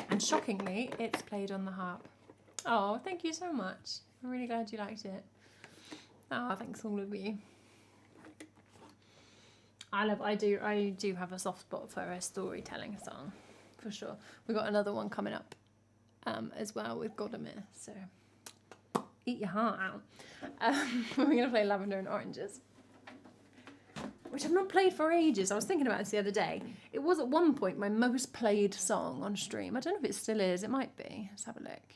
And shockingly, it's played on the harp. Oh, thank you so much. I'm really glad you liked it. Oh, thanks all of you. I do have a soft spot for a storytelling song, for sure. We've got another one coming up as well with Godamir, so eat your heart out. We're going to play Lavender and Oranges, which I've not played for ages. I was thinking about this the other day. It was at one point my most played song on stream. I don't know if it still is. It might be. Let's have a look.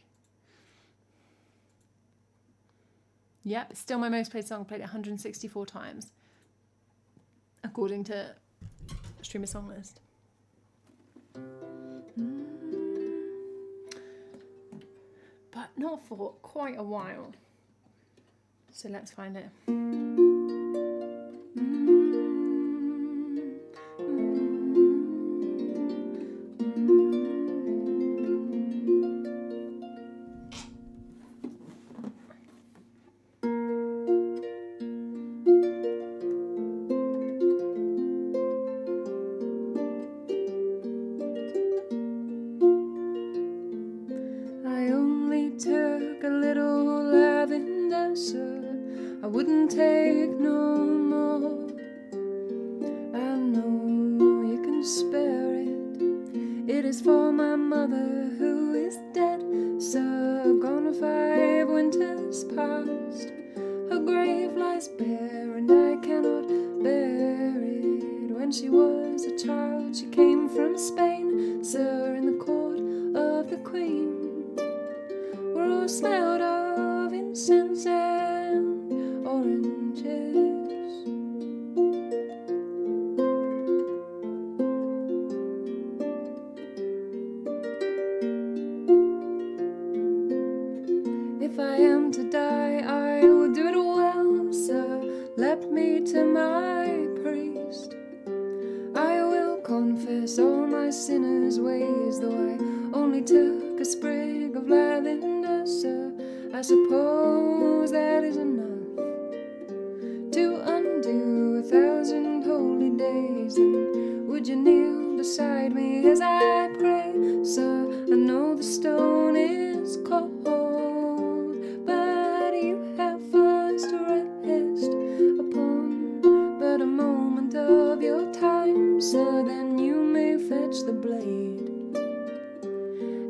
Yep, it's still my most played song. I played it 164 times, according to Streamer Song List. But not for quite a while. So let's find it. Wouldn't take no more. I know you can spare it. It is for my mother who is dead. So gone 5 winters past. Her grave lies bare and I cannot bear it. When she was a child she came from Spain. Sir, in the court of the Queen, we're all smelled of incense and oranges. If I am to die, I will do it well, sir. Let me to my priest. I will confess all my sinners' ways, though I only took a sprig of lavender, sir. I suppose that is enough to undo 1,000 holy days. And would you kneel beside me as I pray, sir? I know the stone is cold, but you have first rest upon but a moment of your time, sir. Then you may fetch the blade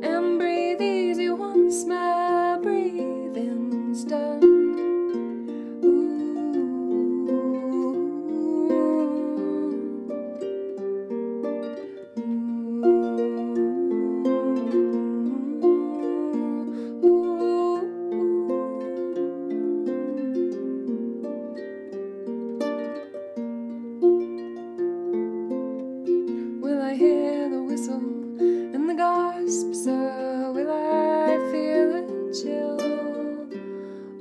and breathe easy once my breathing's done. Will I hear the whistle and the gasp, sir? Will I feel a chill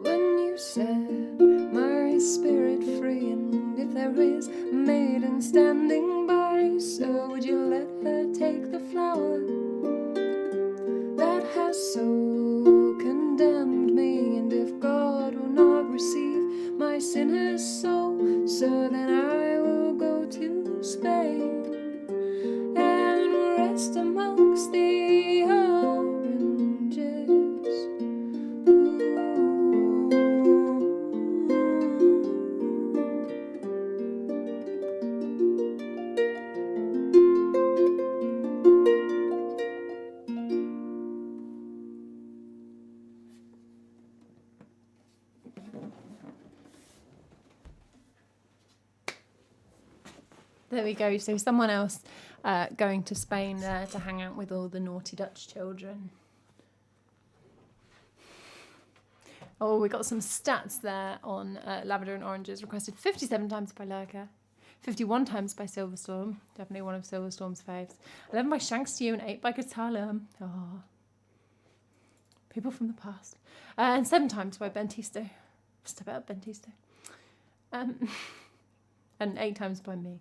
when you set my spirit free? And if there is a maiden standing by, sir, would you let her take the flower that has so condemned me? And if God will not receive my sinner's soul, sir, then I will go to Spain and rest amongst the oranges. There we go. So someone else going to Spain there to hang out with all the naughty Dutch children. Oh, we got some stats there on Lavender and Oranges. Requested 57 times by Lurker, 51 times by Silverstorm, definitely one of Silverstorm's faves, 11 by Shankstew and 8 by Guitarlum. Oh, people from the past. And 7 times by Bentisto. Just about Bentisto. And 8 times by me.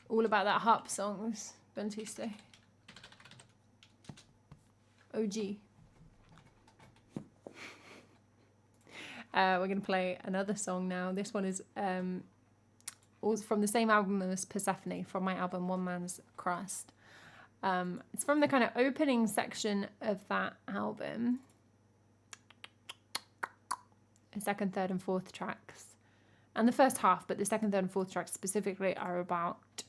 All about that harp songs, Bentisto. OG. We're going to play another song now. This one is also from the same album as Persephone, from my album One Man's Crust. It's from the kind of opening section of that album. The second, third, and fourth tracks. And the first half, but the second, third, and fourth tracks specifically are about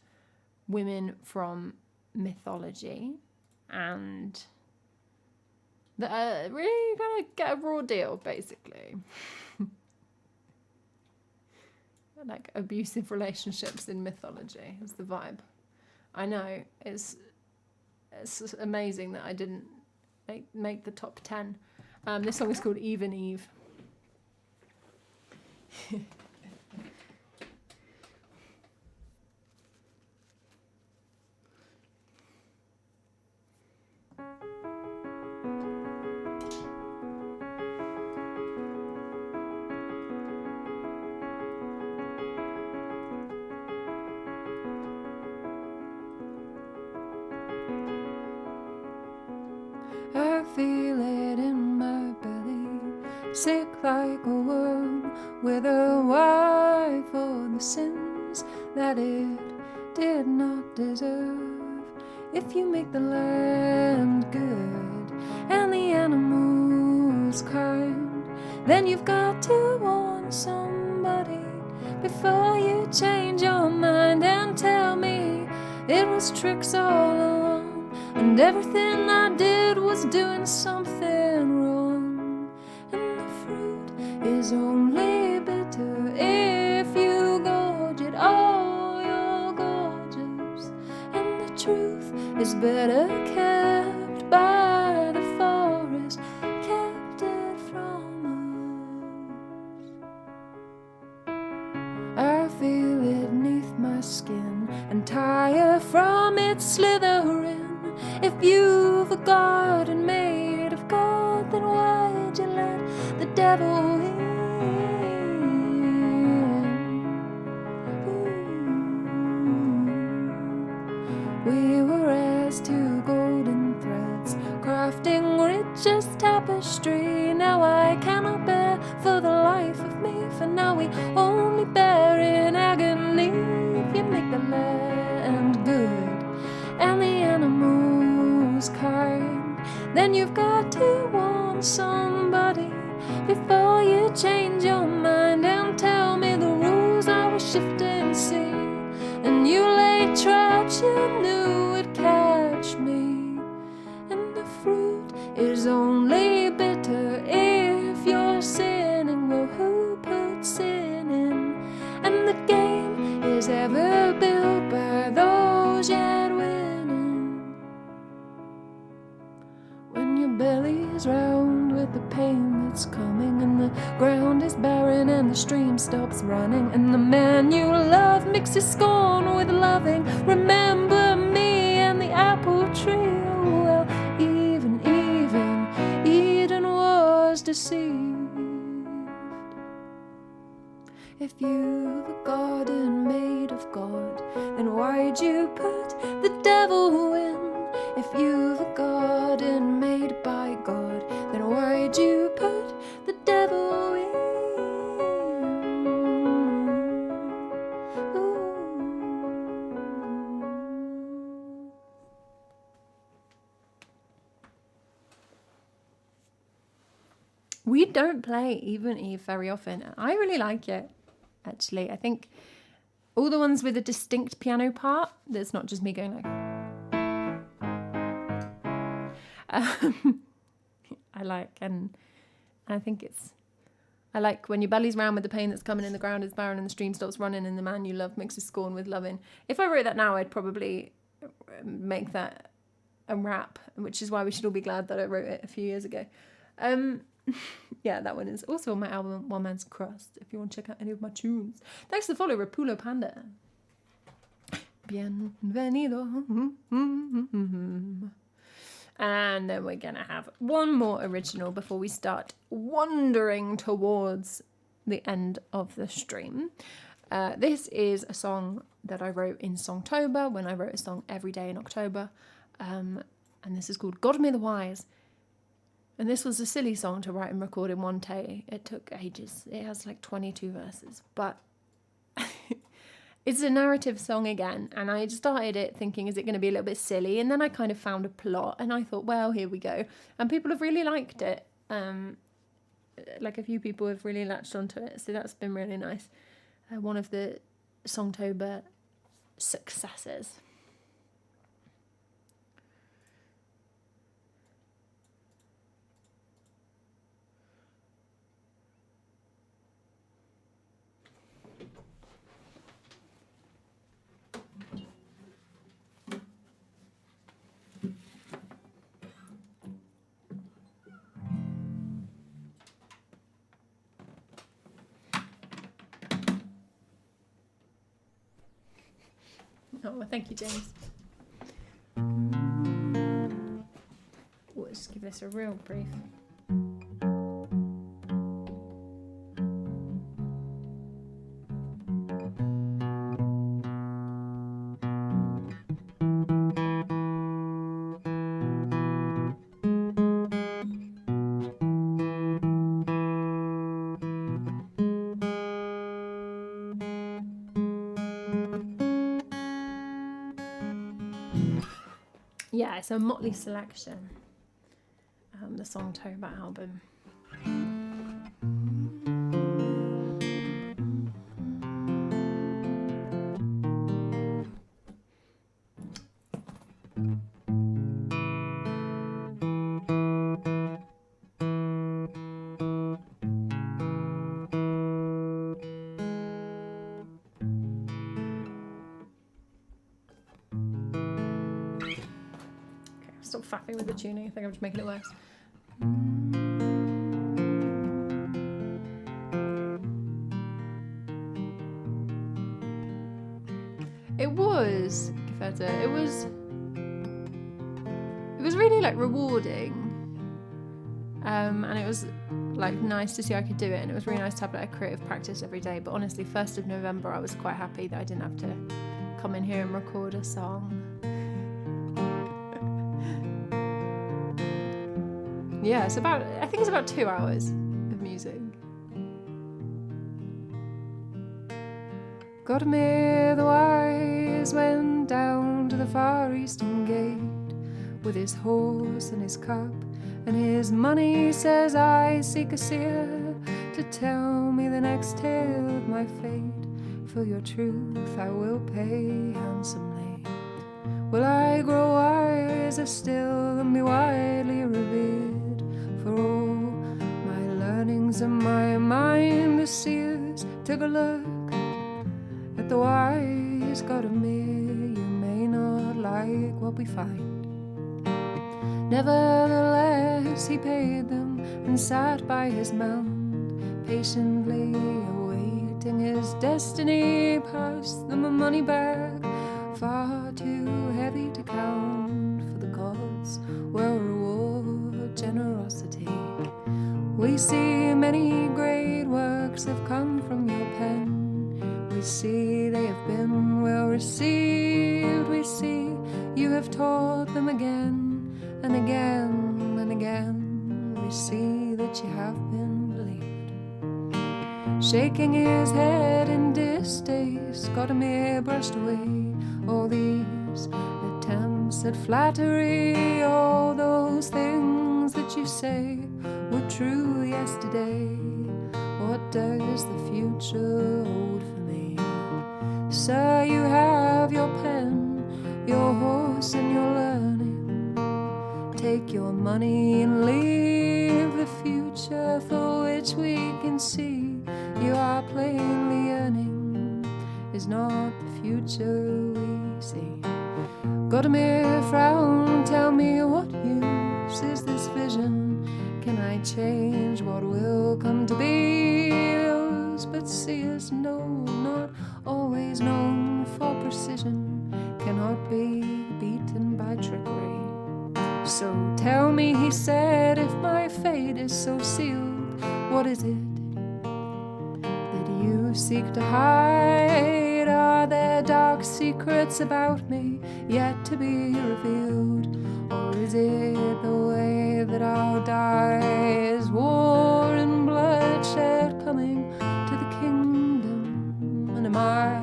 women from mythology. And that really kind of get a raw deal, basically. Like abusive relationships in mythology is the vibe. I know, it's amazing that I didn't make the top 10. This song is called Even Eve. I feel it in my belly, sick like a worm, with a why for the sins that it did not deserve. If you make the land good and the animals kind, then you've got to warn somebody before you change your mind and tell me it was tricks all along. And everything I did was doing something wrong. And the fruit is only bitter if you gorge it. Oh, you're gorgeous. And the truth is better kept by the forest, kept it from us. I feel it neath my skin and tire from its slithering. If you've a garden made of gold, then why'd you let the devil in? Ooh. We were as two golden threads, crafting richest tapestry. Now I cannot bear for the life of me, for now we only bear in agony. If you make the land good and the animals kind, then you've got to warn somebody before you change your mind and tell me the rules I was shifting sea. And you laid traps, you knew it'd catch me. And the fruit is only bitter if you're sinning. Well, who put sin in? And the game is ever built by those yet winning. When your belly's round with the pain that's coming, and the ground is barren and the stream stops running, and the man you love mixes scorn with loving, remember me and the apple tree. Oh, well, even Eden was deceived. If you've a garden made of God, then why'd you put the devil in? If you've a garden made by God, then why'd you put the devil in? Ooh. We don't play Even Eve very often, and I really like it, actually. I think all the ones with a distinct piano part, that's not just me going like... I like, and I think I like when your belly's round with the pain that's coming, and the ground is barren and the stream stops running, and the man you love mixes scorn with loving. If I wrote that now, I'd probably make that a rap, which is why we should all be glad that I wrote it a few years ago. Yeah, that one is also on my album One Man's Crust, if you want to check out any of my tunes. Thanks to the follow, Rapulo Panda. Bienvenido. And then we're going to have one more original before we start wandering towards the end of the stream. This is a song that I wrote in Songtober, when I wrote a song every day in October. And this is called God Me the Wise. And this was a silly song to write and record in one day. It took ages. It has like 22 verses. But it's a narrative song again. And I started it thinking, is it going to be a little bit silly? And then I kind of found a plot. And I thought, well, here we go. And people have really liked it. Like a few people have really latched onto it. So that's been really nice. One of the Songtober successes. Oh, well, thank you, James. Let's just give this a real brief. Yeah, it's a motley selection. The Songtober album. Stop faffing with the tuning. I think I'm just making it worse. It was really like rewarding, and it was like nice to see I could do it, and it was really nice to have like a creative practice every day. But honestly, 1st of November I was quite happy that I didn't have to come in here and record a song. Yeah, I think it's about 2 hours of music. Godmere the wise went down to the far eastern gate with his horse and his cup and his money. Says, I seek a seer to tell me the next tale of my fate. For your truth I will pay handsomely. Will I grow wiser still and be widely revered? For all my learnings and my mind, the seers took a look at the wise Godmere. You may not like what we find. Nevertheless, he paid them and sat by his mount, patiently awaiting his destiny. Passed them a money bag far too heavy to count, for the gods will reward generosity. We see many great works have come from your pen. We see they have been well received. We see you have taught them again and again and again. We see that you have been believed. Shaking his head in distaste, Godmere brushed away all these attempts at flattery. All those things that you say were true yesterday. What does the future hold for me? Sir, you have your pen, your horse and your learning. Take your money and leave the future for which we can see you are plainly yearning is not the future we see. Godmere frowned, tell me what use is this vision? Can I change what will come to be? Those but seers know, not always known for precision, cannot be beaten by trickery. So tell me, he said, if my fate is so sealed, what is it that you seek to hide? Are there dark secrets about me yet to be revealed? Or is it the way that I'll die? Is war and bloodshed coming to the kingdom? And am I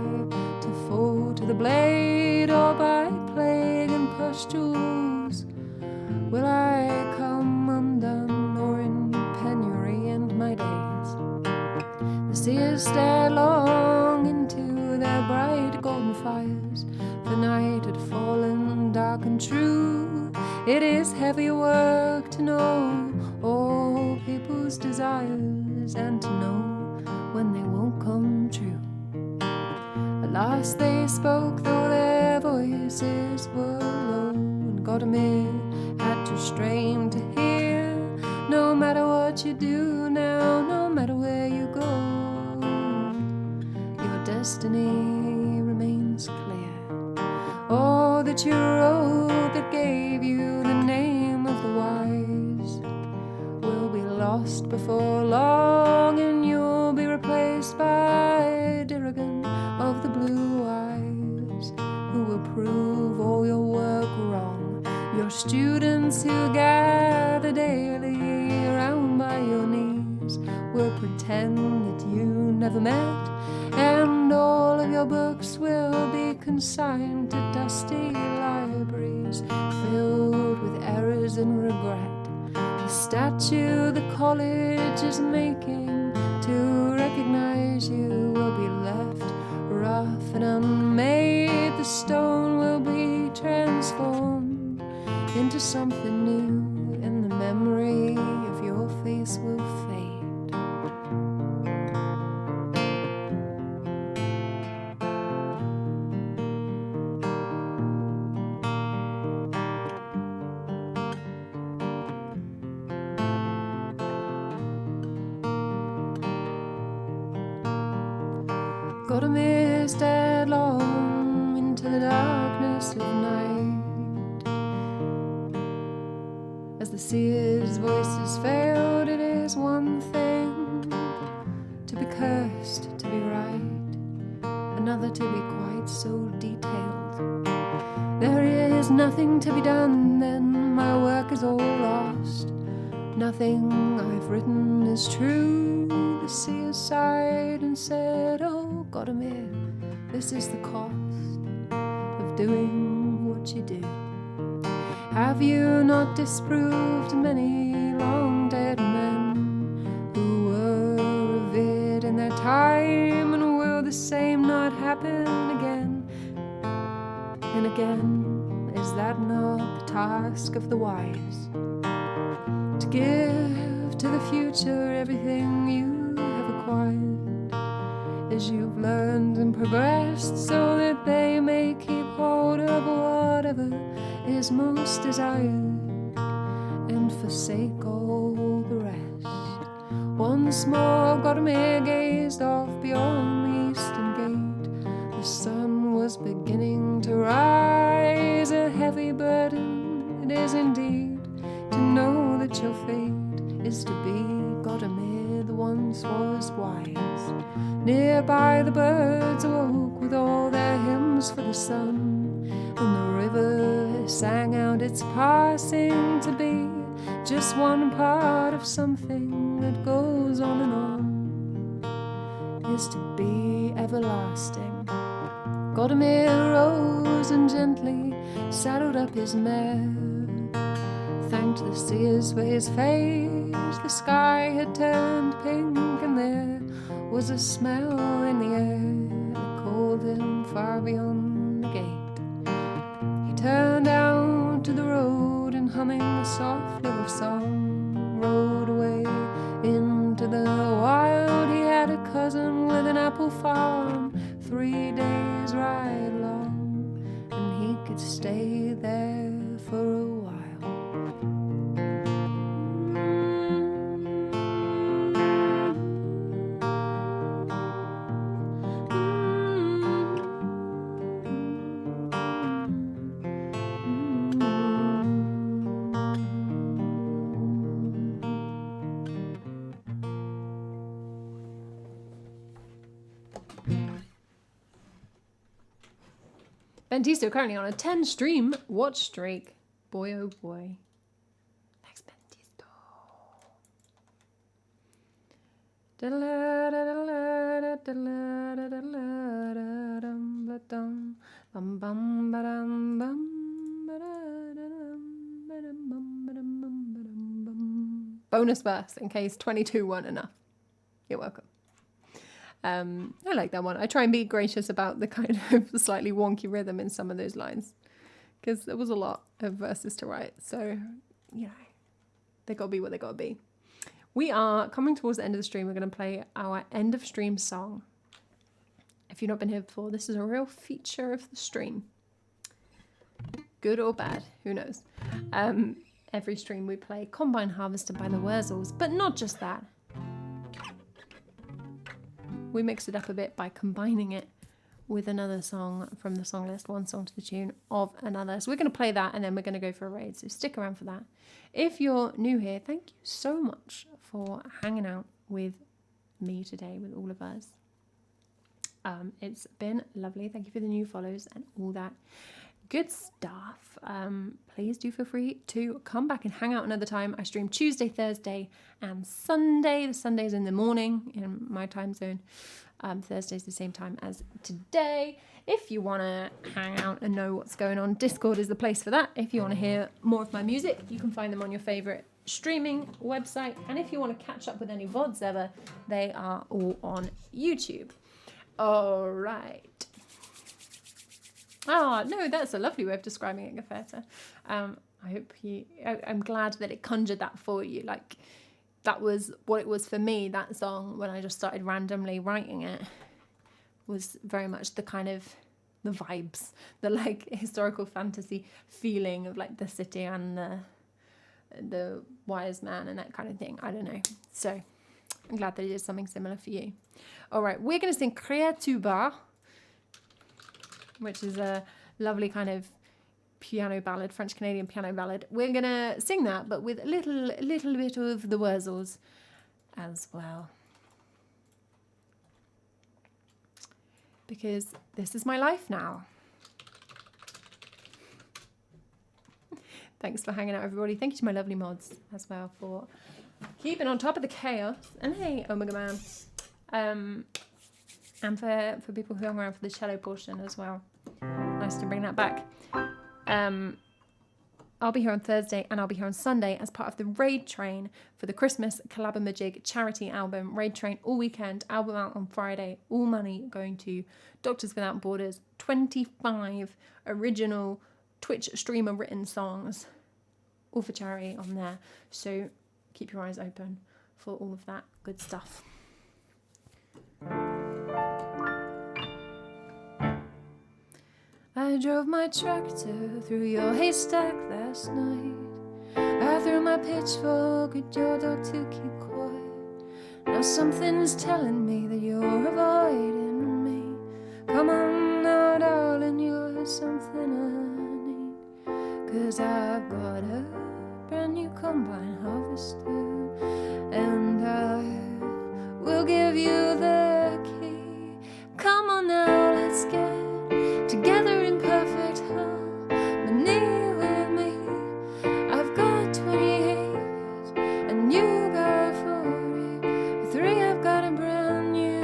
to fall to the blade, or by plague and pustules will I come undone, or in penury end my days? The seers stare long into their bright golden fires. The night had fallen dark and true. It is heavy work to know all people's desires, and to know when they won't come true. At last they spoke, though their voices were low, and Godmere had to strain to hear. No matter what you do now, no matter where you go, your destiny remains clear. Oh, that your road that gave you the name of the wise will be lost before long, and you'll be replaced by Dirrigan of the blue eyes, who will prove all your work wrong. Your students who gather daily around by your knees will pretend that you never met, and all of your books will be consigned to dusty libraries filled with errors and regret. The statue the college is making to recognize you will be left rough and unmade. The stone will be transformed into something new, and the memory of your face will fade. Godmere stared long into the darkness of night. As the seers' voices failed, it is one thing to be cursed, to be right, another to be quite so detailed. There is nothing to be done, then my work is all lost. Nothing I've written is true. The seer sighed and said, oh, Godmere, this is the cost of doing what you do. Have you not disproved many long dead men who were revered in their time, and will the same not happen again and again? Is that not the task of the wise? To give to the future everything you have acquired, as you've learned and progressed, so that they may keep hold of whatever is most desired, and forsake all the rest. Once more Godmere gazed off beyond the eastern gate. The sun was beginning to rise, a heavy burden it is indeed to know that your fate is to be Godmere that once was wise. Nearby the birds awoke with all their hymns for the sun, and the river sang out its passing to be just one part of something that goes on and on, is to be everlasting. Godmere rose and gently saddled up his mare, thanked the seers for his face. The sky had turned pink, and there was a smell in the air that called him far beyond the gate. He turned out to the road, and humming a soft little song, rode away into the wild. He had a cousin with an apple farm 3 days' ride long, and he could stay there for a while. Bentisto currently on a 10 stream watch streak. Boy, oh boy. L'expentisto. Bonus verse in case 22 weren't enough. You're welcome. I like that one. I try and be gracious about the kind of slightly wonky rhythm in some of those lines because there was a lot of verses to write. So, you know, they got to be what they got to be. We are coming towards the end of the stream. We're going to play our end of stream song. If you've not been here before, this is a real feature of the stream. Good or bad, who knows. Every stream we play Combine Harvester by the Wurzels, but not just that. We mix it up a bit by combining it with another song from the song list, one song to the tune of another. So we're going to play that and then we're going to go for a raid. So stick around for that. If you're new here, thank you so much for hanging out with me today, with all of us. It's been lovely. Thank you for the new follows and all that good stuff. Please do feel free to come back and hang out another time. I stream Tuesday, Thursday and Sunday. The Sunday's in the morning in my time zone. Thursday's the same time as today. If you want to hang out and know what's going on, Discord is the place for that. If you want to hear more of my music, you can find them on your favourite streaming website. And if you want to catch up with any VODs ever, they are all on YouTube. All right. Oh, no, that's a lovely way of describing it, Gafeta. I'm glad that it conjured that for you. Like, that was what it was for me, that song, when I just started randomly writing it, was very much the kind of, the vibes, the, like, historical fantasy feeling of, like, the city and the wise man and that kind of thing. I don't know. So, I'm glad that it is something similar for you. All right, we're going to sing Creatuba, which is a lovely kind of piano ballad, French-Canadian piano ballad. We're going to sing that, but with a little bit of the Wurzels as well. Because this is my life now. Thanks for hanging out, everybody. Thank you to my lovely mods as well for keeping on top of the chaos. And hey, Omega Man. And for people who hung around for the cello portion as well. Nice to bring that back. I'll be here on Thursday and I'll be here on Sunday as part of the Raid Train for the Christmas Collabamajig charity album. Raid Train all weekend, album out on Friday, all money going to Doctors Without Borders. 25 original Twitch streamer written songs, all for charity on there. So keep your eyes open for all of that good stuff. I drove my tractor through your haystack last night. I threw my pitchfork at your dog to keep quiet. Now something's telling me that you're avoiding me. Come on now, darling, you're something I need. 'Cause I've got a brand new combine harvester, and I will give you the key. Come on now, let's get together in perfect harmony with me. I've got 28 and you got 43. I've got a brand new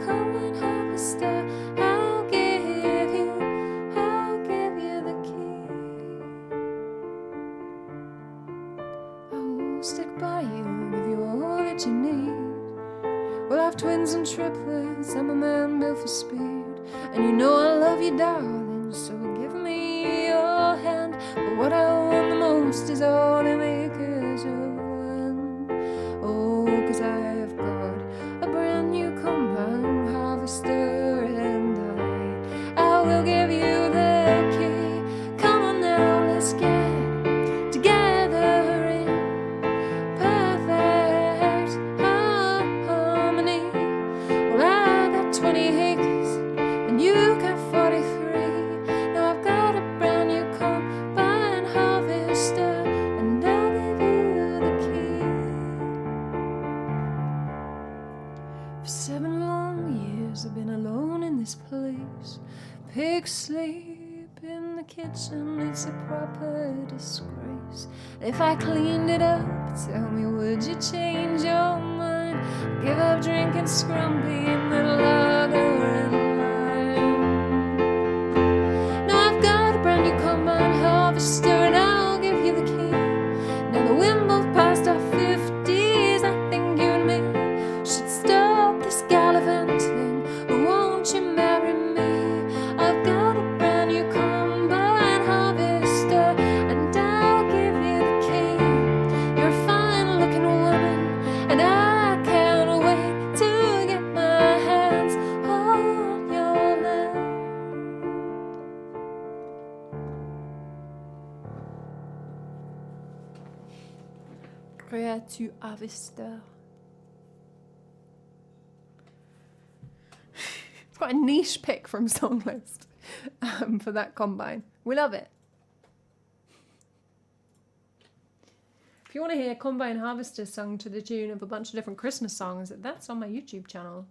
combine harvester. I'll give you the key. I will stick by you, give you all that you need. We'll have twins and triplets. I'm a man built for speed. And you know I love you, darling, so give me your hand. But what I want the most is all to make us one. Oh, 'cause I've got a brand new combine harvester, and I will give you the key. Come on now, let's get together in perfect harmony. Well, I got 20 acres and you got 43. Now I've got a brand new combine harvester, and I'll give you the key. For 7 long years I've been alone in this place. Pigs sleep in the kitchen, it's a proper disgrace. If I cleaned it up, tell me, would you change your mind? Give up drinking scrumpy in the lager and lime. Now I've got a brand new combine harvester, and I'll give you the key. Now that we're both past our 50s, I think you and me should stop this gallivanting. Won't you marry me? I've got a brand new combine harvester, and I'll give you the key. You're a fine-looking woman, and I can't wait to get my hands on your land. Creatu harvester. It's quite a niche pick from Songlist for that combine. We love it. If you want to hear Combine Harvester sung to the tune of a bunch of different Christmas songs, that's on my YouTube channel.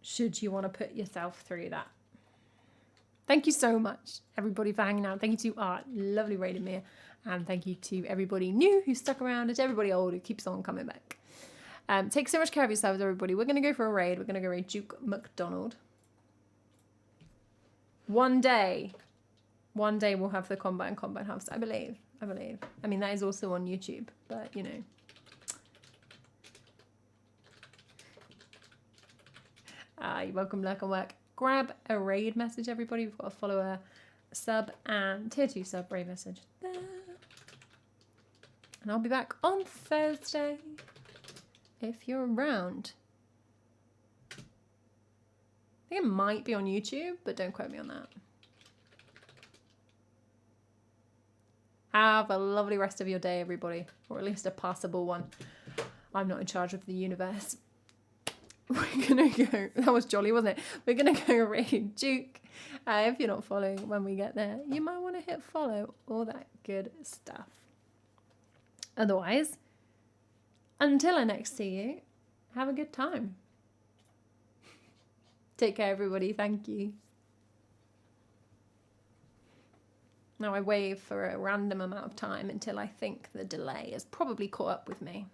Should you want to put yourself through that. Thank you so much, everybody, for hanging out. Thank you to Art, lovely rated me, and thank you to everybody new who stuck around, and to everybody old who keeps on coming back. Take so much care of yourselves, everybody. We're going to go for a raid. We're going to go raid Duke McDonald. One day we'll have the Combine Harvester. I believe. I mean, that is also on YouTube, but, you know. You're welcome, lurk and work. Grab a raid message, everybody. We've got a follower, sub, and tier 2 sub raid message there. And I'll be back on Thursday if you're around. I think it might be on YouTube, but don't quote me on that. Have a lovely rest of your day, everybody, or at least a passable one. I'm not in charge of the universe. We're gonna go. That was jolly, wasn't it? We're gonna go raid Duke. If you're not following when we get there, you might want to hit follow. All that good stuff. Otherwise, until I next see you, have a good time. Take care, everybody. Thank you. Now I wave for a random amount of time until I think the delay has probably caught up with me.